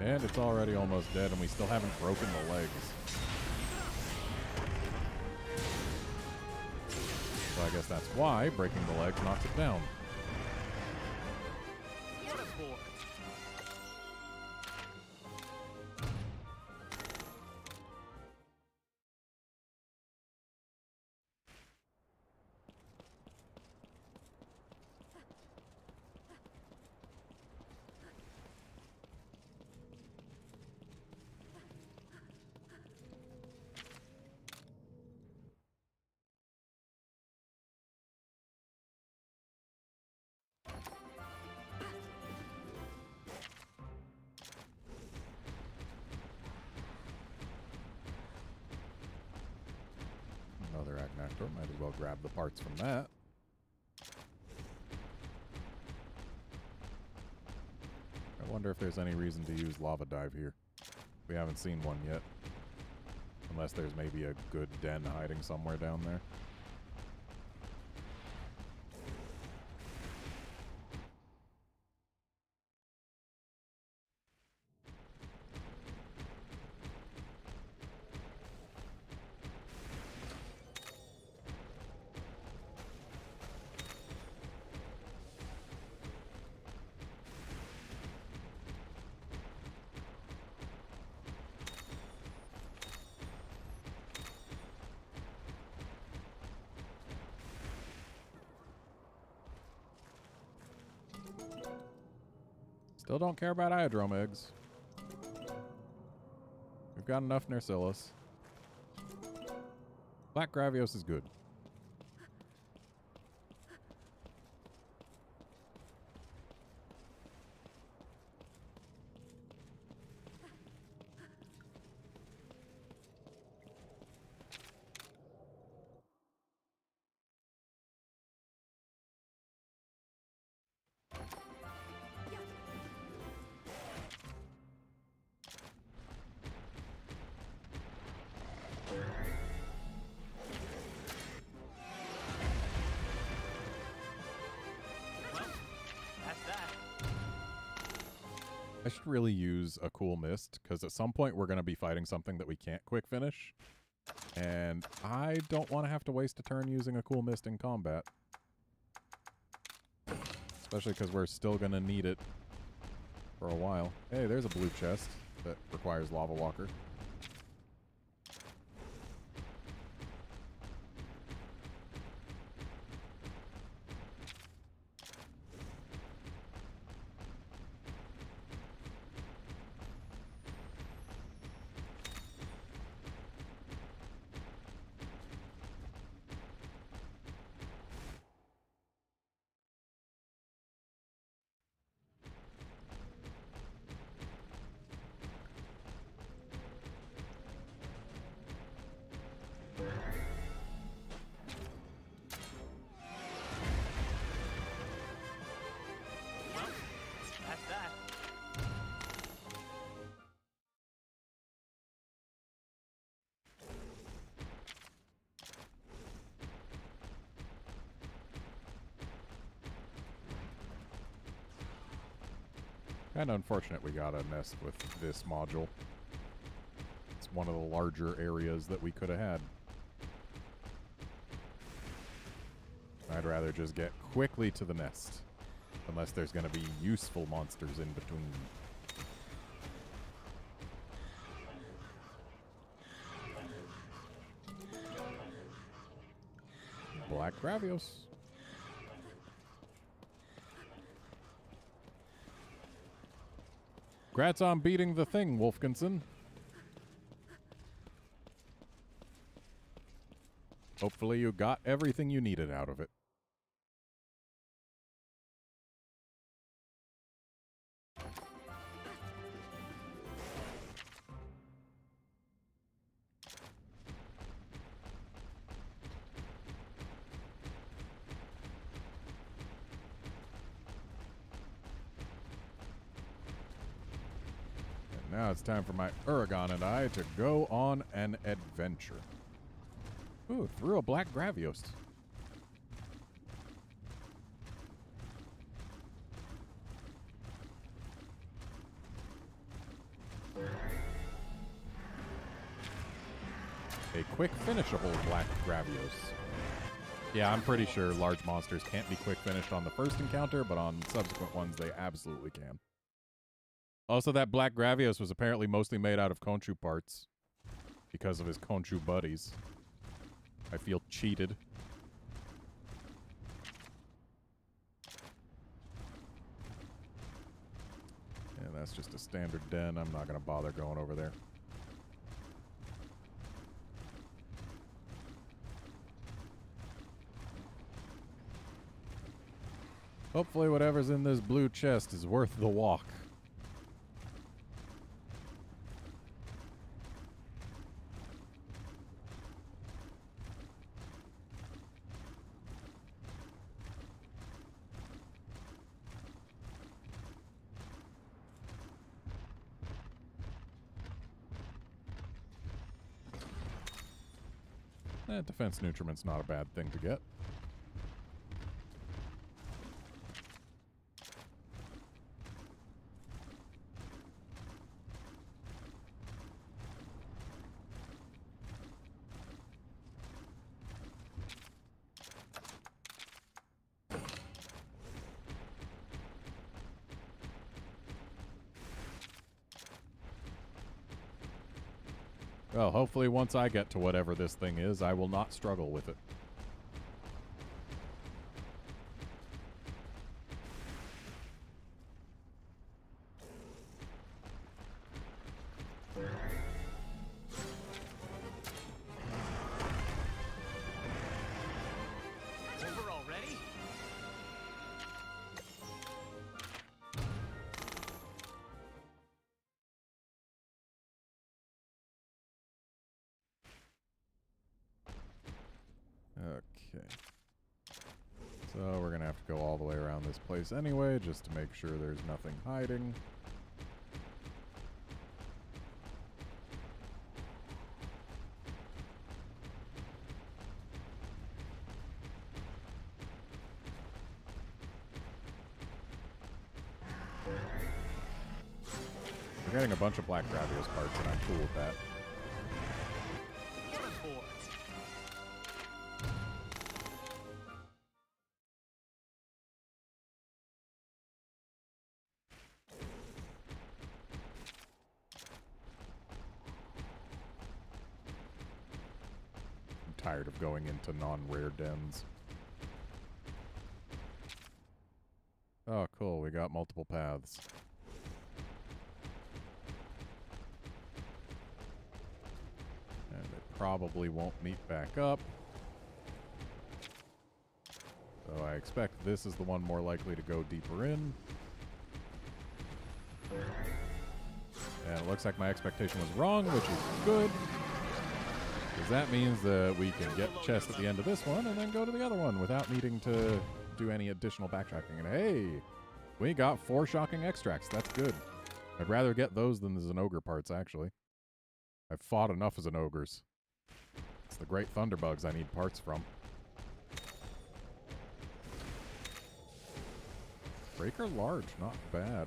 And it's already almost dead, and we still haven't broken the legs. So I guess that's why breaking the legs knocks it down. What a bore. Another Agnactor. Might as well grab the parts from that. I wonder if there's any reason to use Lava Dive here. We haven't seen one yet. Unless there's maybe a good den hiding somewhere down there. Still don't care about Iodrome eggs. We've got enough Nercillus. Black Gravios is good. I should really use a cool mist, because at some point we're going to be fighting something that we can't quick finish. And I don't want to have to waste a turn using a cool mist in combat. Especially because we're still going to need it for a while. Hey, there's a blue chest that requires Lava Walker. Kind of unfortunate we got a nest with this module. It's one of the larger areas that we could have had. I'd rather just get quickly to the nest. Unless there's going to be useful monsters in between. Black Gravios. Congrats on beating the thing, Wolfkinson. Hopefully you got everything you needed out of it. Now it's time for my Uragon and I to go on an adventure. Ooh, through a Black Gravios. A quick finishable Black Gravios. Yeah, I'm pretty sure large monsters can't be quick finished on the first encounter, but on subsequent ones they absolutely can. Also, that Black Gravios was apparently mostly made out of Conchu parts because of his Conchu buddies. I feel cheated. Yeah, that's just a standard den. I'm not going to bother going over there. Hopefully whatever's in this blue chest is worth the walk. Defense nutriment's not a bad thing to get. Well, hopefully once I get to whatever this thing is, I will not struggle with it. Over already? Okay. So we're going to have to go all the way around this place anyway, just to make sure there's nothing hiding. We're getting a bunch of Black Gravios parts, and I'm cool with that. Get aboard. I'm tired of going into non-rare dens. Oh, cool. We got multiple paths. And they probably won't meet back up. So I expect this is the one more likely to go deeper in. And it looks like my expectation was wrong, which is good. Because that means that we can get the chest at the end of this one and then go to the other one without needing to do any additional backtracking. And hey, we got 4 shocking extracts. That's good. I'd rather get those than the Zenogre parts, actually. I've fought enough as an ogres. It's the great thunderbugs I need parts from. Breaker large, not bad.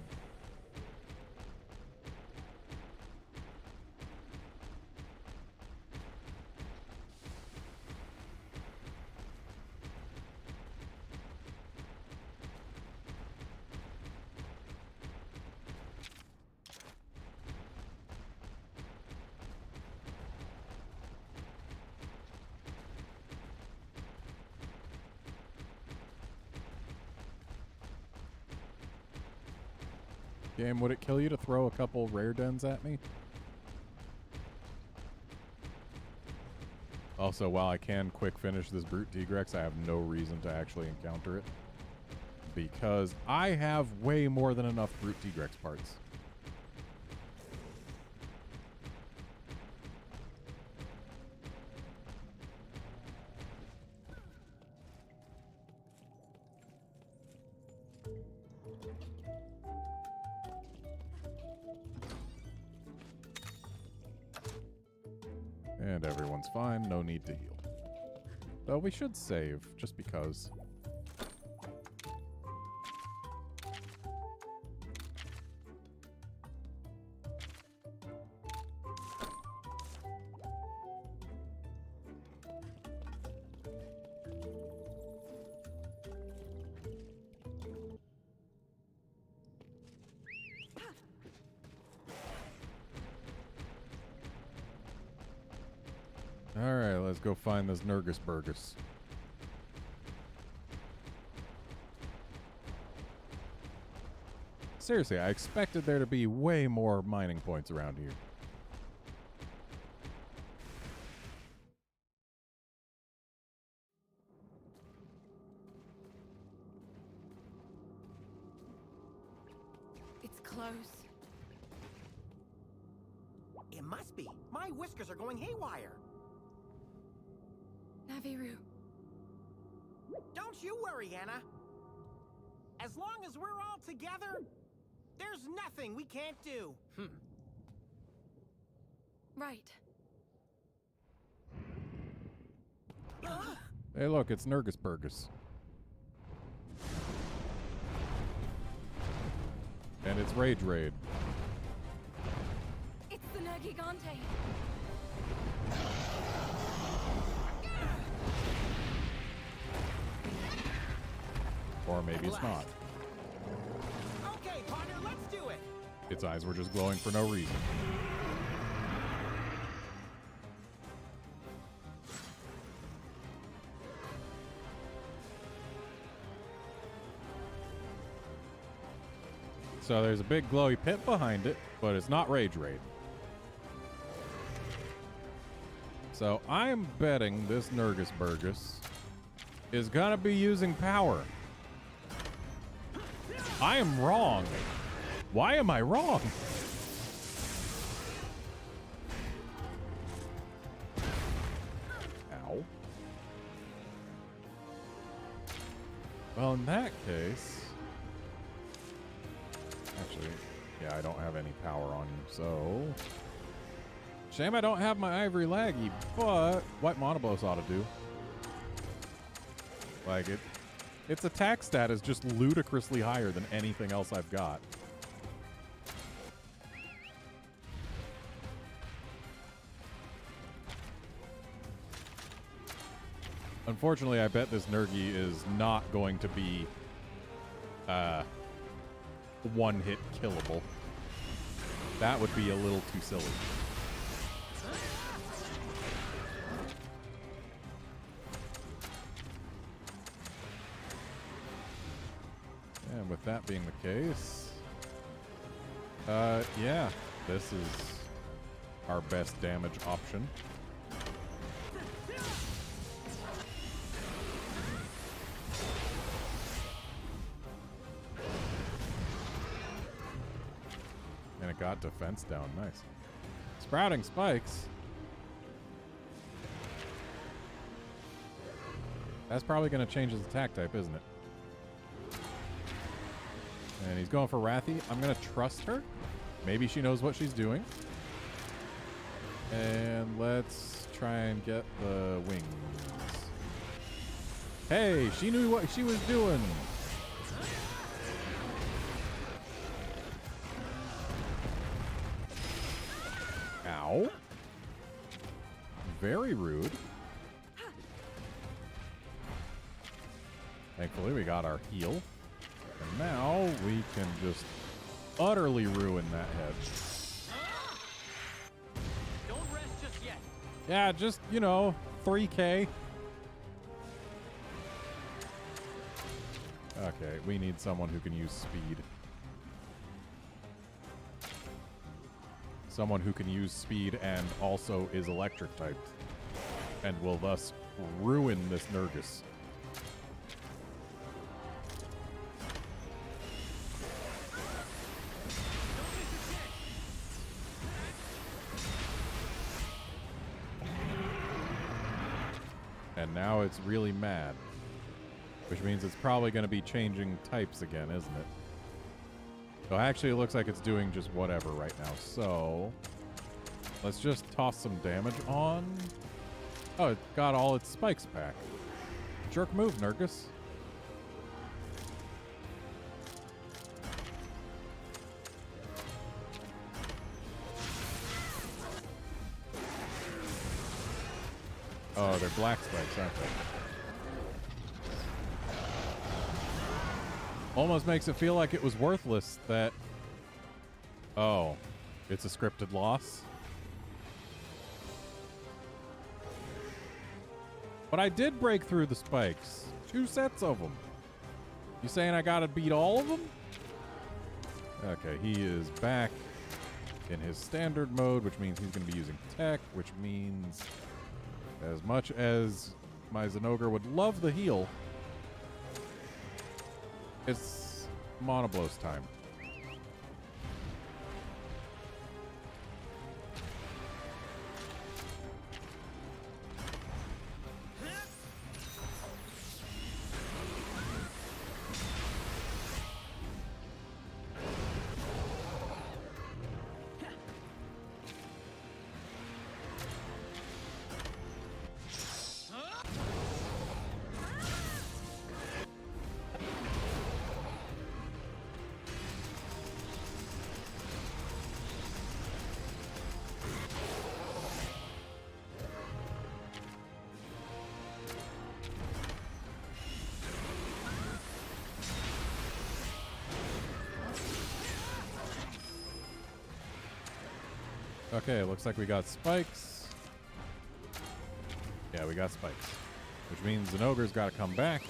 Game, would it kill you to throw a couple rare dens at me? Also, while I can quick finish this Brute Tigrex, I have no reason to actually encounter it. Because I have way more than enough Brute Tigrex parts. And everyone's fine, no need to heal. Though we should save, just because. Alright, let's go find this Nurgus Burgus. Seriously, I expected there to be way more mining points around here. It's close. It must be. My whiskers are going haywire. Naviru. Don't you worry, Anna. As long as we're all together, there's nothing we can't do. Right. Hey, look, it's Nurgus Burgus. And it's Rage Raid. It's the Nergigante. Or maybe it's not. Okay, partner, let's do it. Its eyes were just glowing for no reason. So there's a big glowy pit behind it, but it's not Rage Raid. So I am betting this Nurgus Burgus is gonna be using power. I am wrong. Why am I wrong? Ow. Well, in that case... Actually, yeah, I don't have any power on you, so... Shame I don't have my Ivory Laggy, but White Monoblos ought to do. Like, its attack stat is just ludicrously higher than anything else I've got. Unfortunately, I bet this Nergi is not going to be one-hit killable. That would be a little too silly. And with that being the case, yeah, this is our best damage option. And it got defense down. Nice. Sprouting spikes. That's probably going to change his attack type, isn't it? And he's going for Wrathy. I'm going to trust her. Maybe she knows what she's doing. And let's try and get the wings. Hey, she knew what she was doing. Ow. Very rude. Thankfully, we got our heal. And now we can just utterly ruin that head. Don't rest just yet. Yeah, just, you know, 3K. Okay, we need someone who can use speed. Someone who can use speed and also is electric typed. And will thus ruin this Nurgus. And now it's really mad. Which means it's probably going to be changing types again, isn't it? So actually it looks like it's doing just whatever right now. So let's just toss some damage on. Oh, it got all its spikes back. Jerk move, Nurgus. Oh, they're black spikes, aren't they? Almost makes it feel like it was worthless that... Oh, it's a scripted loss? But I did break through the spikes. 2 sets of them. You saying I gotta beat all of them? Okay, he is back in his standard mode, which means he's going to be using tech, which means as much as my Zenogre would love the heal, it's Monoblos time. Okay, looks like we got spikes. Yeah, we got spikes. Which means an ogre's got to come back.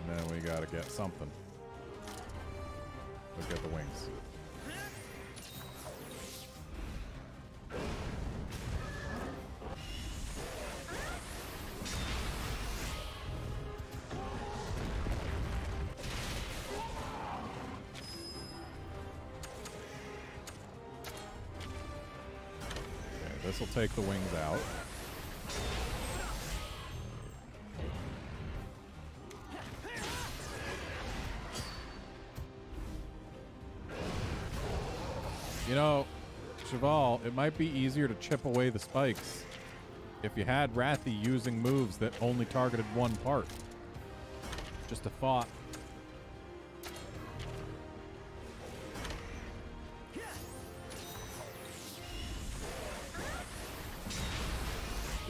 And then we got to get something. Let's get the wings. This will take the wings out. You know, Cheval, it might be easier to chip away the spikes if you had Rathy using moves that only targeted one part. Just a thought.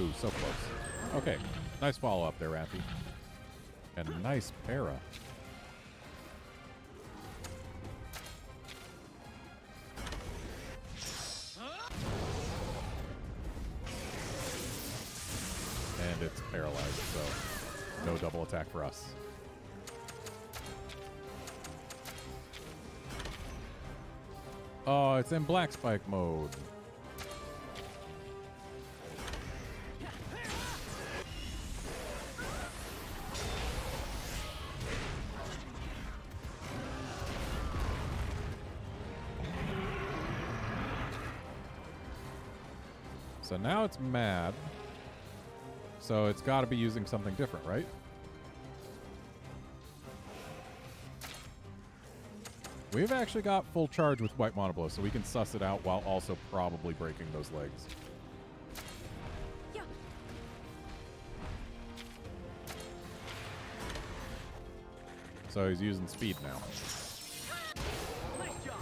Ooh, so close. Okay, nice follow-up there, Rappy. And a nice para. And it's paralyzed, so no double attack for us. Oh, it's in black spike mode. So now it's mad. So it's got to be using something different, right? We've actually got full charge with White Monoblow, so we can suss it out while also probably breaking those legs. Yeah. So he's using speed now. Nice job.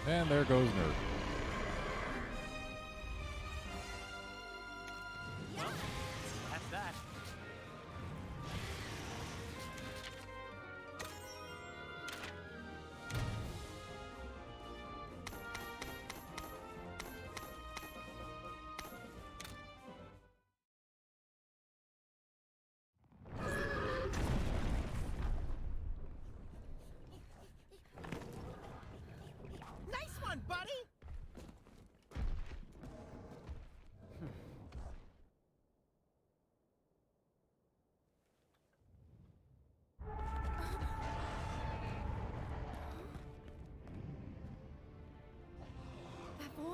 And there goes Nerd. Well, that's that. Nice one, buddy!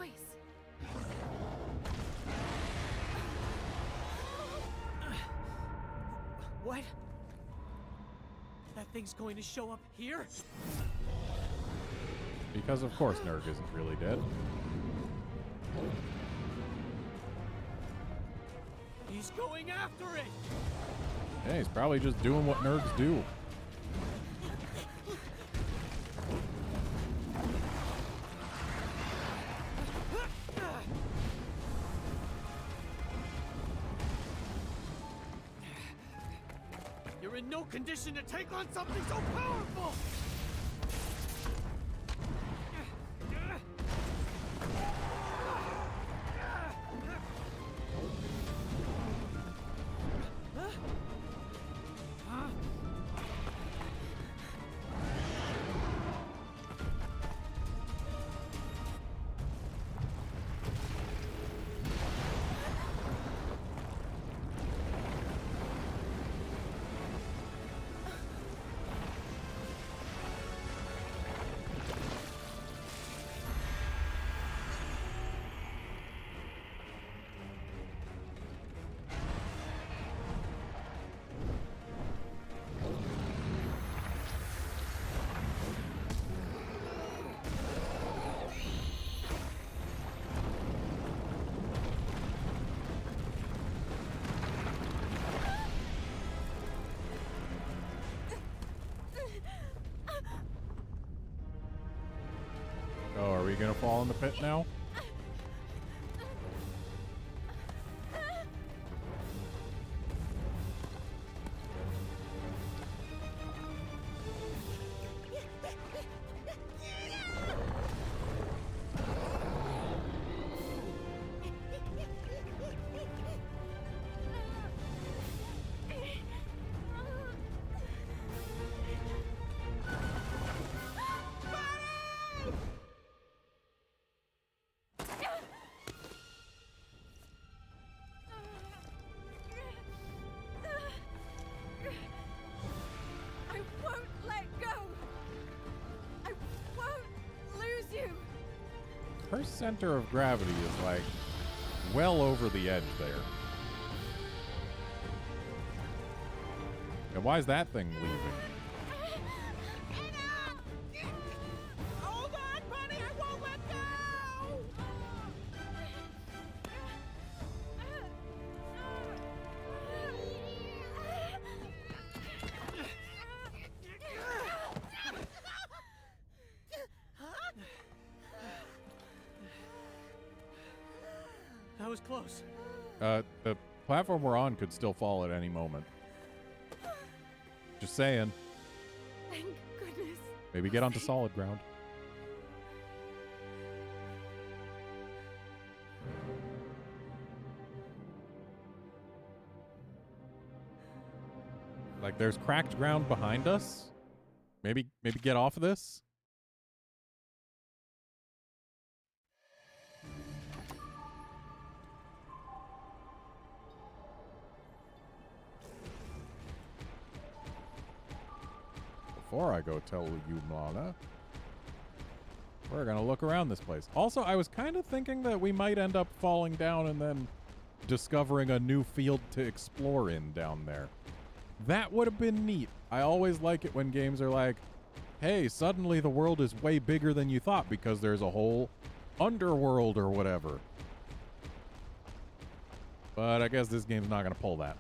noise? What? That thing's going to show up here? Because of course Nerg isn't really dead. He's going after it! Yeah, he's probably just doing what nerds do. You're in no condition to take on something so powerful! Oh, are we gonna fall in the pit now? I won't let go. I won't lose you. Her center of gravity is like well over the edge there. And why is that thing leaving? Hold on, buddy! I won't let go! That was close. The platform we're on could still fall at any moment. Just saying. Thank goodness. Maybe get onto solid ground. Like there's cracked ground behind us. Maybe get off of this. Before I go tell you, Mlana, we're gonna look around this place. Also, I was kind of thinking that we might end up falling down and then discovering a new field to explore in down there. That would have been neat. I always like it when games are like, hey, suddenly the world is way bigger than you thought because there's a whole underworld or whatever. But I guess this game's not gonna pull that.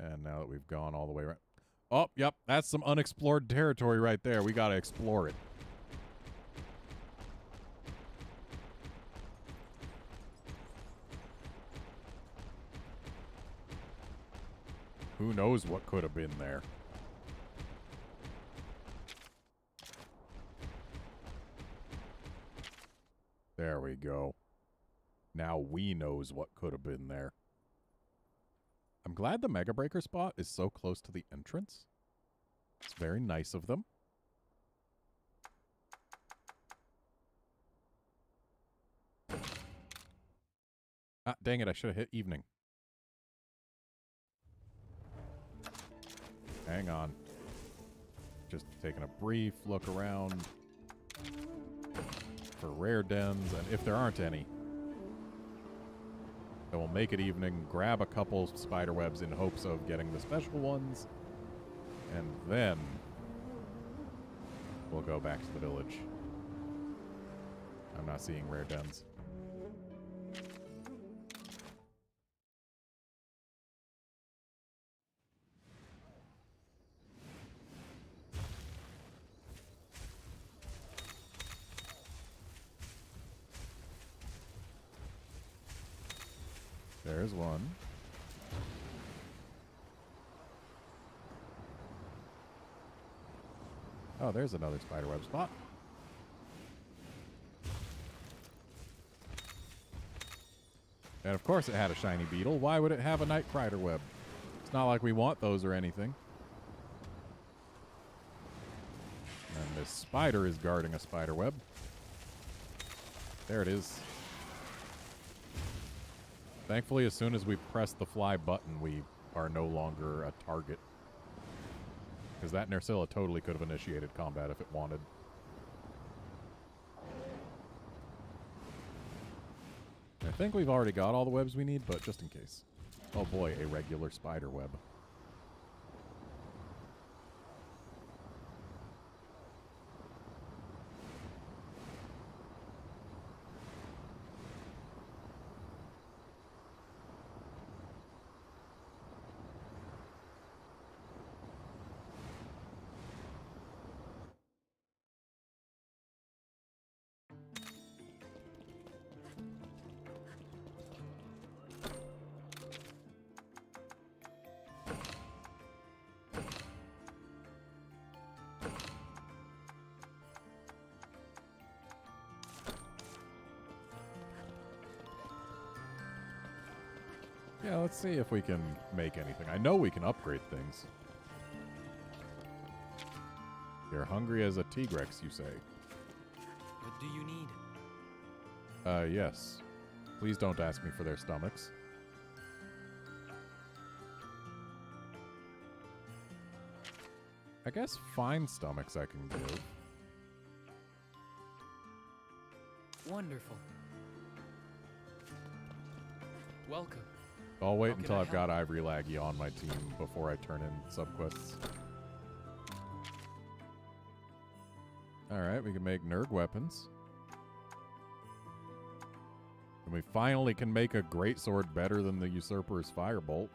And now that we've gone all the way around. Oh, yep, that's some unexplored territory right there. We gotta explore it. Who knows what could have been there? There we go. Now we knows what could have been there. I'm glad the Mega Breaker spot is so close to the entrance. It's very nice of them. Ah, dang it, I should have hit evening. Hang on. Just taking a brief look around. for rare dens, and if there aren't any, then we'll make it evening, grab a couple spider webs in hopes of getting the special ones, and then we'll go back to the village. I'm not seeing rare dens. There's one. Oh, there's another spiderweb spot. And of course it had a shiny beetle. Why would it have a night crider web? It's not like we want those or anything. And this spider is guarding a spider web. There it is. Thankfully, as soon as we press the fly button, we are no longer a target. Because that Nerscylla totally could have initiated combat if it wanted. I think we've already got all the webs we need, but just in case. Oh boy, a regular spider web. Yeah, let's see if we can make anything. I know we can upgrade things. You're hungry as a Tigrex, you say? What do you need? Yes. Please don't ask me for their stomachs. I guess fine stomachs I can give. Wonderful. Welcome. I'll wait How can until I I've got help? Ivory Laggy on my team before I turn in subquests. Alright, we can make Nerg weapons. And we finally can make a greatsword better than the Usurper's Firebolt.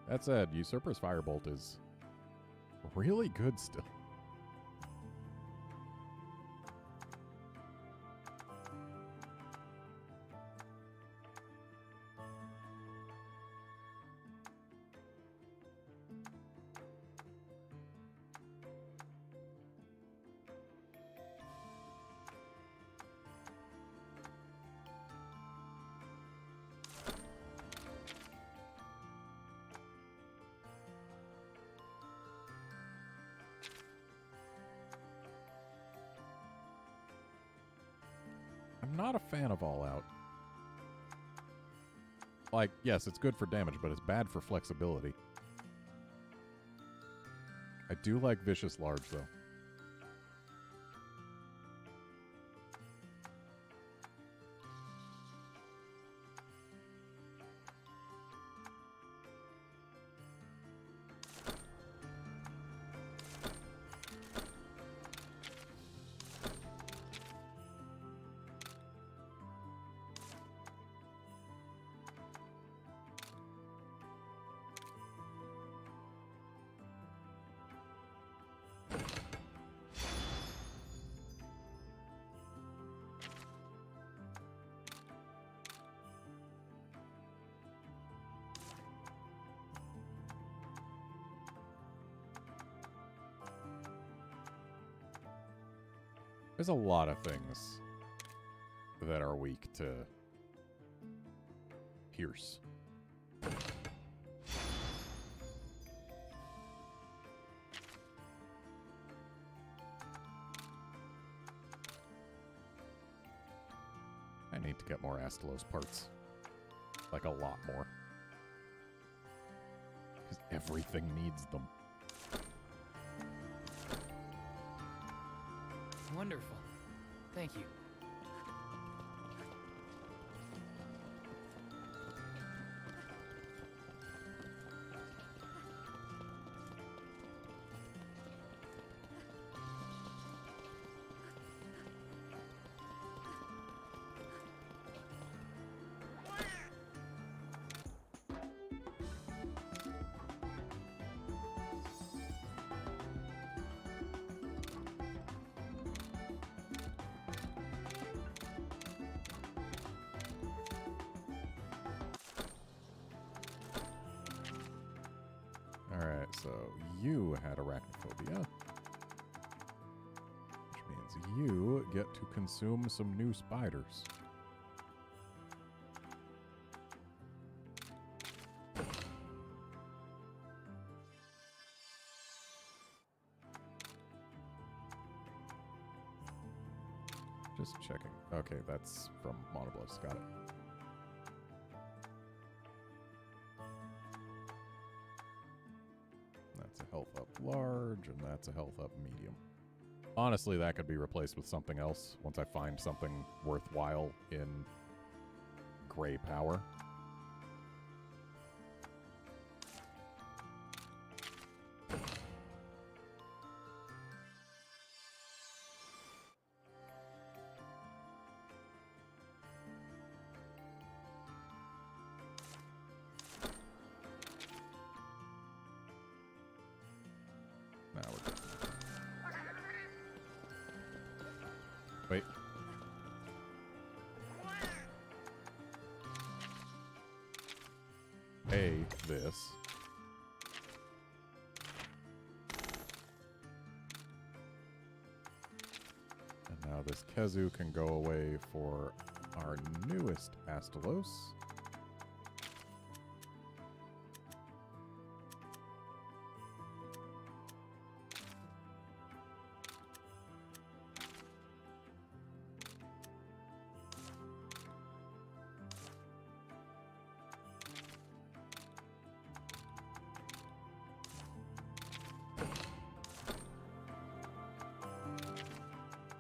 That said, Usurper's Firebolt is really good still. I'm not a fan of All Out. Like, yes, it's good for damage, but it's bad for flexibility. I do like Vicious Large, though. There's a lot of things that are weak to Pierce. I need to get more Astalos parts. Like a lot more. Because everything needs them. Wonderful. Thank you. Alright, so you had arachnophobia. Which means you get to consume some new spiders. Just checking. Okay, that's from Monobliss. Got it. That's a health up large, and that's a health up medium. Honestly, that could be replaced with something else once I find something worthwhile in gray power. Now we're good. Wait. A, this. And now this Kezu can go away for our newest Astalos.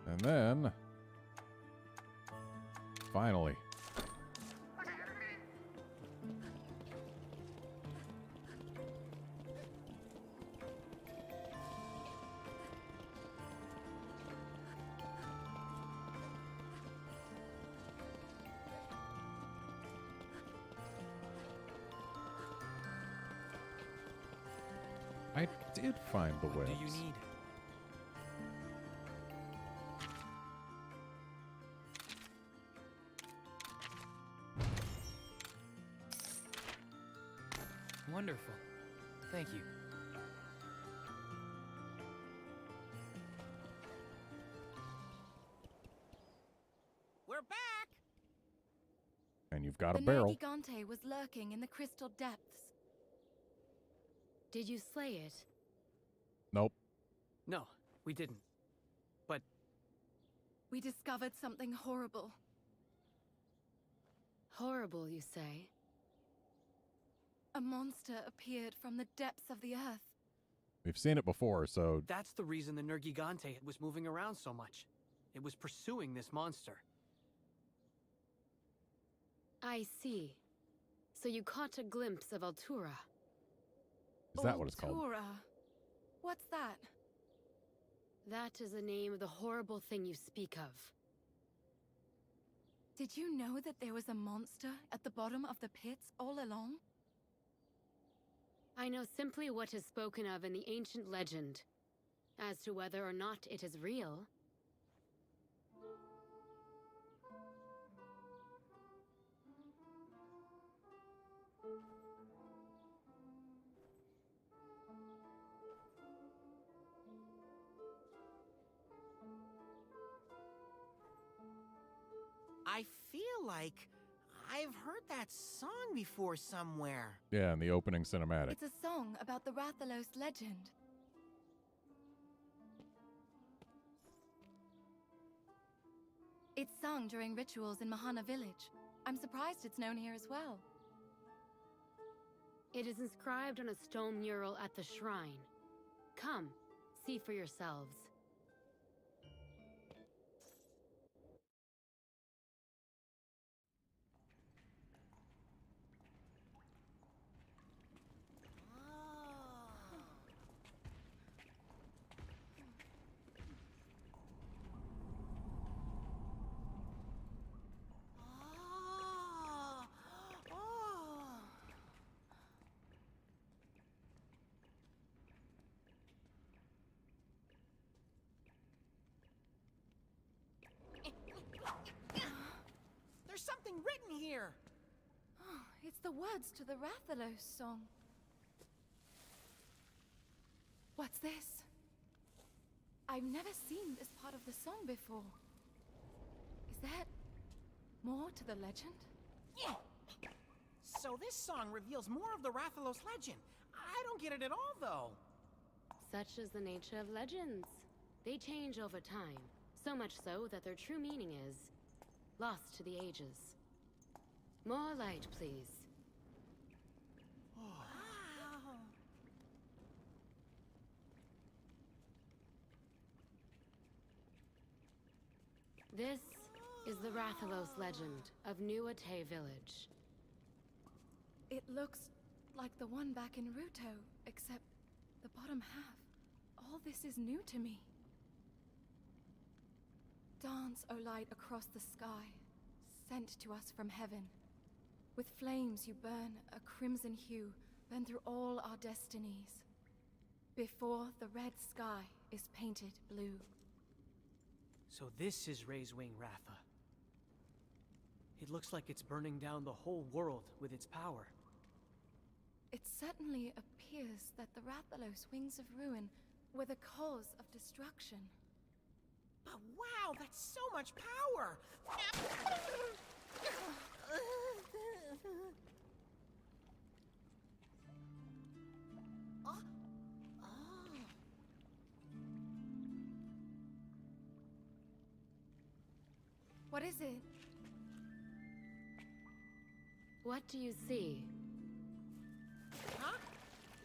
And then, finally, I did find the What webs. do you need? Wonderful. Thank you. We're back! And you've got a The barrel. Nergigante was lurking in the crystal depths. Did you slay it? Nope. No, we didn't. But We discovered something horrible. Horrible, you say? A monster appeared from the depths of the earth. We've seen it before, so that's the reason the Nergigante was moving around so much. It was pursuing this monster. I see. So you caught a glimpse of Altura. is that what it's called? Altura. What's that? That is the name of the horrible thing you speak of. Did you know that there was a monster at the bottom of the pits all along? I know simply what is spoken of in the ancient legend. As to whether or not it is real, I feel like I've heard that song before somewhere. Yeah, in the opening cinematic. It's a song about the Rathalos legend. It's sung during rituals in Mahana village. I'm surprised it's known here as well. it is inscribed on a stone mural at the shrine. Come, see for yourselves. written here? Oh, it's the words to the Rathalos song. What's this? I've never seen this part of the song before. Is there more to the legend? Yeah. So this song reveals more of the Rathalos legend. I don't get it at all, though. Such is the nature of legends. They change over time, so much so that their true meaning is lost to the ages. More light, please. Wow. This is the Rathalos legend of NUA village. It looks like the one back in Ruto, except the bottom half. All this is new to me. Dance, O light across the sky, sent to us from heaven. With flames you burn a crimson hue, burn through all our destinies. Before the red sky is painted blue. So this is Raisewing Ratha. It looks like it's burning down the whole world with its power. It certainly appears that the Rathalos Wings of Ruin were the cause of destruction. But wow, that's so much power! What is it? What do you see? Huh?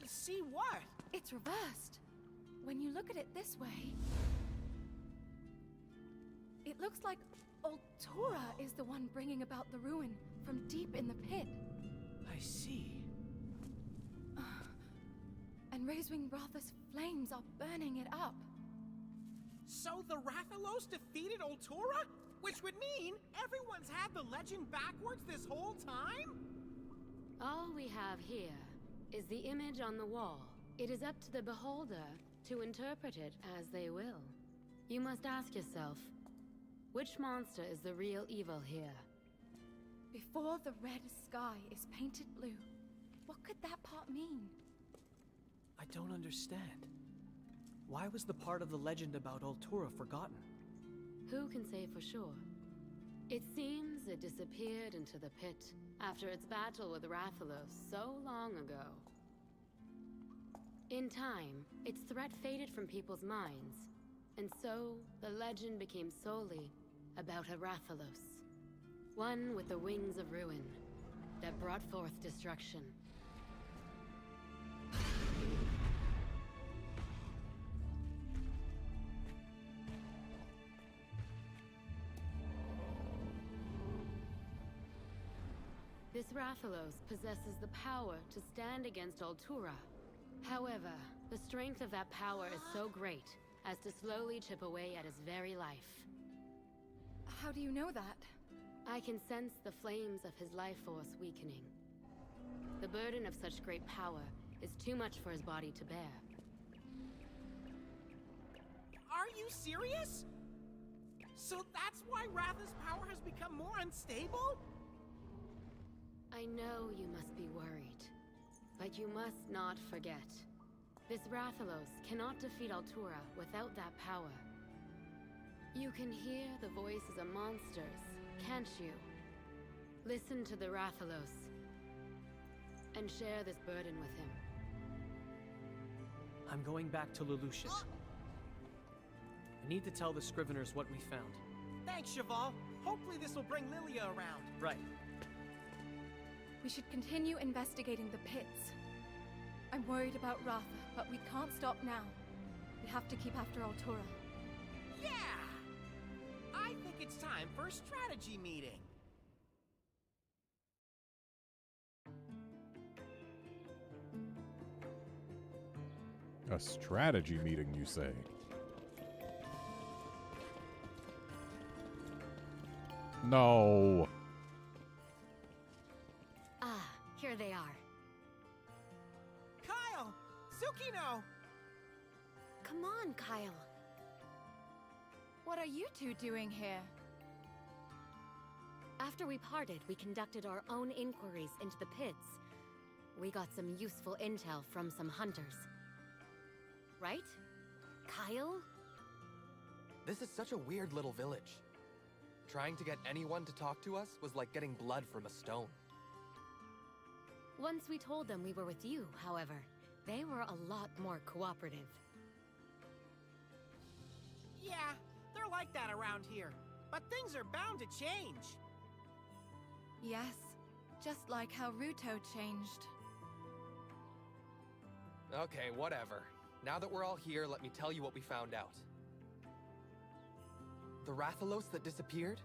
See what? It's reversed. When you look at it this way, it looks like Altura is the one bringing about the ruin from deep in the pit. I see. And Raisewing Ratha's flames are burning it up. So the Rathalos defeated Altura? Which would mean everyone's had the legend backwards this whole time? All we have here is the image on the wall. It is up to the beholder to interpret it as they will. You must ask yourself, which monster is the real evil here? Before the red sky is painted blue, what could that part mean? I don't understand. Why was the part of the legend about Altura forgotten? Who can say for sure? It seems it disappeared into the pit after its battle with Rathalos so long ago. In time, its threat faded from people's minds, and so the legend became solely about a Rathalos. One with the wings of ruin that brought forth destruction. This Rathalos possesses the power to stand against Altura. However, the strength of that power is so great as to slowly chip away at his very life. How do you know that? I can sense the flames of his life force weakening. The burden of such great power is too much for his body to bear. Are you serious? So that's why Ratha's power has become more unstable? I know you must be worried, but you must not forget. This Rathalos cannot defeat Altura without that power. You can hear the voices of monsters, can't you? Listen to the Rathalos, and share this burden with him. I'm going back to Lelouch's. I need to tell the Scriveners what we found. Thanks, Cheval. Hopefully this will bring Lilia around. Right. We should continue investigating the pits. I'm worried about Ratha, but we can't stop now. We have to keep after Altura. Yeah! I think it's time for a strategy meeting. A strategy meeting, you say? No. Ah, here they are. Kyle! Tsukino! Come on, Kyle. What are you two doing here? After we parted, we conducted our own inquiries into the pits. We got some useful intel from some hunters. Right? Kyle? This is such a weird little village. Trying to get anyone to talk to us was like getting blood from a stone. Once we told them we were with you, however, they were a lot more cooperative. Yeah, they're like that around here. But things are bound to change. Yes, just like how Ruto changed. Okay, whatever. Now that we're all here, let me tell you what we found out. The Rathalos that disappeared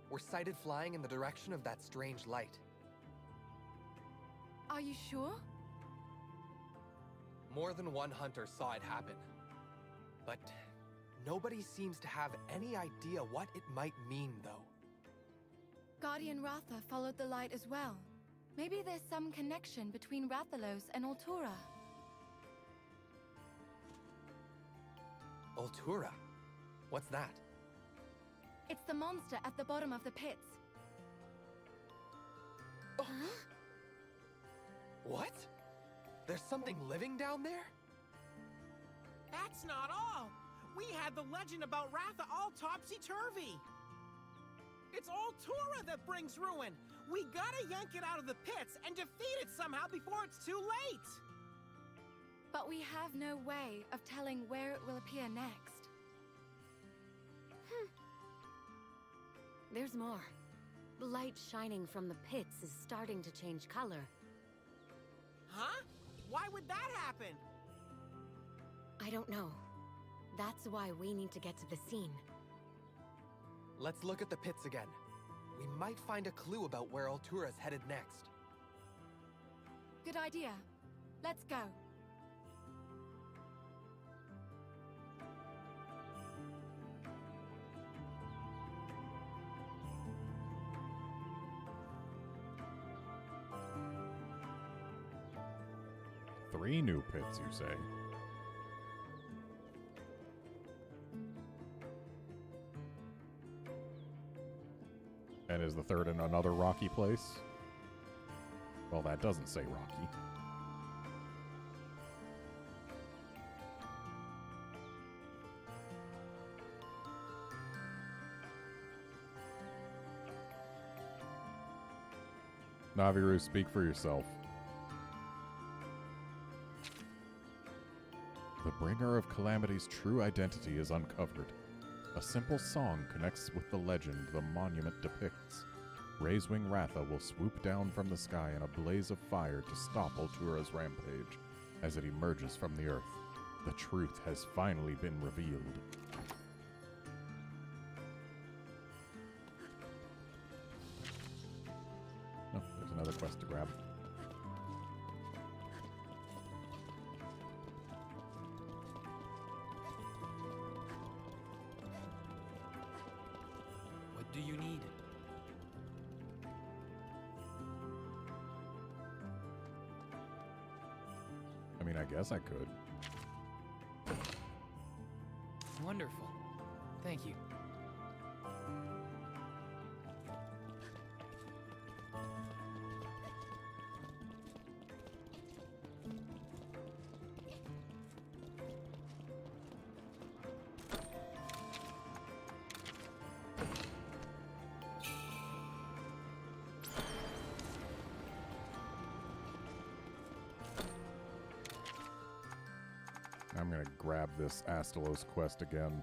were sighted flying in the direction of that strange light. Are you sure? More than one hunter saw it happen. But nobody seems to have any idea what it might mean, though. Guardian Ratha followed the light as well. Maybe there's some connection between Rathalos and Altura. Altura? What's that? It's the monster at the bottom of the pits. Huh? What? There's something living down there? That's not all. We had the legend about Ratha all topsy-turvy. It's Altura that brings ruin. We gotta yank it out of the pits and defeat it somehow before it's too late. But we have no way of telling where it will appear next. There's more. The light shining from the pits is starting to change color. Huh? Why would that happen? I don't know. That's why we need to get to the scene. Let's look at the pits again. We might find a clue about where Altura's headed next. Good idea. Let's go. Three new pits, you say? And is the third in another rocky place? Well, that doesn't say rocky. Naviru, speak for yourself. The bringer of Calamity's true identity is uncovered. A simple song connects with the legend the monument depicts. Raisewing Ratha will swoop down from the sky in a blaze of fire to stop Altura's rampage as it emerges from the earth. The truth has finally been revealed. Oh, there's another quest to grab. What do you need? I mean, I guess I could. Wonderful. Thank you. I'm going to grab this Astalos quest again.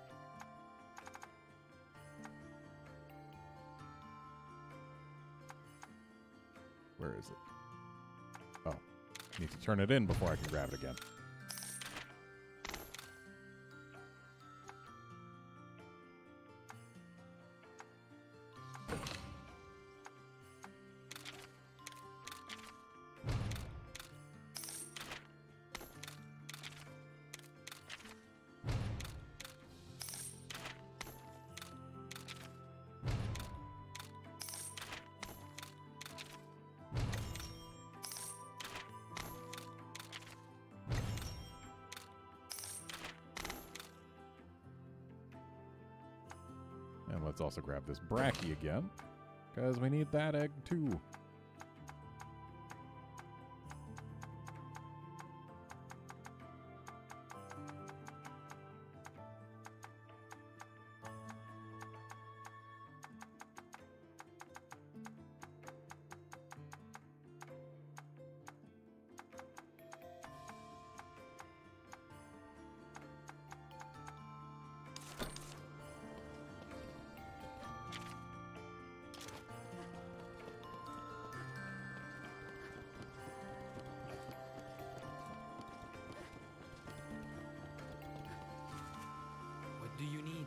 Where is it? Oh, need to turn it in before I can grab it again. And let's also grab this Bracky again. Because we need that egg too. What do you need?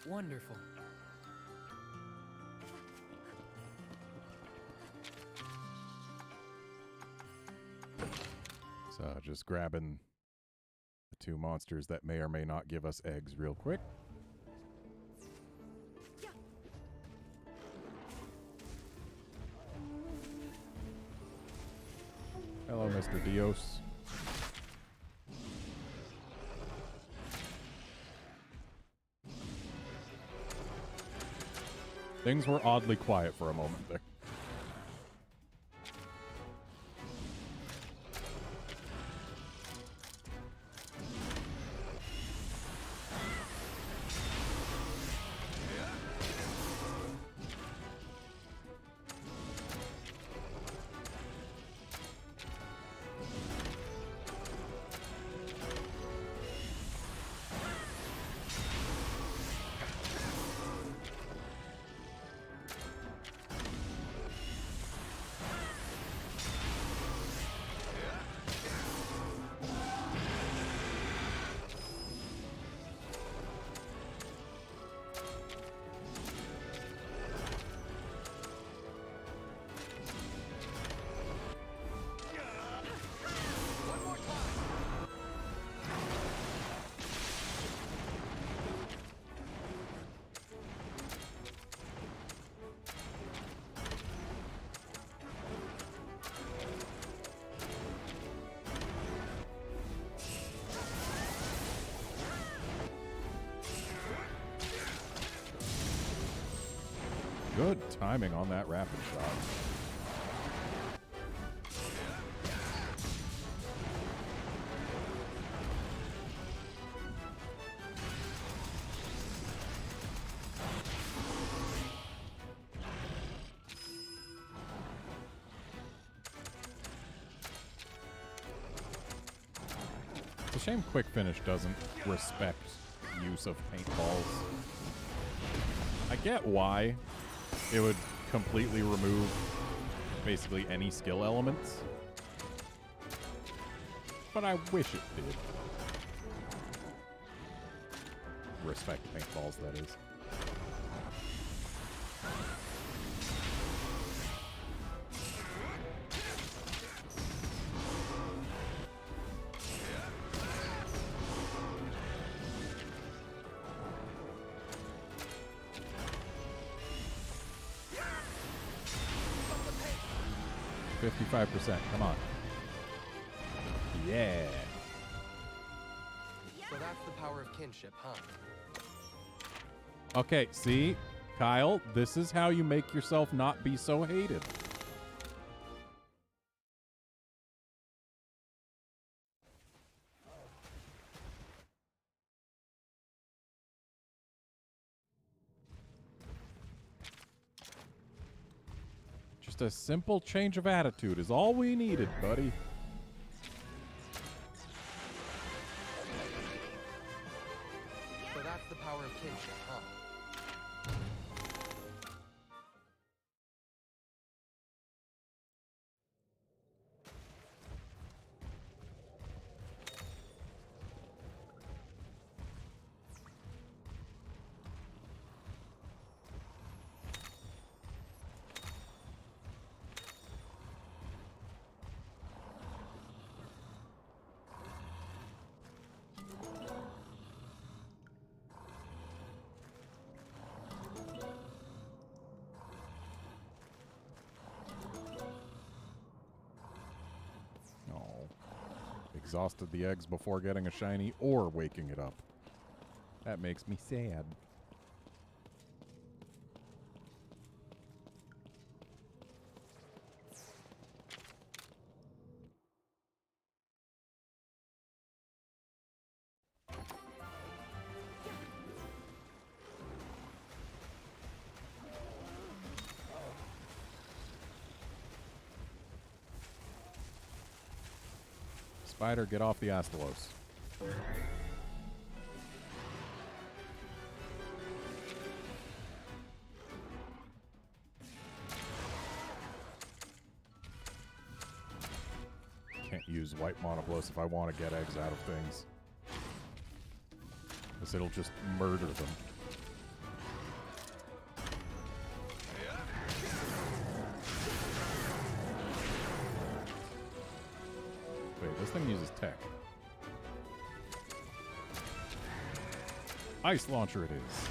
Wonderful. So just grabbing the two monsters that may or may not give us eggs real quick. Hello, Mr. Dios. Things were oddly quiet for a moment there. Good timing on that rapid shot. It's a shame Quick Finish doesn't respect use of paintballs. I get why. It would completely remove basically any skill elements. But I wish it did. Respect paintballs, that is. Come on. Yeah. So that's the power of kinship, huh? Okay, see? Kyle, this is how you make yourself not be so hated. Just a simple change of attitude is all we needed, buddy. So that's the power of kinship, huh? exhausted the eggs before getting a shiny or waking it up. That makes me sad. Spider, get off the Astalos. Can't use white monoblos if I want to get eggs out of things. Because it'll just murder them. Wait, this thing uses tech. Ice launcher it is.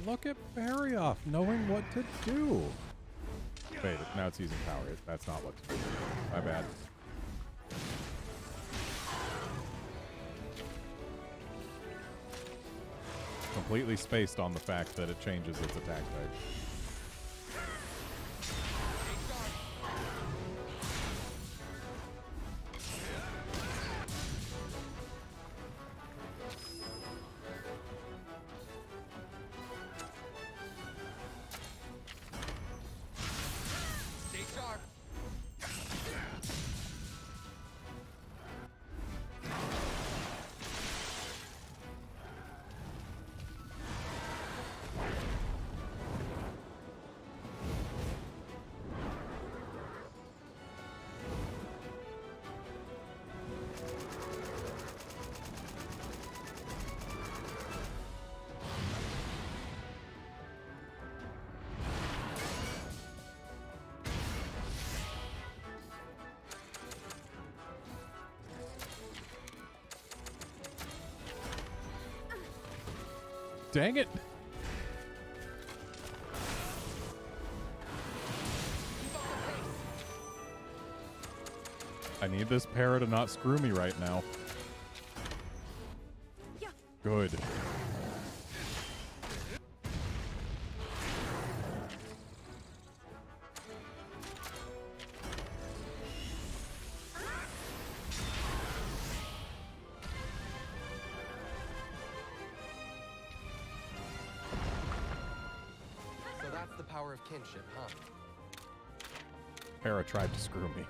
Look at Barryoff knowing what to do. Wait, now it's using power. That's not what to do. My bad. Completely spaced on the fact that it changes its attack type. Dang it! I need this para to not screw me right now. Good. Power of kinship, huh? Para tried to screw me.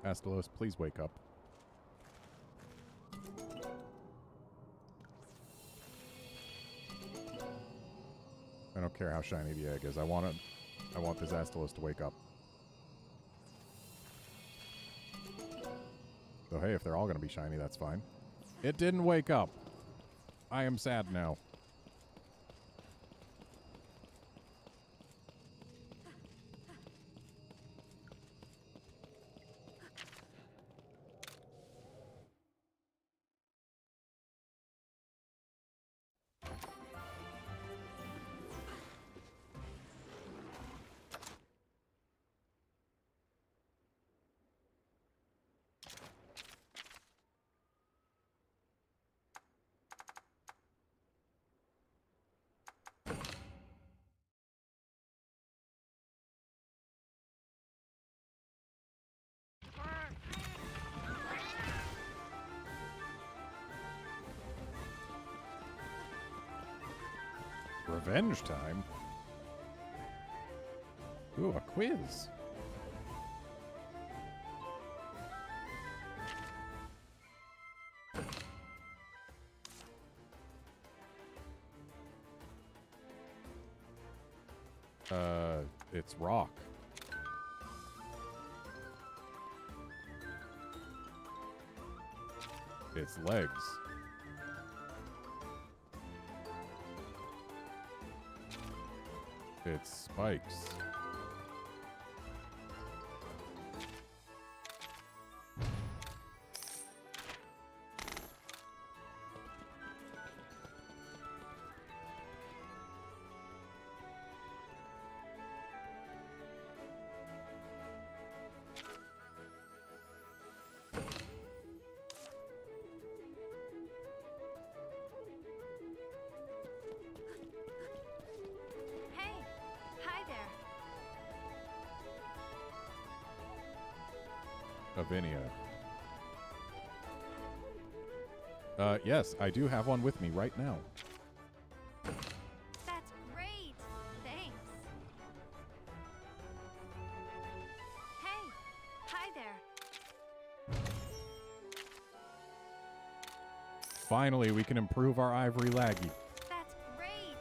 Astalos, please wake up. I don't care how shiny the egg is. I want this Astalos to wake up. So hey, if they're all going to be shiny, that's fine. It didn't wake up. I am sad now. Revenge time? Ooh, a quiz. It's rock. It's legs. It's spikes. Hey, hi there. Avinia. Yes, I do have one with me right now. That's great. Thanks. Hey, hi there. Finally, we can improve our ivory laggy. That's great.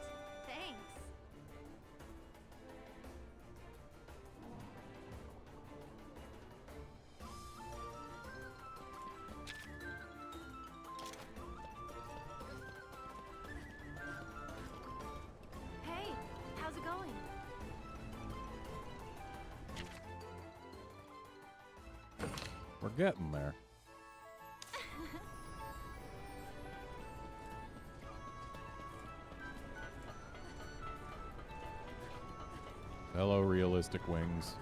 Thanks. Hey, how's it going? We're getting there. Hello, realistic wings.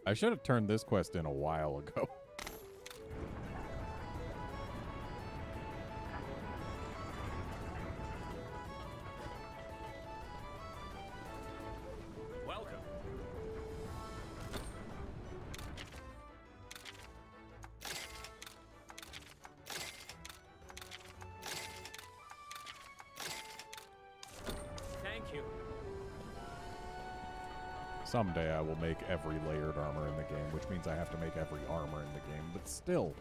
I should have turned this quest in a while ago. Welcome. Thank you. Someday I will make every layered armor in the game, which means I have to make every armor in the game, but still.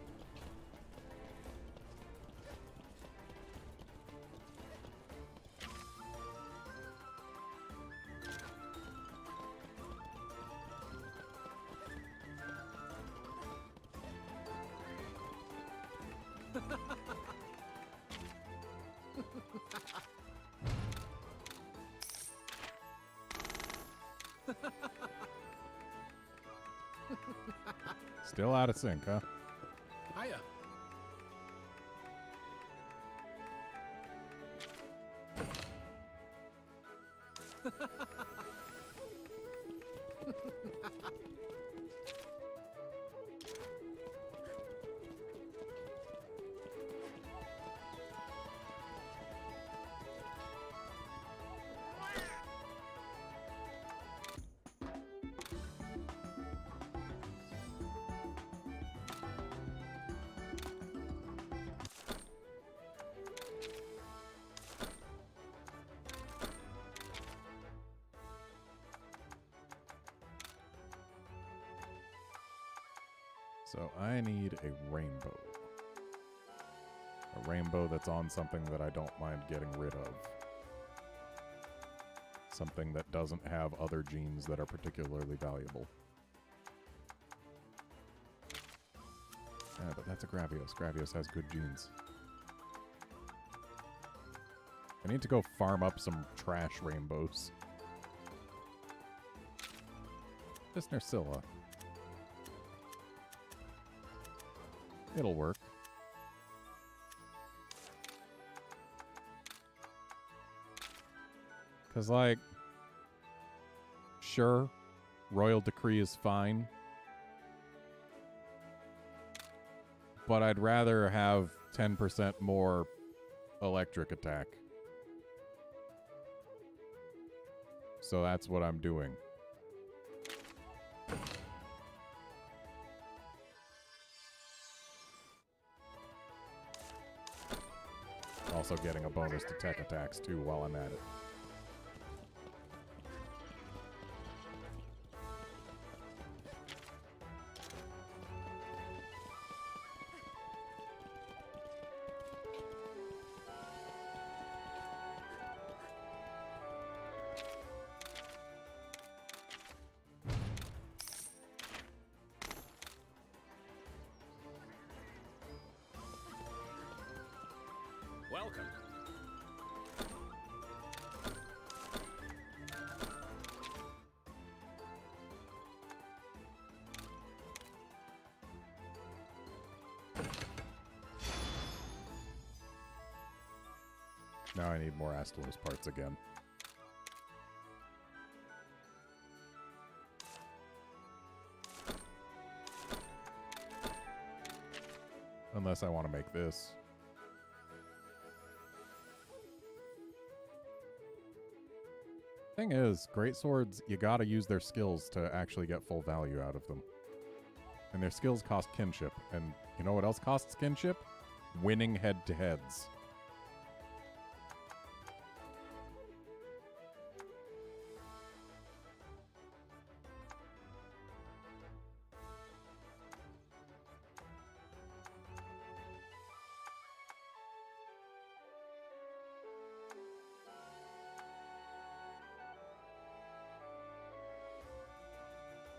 Still out of sync, huh? Hiya. So I need a rainbow. A rainbow that's on something that I don't mind getting rid of. Something that doesn't have other genes that are particularly valuable. Yeah, but that's a Gravios. Gravios has good genes. I need to go farm up some trash rainbows. This Nersilla. It'll work. Because, like, sure, Royal Decree is fine. But I'd rather have 10% more electric attack. So that's what I'm doing. also getting a bonus to tech attacks too while I'm at it. Welcome. Now I need more Astalos parts again. Unless I want to make this. Thing is, great swords, you gotta use their skills to actually get full value out of them. And their skills cost kinship. And you know what else costs kinship? Winning head-to-heads.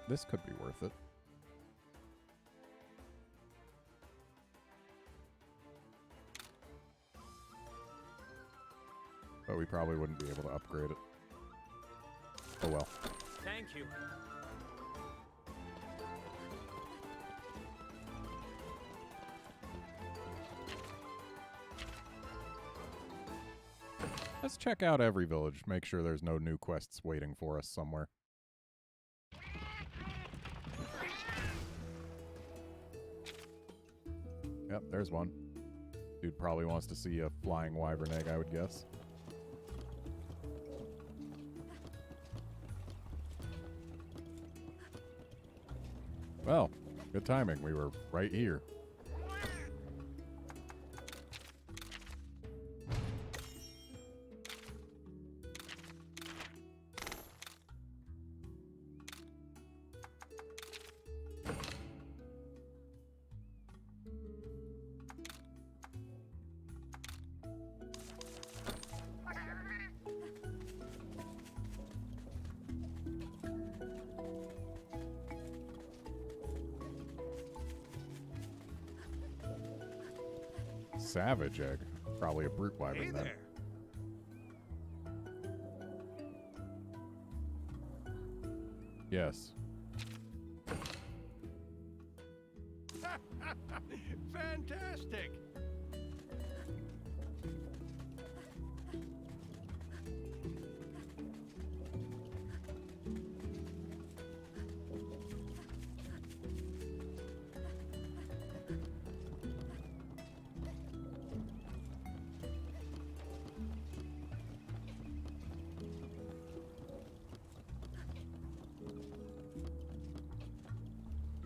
This could be worth it. But we probably wouldn't be able to upgrade it. Oh well. Thank you. Let's check out every village. Make sure there's no new quests waiting for us somewhere. Yep, there's one. Dude probably wants to see a flying wyvern egg, I would guess. Well, good timing. We were right here. Savage egg. Probably a brute wyvern then. Yes. Fantastic.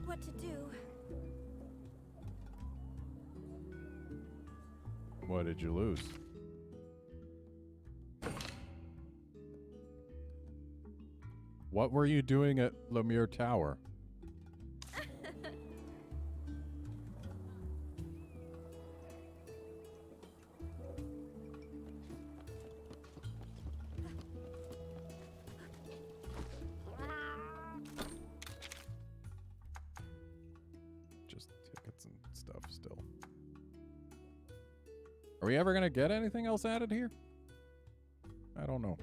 What to do? What did you lose? What were you doing at Lemire Tower? Just tickets and stuff still. Are we ever gonna get anything else added here? I don't know.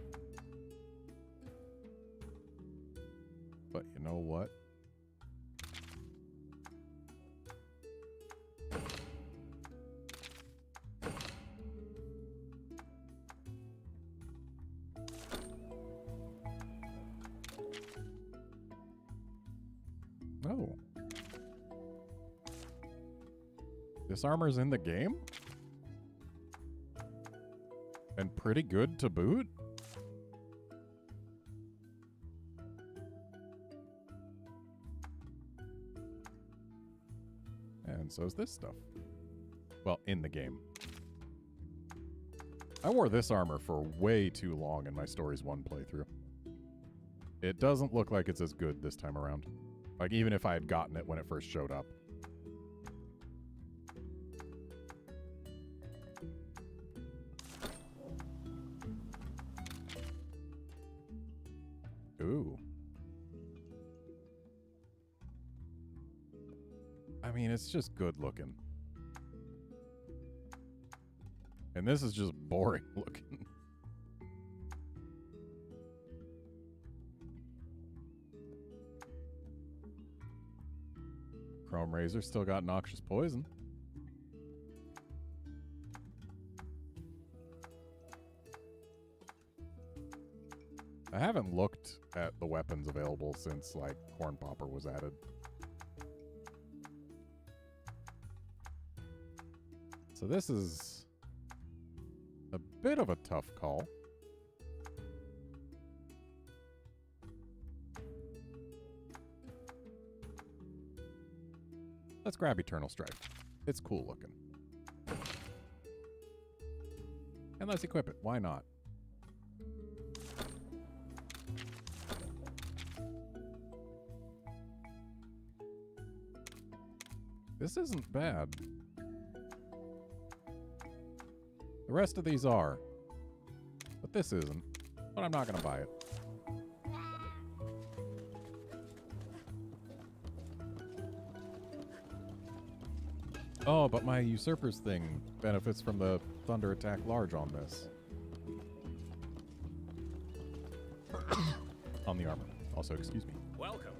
But you know what? Oh. This armor's in the game? And pretty good to boot? And so's this stuff. Well, in the game. I wore this armor for way too long in my Stories 1 playthrough. It doesn't look like it's as good this time around. Like, even if I had gotten it when it first showed up. Ooh. I mean, it's just good looking. And this is just boring looking. Chrome Razor still got Noxious Poison. I haven't looked at the weapons available since, like, Corn Popper was added. So this is a bit of a tough call. Let's grab Eternal Strike. It's cool looking. And let's equip it. Why not? This isn't bad. The rest of these are. But this isn't. But I'm not going to buy it. Oh, but my Usurper's thing benefits from the Thunder Attack Large on this. On the armor. Also, excuse me. Welcome.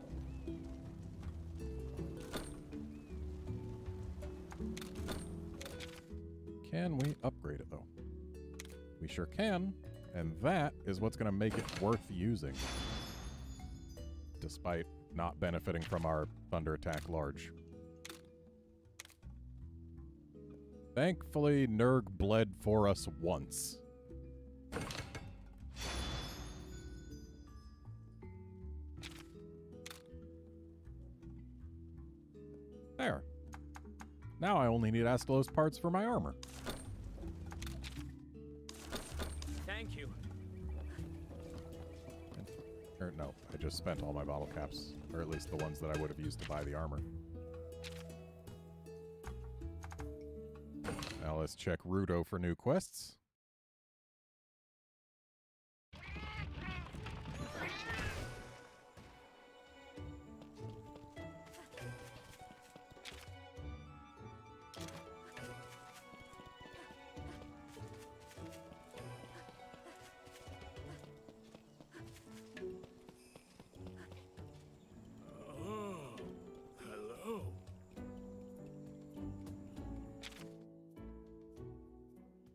Can we upgrade it, though? We sure can, and that is what's going to make it worth using. Despite not benefiting from our Thunder Attack Large. Thankfully, Nurg bled for us once. There. Now I only need Astalos parts for my armor. Thank you. Or no, I just spent all my bottle caps. Or at least the ones that I would have used to buy the armor. Now let's check Rudo for new quests.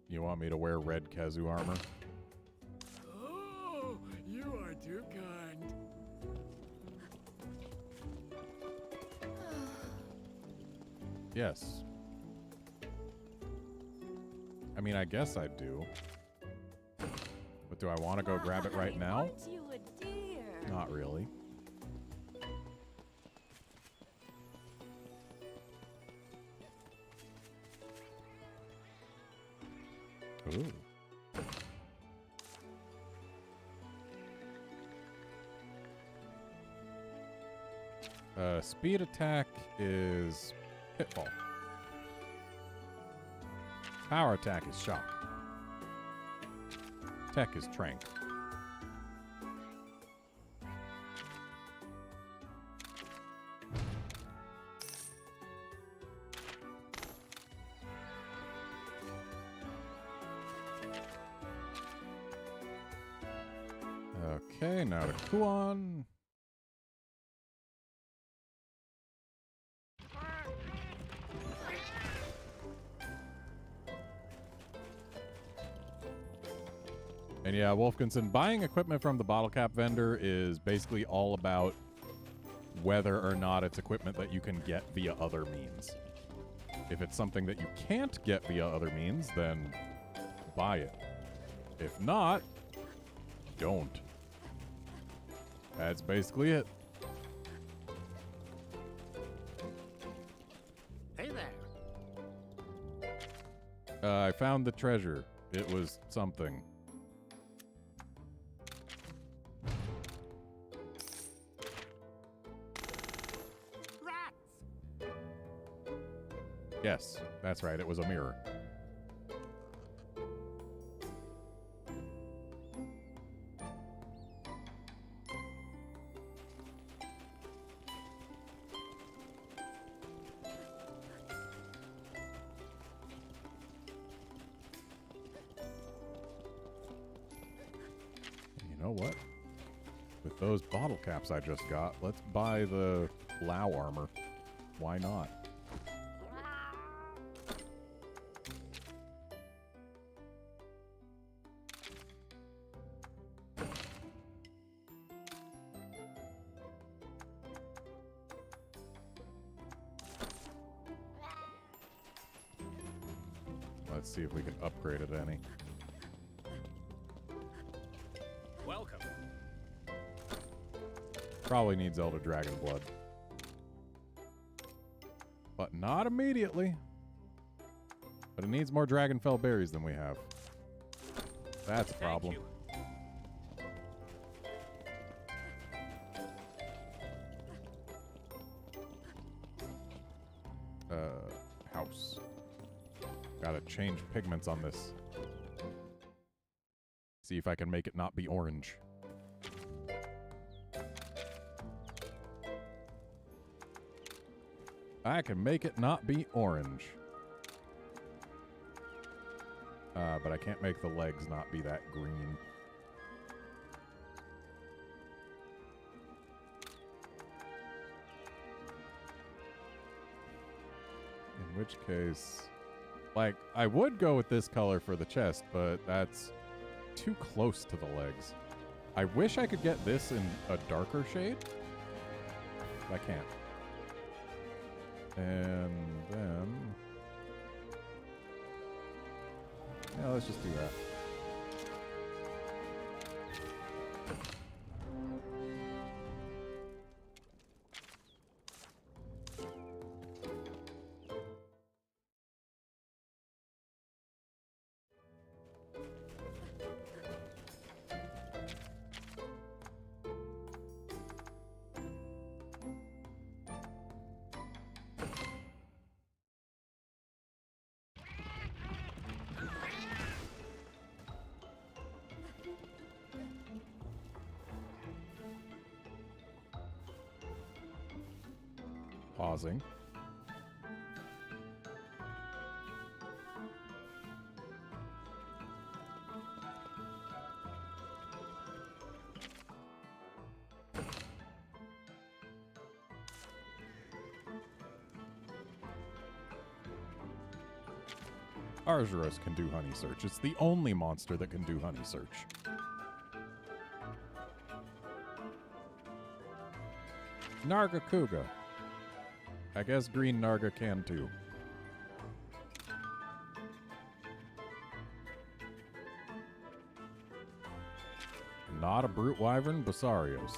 You want me to wear red Kazu armor? Oh, you are too kind. Yes. I mean, I guess I do. But do I want to go grab it right now? Aren't you a dear? Not really. Ooh. Speed attack is Pitfall. Power attack is Shock. Tech is Trank. Okay, now to Kuon. And yeah, Wolfkinson, buying equipment from the bottle cap vendor is basically all about whether or not it's equipment that you can get via other means. If it's something that you can't get via other means, then buy it. If not, don't. That's basically it. Hey there. I found the treasure. It was something. Rats! Yes, that's right. It was a mirror. You know what? With those bottle caps I just got, let's buy the Lao armor. Why not? Let's see if we can upgrade it any. Welcome. Probably needs Elder Dragon Blood. But not immediately. But it needs more Dragonfell berries than we have. That's a problem. House. Gotta change pigments on this. See if I can make it not be orange. I can make it not be orange. But I can't make the legs not be that green. In which case, like, I would go with this color for the chest, but that's too close to the legs. I wish I could get this in a darker shade. But I can't. And then... yeah, let's just do that. Pausing. Arzuros can do honey search. It's the only monster that can do honey search. Nargacuga. I guess green Narga can too. Not a brute wyvern, Basarios.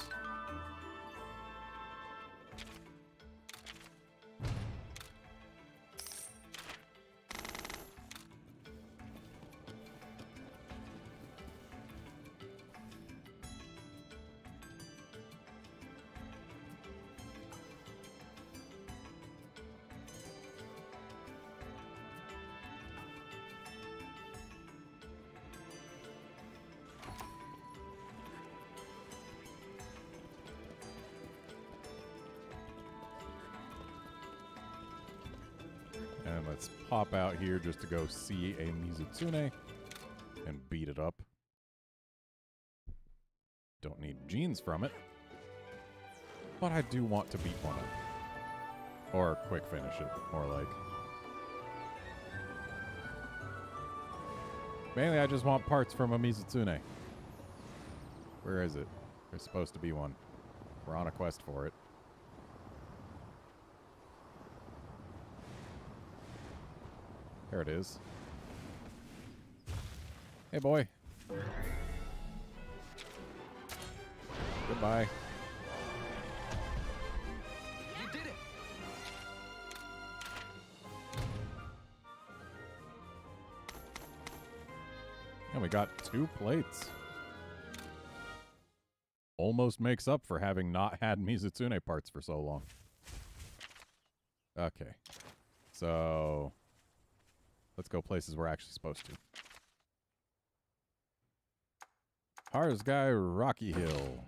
And let's pop out here just to go see a Mizutsune and beat it up. Don't need genes from it. But I do want to beat one up. Or quick finish it, more like. Mainly I just want parts from a Mizutsune. Where is it? There's supposed to be one. We're on a quest for it. There it is. Hey, boy. Goodbye. You did it! we got 2 plates. Almost makes up for having not had Mizutsune parts for so long. Okay. So, let's go places we're actually supposed to. Harzgai Rocky Hill.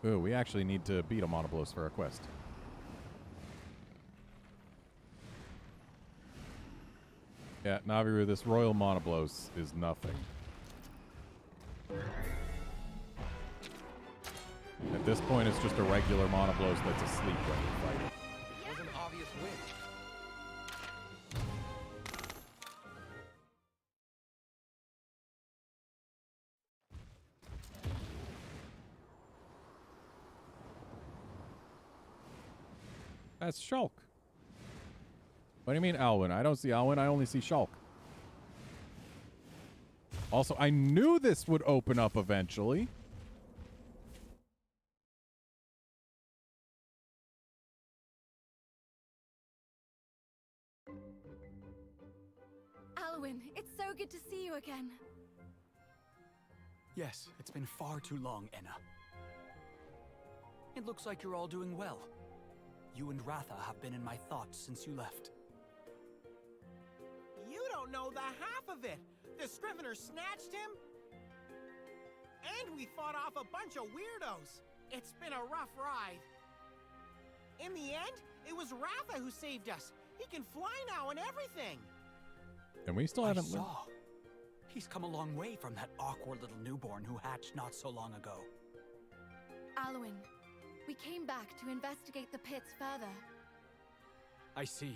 Ooh, we actually need to beat a Monoblos for a quest. Yeah, Naviru, this Royal Monoblos is nothing. At this point, it's just a regular Monoblos that's asleep when you fight it. It was an obvious win. That's Shulk. What do you mean, Alwyn? I don't see Alwyn. I only see Shulk. Also, I knew this would open up eventually. Alwyn, it's so good to see you again. Yes, it's been far too long, Enna. It looks like you're all doing well. You and Ratha have been in my thoughts since you left. You don't know the half of it. The Scrivener snatched him, and we fought off a bunch of weirdos. It's been a rough ride. In the end, it was Ratha who saved us. He can fly now and everything. And we still haven't I saw. He's come a long way from that awkward little newborn who hatched not so long ago. Alwyn, we came back to investigate the pits further. I see.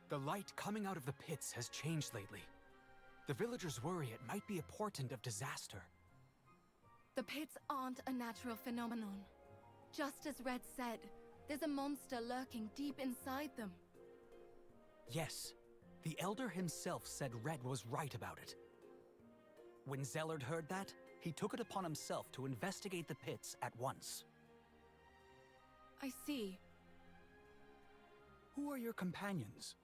The light coming out of the pits has changed lately. The villagers worry it might be a portent of disaster. The pits aren't a natural phenomenon. Just as Red said, there's a monster lurking deep inside them. Yes, the Elder himself said Red was right about it. When Zellard heard that, he took it upon himself to investigate the pits at once. I see. Who are your companions?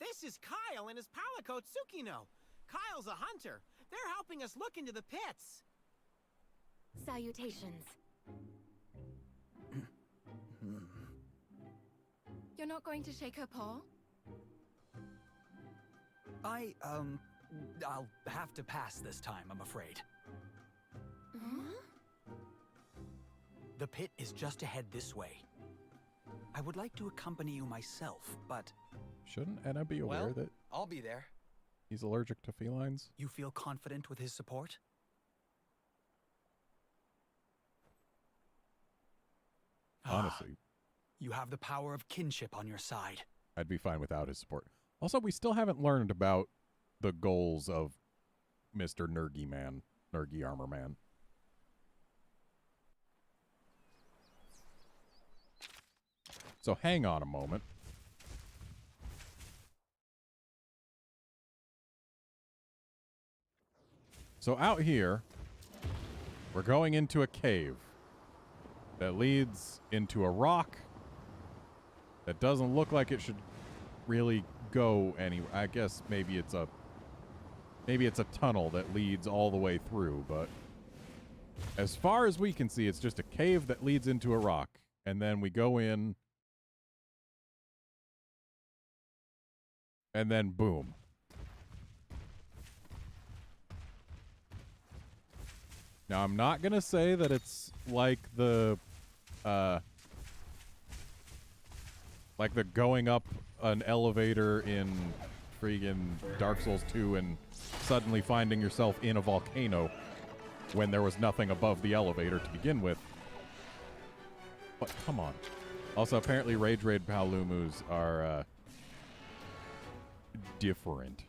This is Kyle and his palico Tsukino. Kyle's a hunter. They're helping us look into the pits. Salutations. You're not going to shake her paw? I'll have to pass this time, I'm afraid. Huh? The pit is just ahead this way. I would like to accompany you myself, but... Shouldn't Enna be aware Well, that I'll be there. he's allergic to felines? You feel confident with his support? Honestly, You have the power of kinship on your side. I'd be fine without his support. Also, we still haven't learned about the goals of Mr. Nergy Man, Nergy Armor Man. So hang on a moment. So out here, we're going into a cave that leads into a rock that doesn't look like it should really go anywhere. I guess maybe it's a tunnel that leads all the way through, but as far as we can see, it's just a cave that leads into a rock, and then we go in, and then boom. Now, I'm not going to say that it's like the going up an elevator in freaking Dark Souls 2 and suddenly finding yourself in a volcano when there was nothing above the elevator to begin with. But come on. Also, apparently Rage Raid Palumus are different.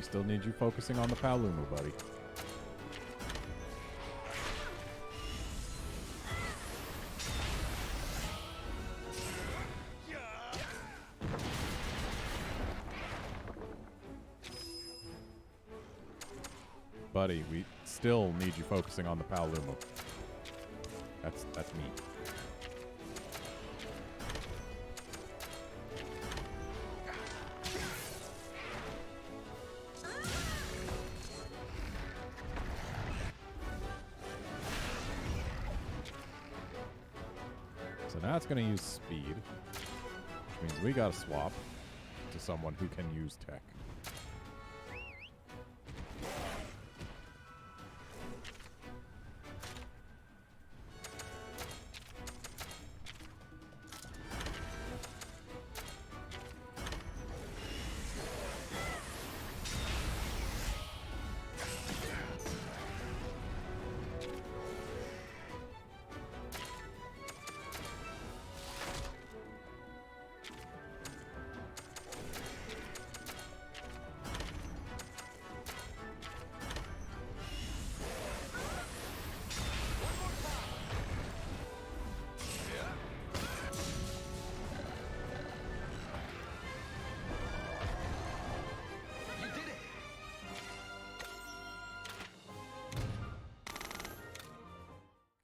still need you focusing on the Palumu, buddy. Buddy, we still need you focusing on the Palumu. That's me. So now it's going to use speed, which means we got to swap to someone who can use tech.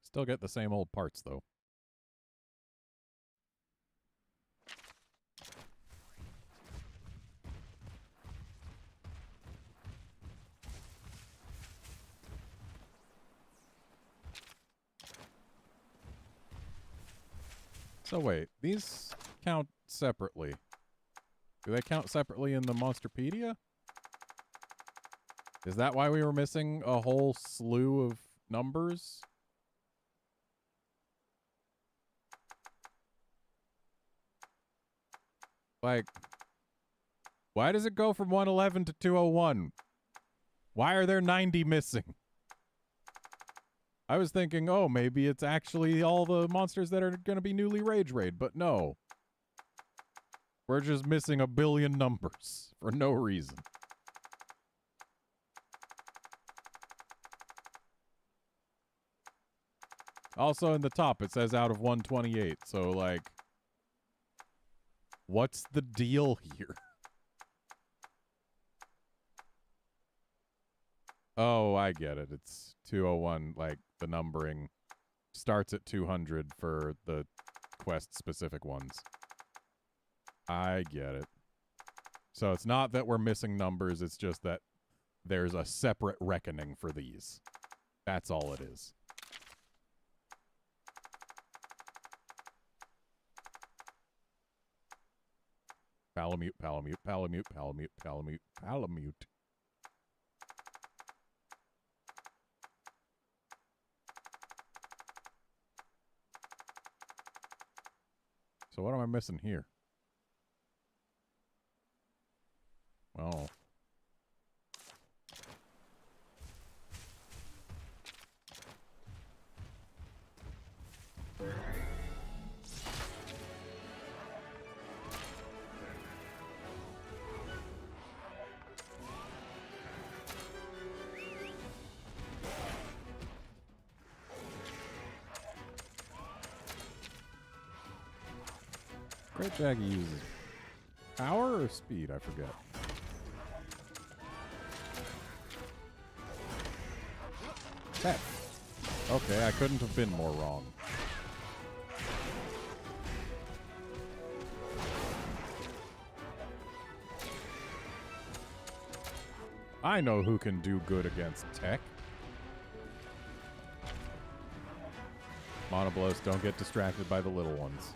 Still get the same old parts, though. So wait, these count separately. Do they count separately in the Monsterpedia? Is that why we were missing a whole slew of numbers? Like, why does it go from 111 to 201? Why are there 90 missing? I was thinking, oh, maybe it's actually all the monsters that are going to be newly Rage Raid, but no. We're just missing a billion numbers for no reason. Also in the top, it says out of 128, so like... what's the deal here? Oh, I get it. It's 201, like, the numbering starts at 200 for the quest-specific ones. I get it. So it's not that we're missing numbers, it's just that there's a separate reckoning for these. That's all it is. Palamute, Palamute, Palamute, Palamute, Palamute, Palamute. So what am I missing here? Oh. Great Jaggy uses power or speed? I forget. Tech. Okay, I couldn't have been more wrong. I know who can do good against tech. Monoblos, don't get distracted by the little ones.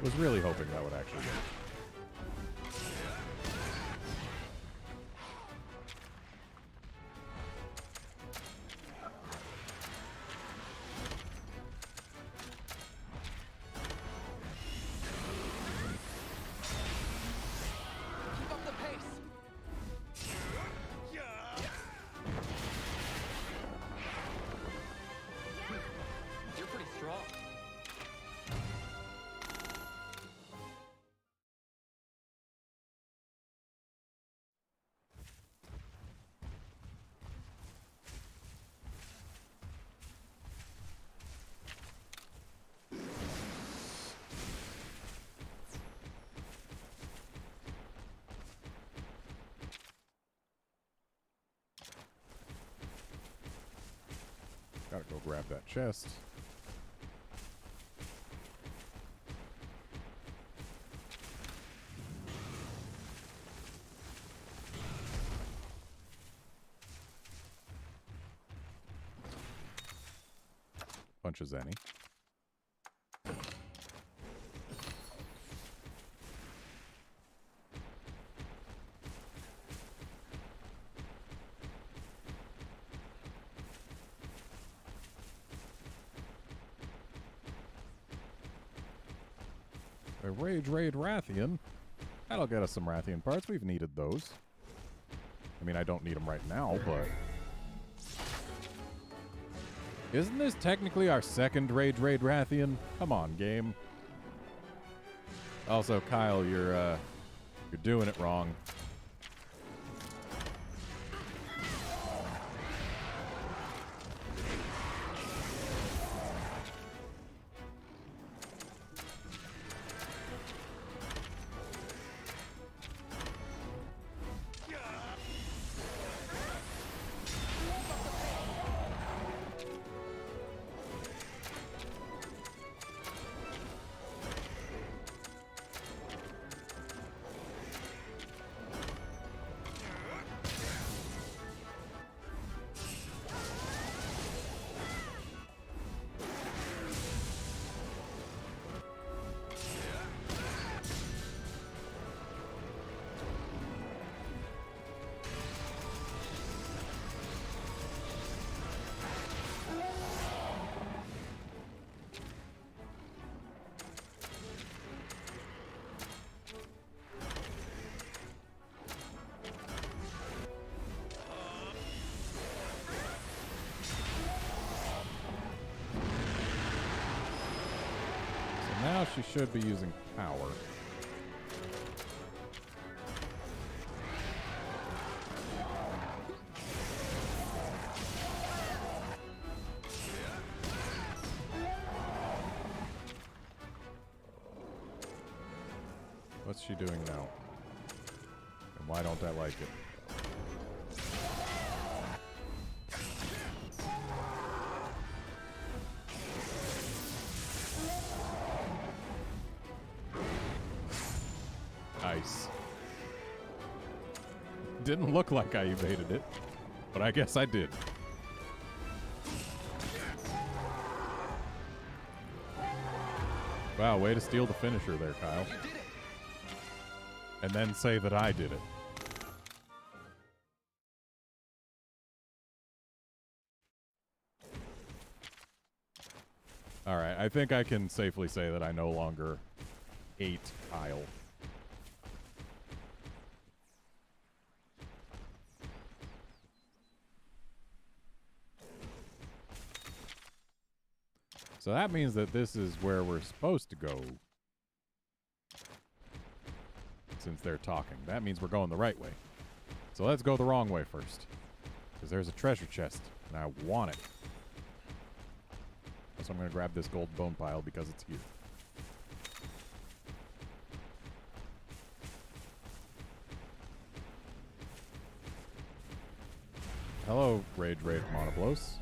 Was really hoping that would actually work. Keep up the pace. You're pretty strong. Gotta go grab that chest. Bunch of Zenny. A Rage Raid Rathian. That'll get us some Rathian parts. We've needed those. I mean, I don't need them right now, but... Isn't this technically our second Rage Raid Rathian? Come on, game. Also, Kyle, you're doing it wrong. Now she should be using power. What's she doing now? And why don't I like it? Nice. Didn't look like I evaded it, but I guess I did. Wow, way to steal the finisher there, Kyle. And then say that I did it. Alright, I think I can safely say that I no longer hate Kyle. So that means that this is where we're supposed to go. Since they're talking. That means we're going the right way. So let's go the wrong way first. Because there's a treasure chest, and I want it. So I'm going to grab this gold bone pile because it's here. Hello, Rage Raid Monoblos.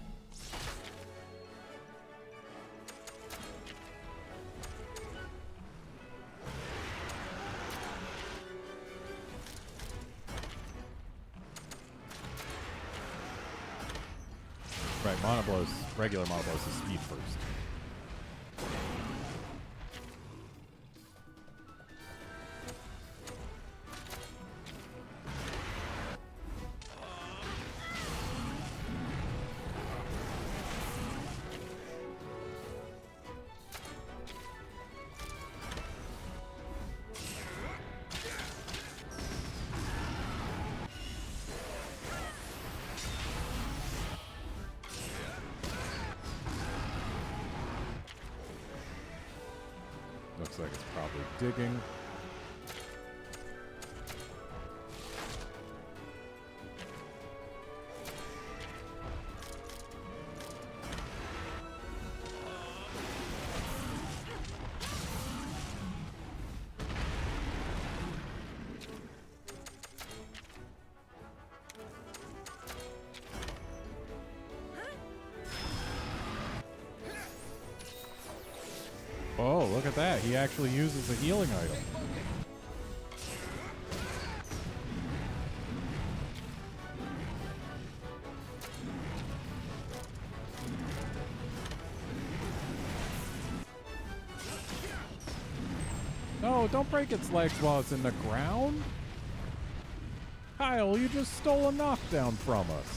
Right, Monoblos, regular Monoblos is speed first. like it's probably digging. Oh, look at that. He actually uses a healing item. No, don't break its legs while it's in the ground. Kyle, you just stole a knockdown from us.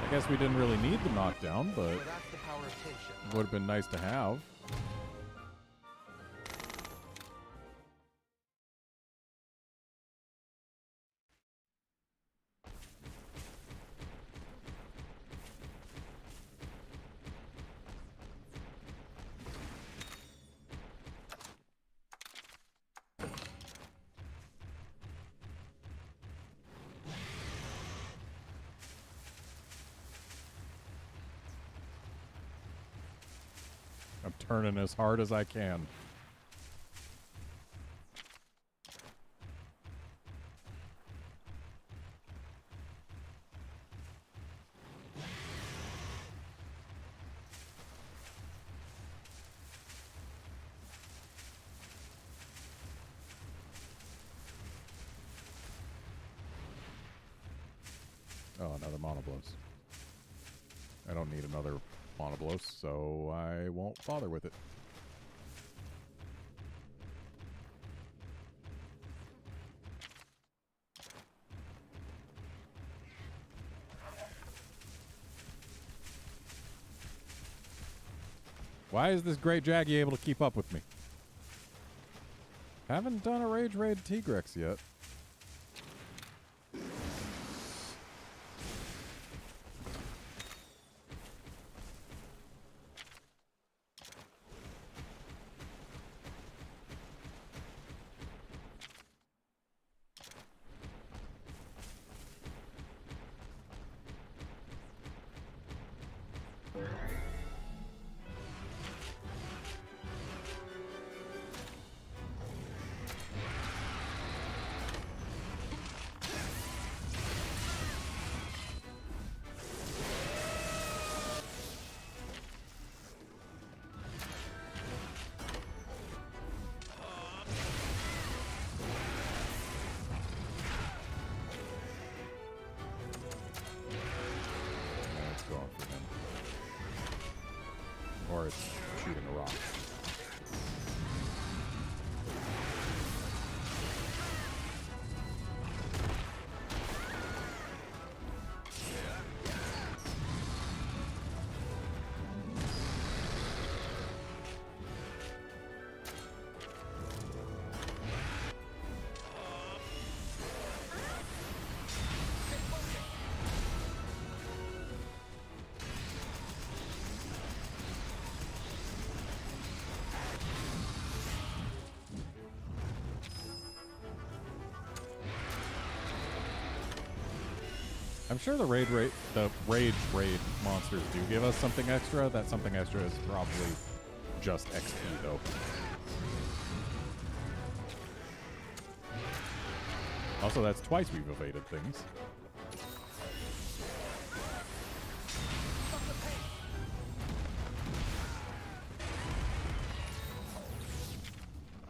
I guess we didn't really need the knockdown, but it would have been nice to have. I'm turning as hard as I can. Oh, another monoblos. I don't need another monoblos, so I won't bother with it. Why is this Great Jaggy able to keep up with me? Haven't done a Rage Raid Tigrex yet. Or it's shooting a rock. I'm sure the Rage Raid monsters do give us something extra. That something extra is probably just XP, though. Also, that's twice we've evaded things.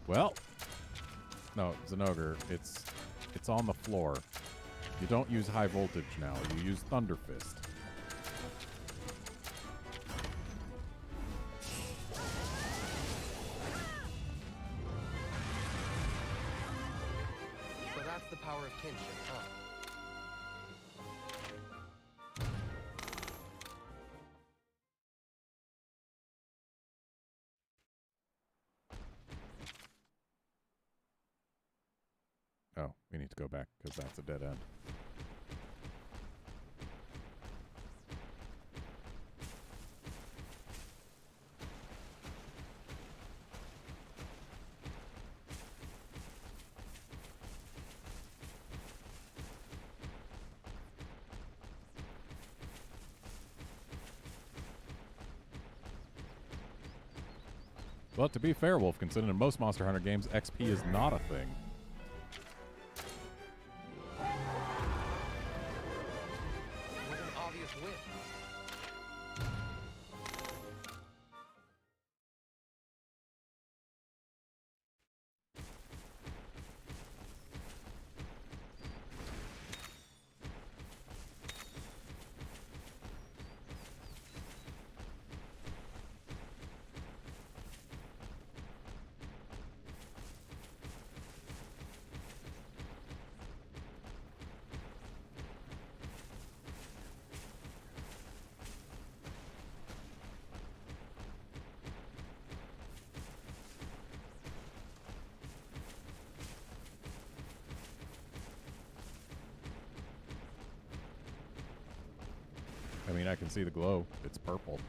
Well, no, Zenogre, it's on the floor. You don't use high voltage now. You use Thunder Fist. power of kinship, huh? Oh, we need to go back because that's a dead end. But to be fair, Wolf, considering in most Monster Hunter games, XP is not a thing. It was an obvious win. I mean, I can see the glow. It's purple.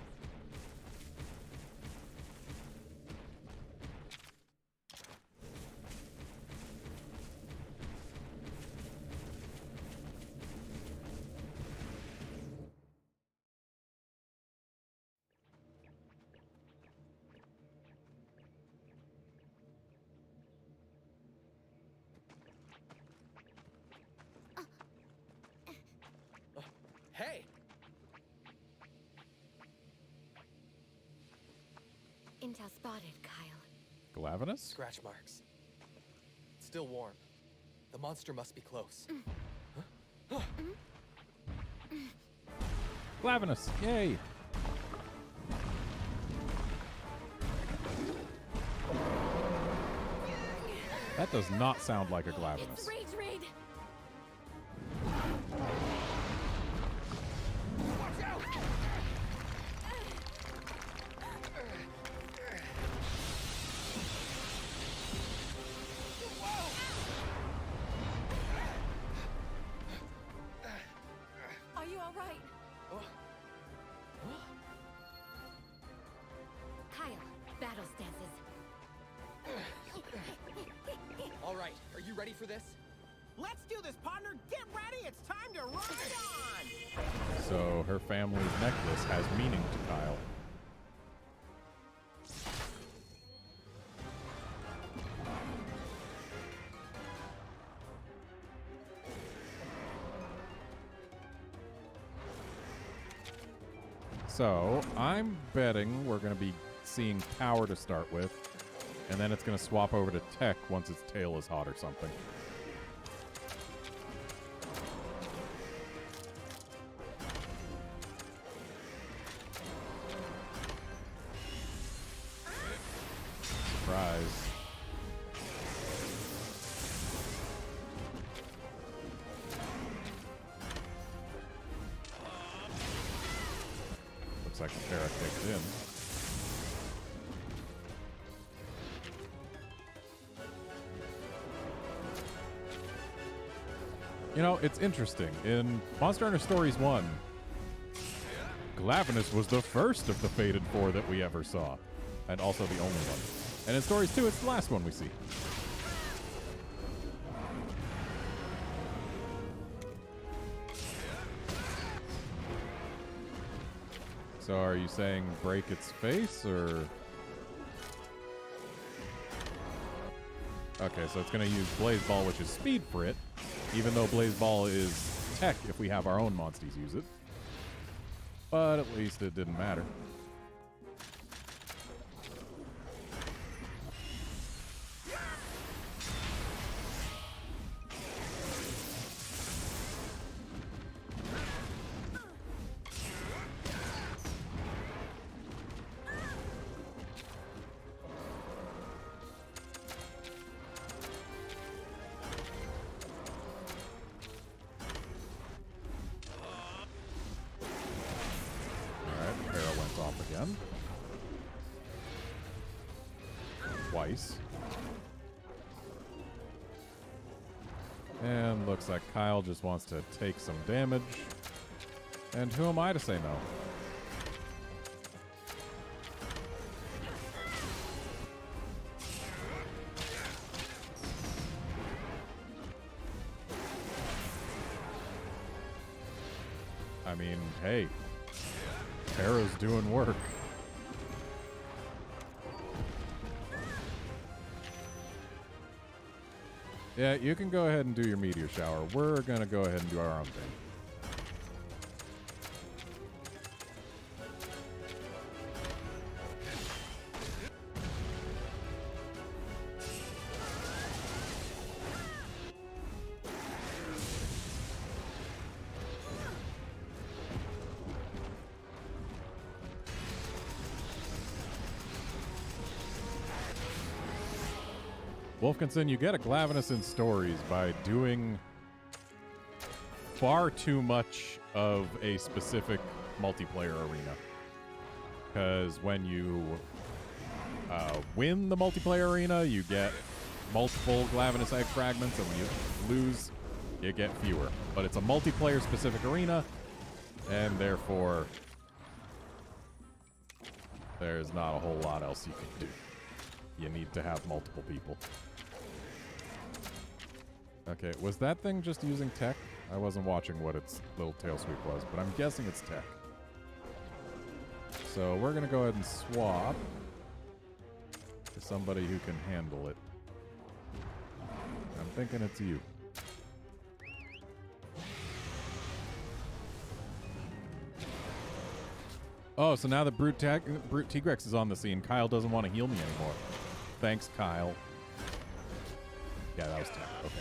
Hey! Intel spotted, Kyle. Glavenus? Scratch marks. Still warm. The monster must be close. Glavenus! Yay! That does not sound like a Glavenus. It's Rage Raid! Are you all right? Kyle, battle stances. All right, are you ready for this? Let's do this, partner. Get ready. It's time to ride on. So her family's necklace has meaning to Kyle. So I'm betting we're going to be seeing power to start with, and then it's going to swap over to tech once its tail is hot or something. Surprise. Looks like the Terra kicked in. You know, it's interesting. In Monster Hunter Stories 1, Glavenus was the first of the Fated Four that we ever saw. And also the only one. And in Stories 2, it's the last one we see. So are you saying break its face, or... Okay, so it's going to use Blaze Ball, which is speed for it, even though Blaze Ball is tech if we have our own monsters use it. But at least it didn't matter. again. Twice. And looks like Kyle just wants to take some damage. And who am I to say no? I mean, hey, Tara's doing work. Yeah, you can go ahead and do your meteor shower. We're going to go ahead and do our own thing. Wolfkinson, you get a Glavenus in stories by doing far too much of a specific multiplayer arena. Because when you win the multiplayer arena, you get multiple Glavenus egg fragments, and when you lose, you get fewer. But it's a multiplayer specific arena, and therefore there's not a whole lot else you can do. You need to have multiple people. Okay, was that thing just using tech? I wasn't watching what its little tail sweep was, but I'm guessing it's tech. So we're going to go ahead and swap to somebody who can handle it. I'm thinking it's you. Oh, so now that Brute Tigrex is on the scene, Kyle doesn't want to heal me anymore. Thanks, Kyle. Yeah, that was tech. Okay.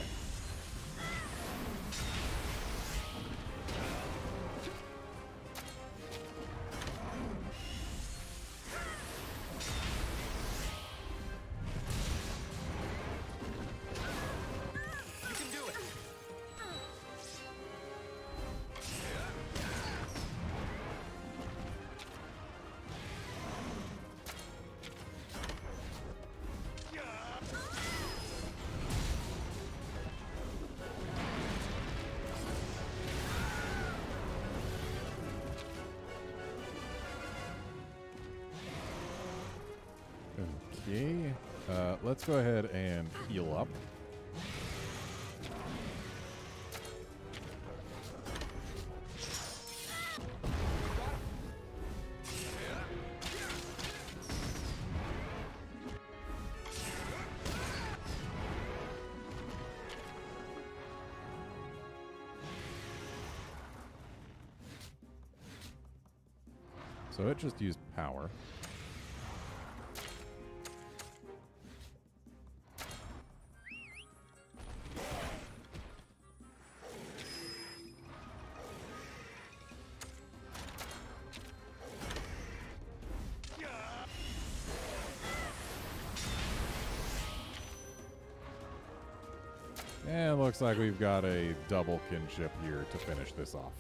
Okay, let's go ahead and heal up. So it just used power. And looks like we've got a double kinship here to finish this off.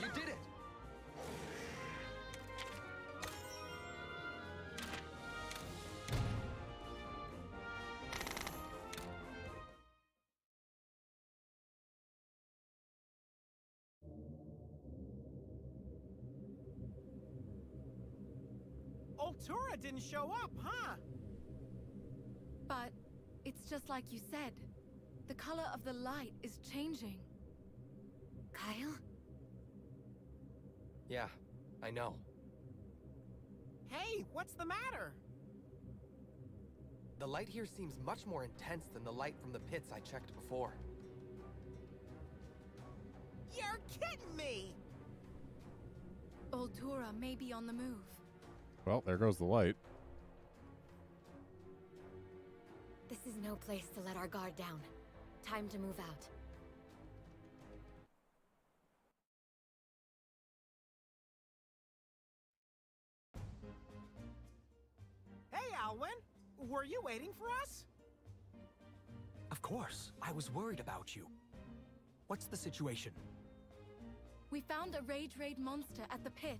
You did it! Altura didn't show up, huh? But it's just like you said. The color of the light is changing. Kyle? Yeah, I know. Hey, what's the matter? The light here seems much more intense than the light from the pits I checked before. You're kidding me! Altura may be on the move. Well, there goes the light. This is no place to let our guard down. Time to move out. Alwyn! Were you waiting for us? Of course. I was worried about you. What's the situation? We found a rage raid monster at the pit.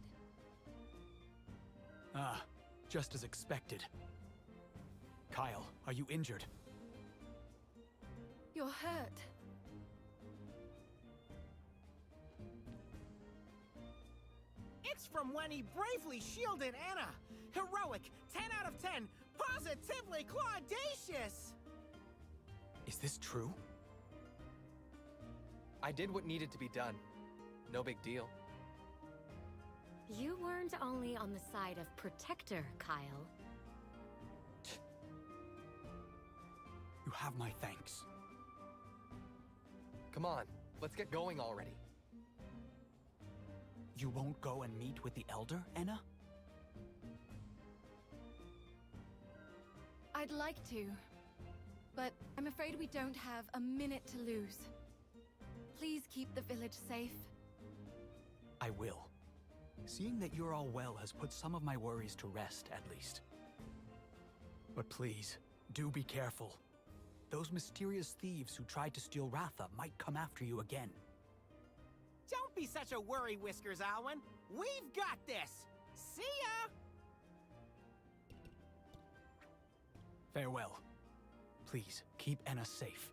Ah, just as expected. Kyle, are you injured? You're hurt. It's from when he bravely shielded Anna. Heroic, 10 out of 10, positively claudacious! Is this true? I did what needed to be done. No big deal. You weren't only on the side of Protector, Kyle. You have my thanks. Come on, let's get going already. You won't go and meet with the Elder, Anna? I'd like to, but I'm afraid we don't have a minute to lose. Please keep the village safe. I will. Seeing that you're all well has put some of my worries to rest, at least. But please, do be careful. Those mysterious thieves who tried to steal Ratha might come after you again. Don't be such a worry, Whiskers, Alwyn. We've got this! See ya! Farewell. Please, keep Anna safe.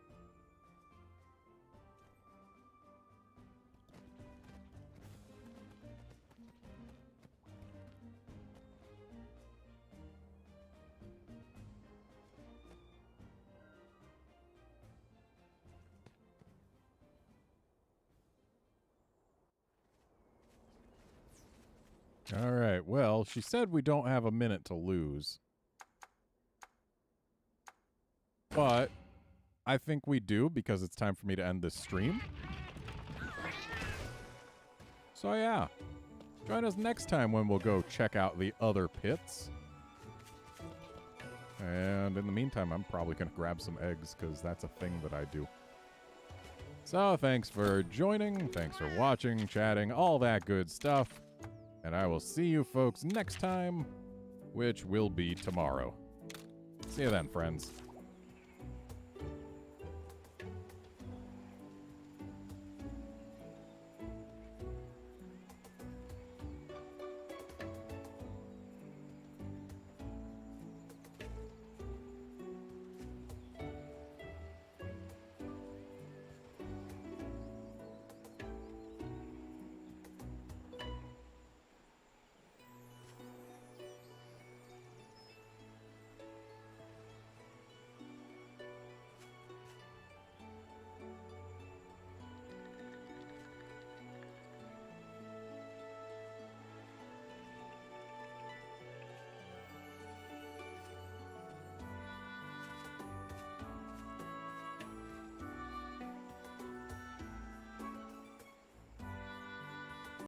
All right. Well, she said we don't have a minute to lose. But I think we do because it's time for me to end this stream. So yeah. Join us next time when we'll go check out the other pits. And in the meantime, I'm probably going to grab some eggs because that's a thing that I do. So thanks for joining. Thanks for watching, chatting, all that good stuff. And I will see you folks next time, which will be tomorrow. See you then, friends.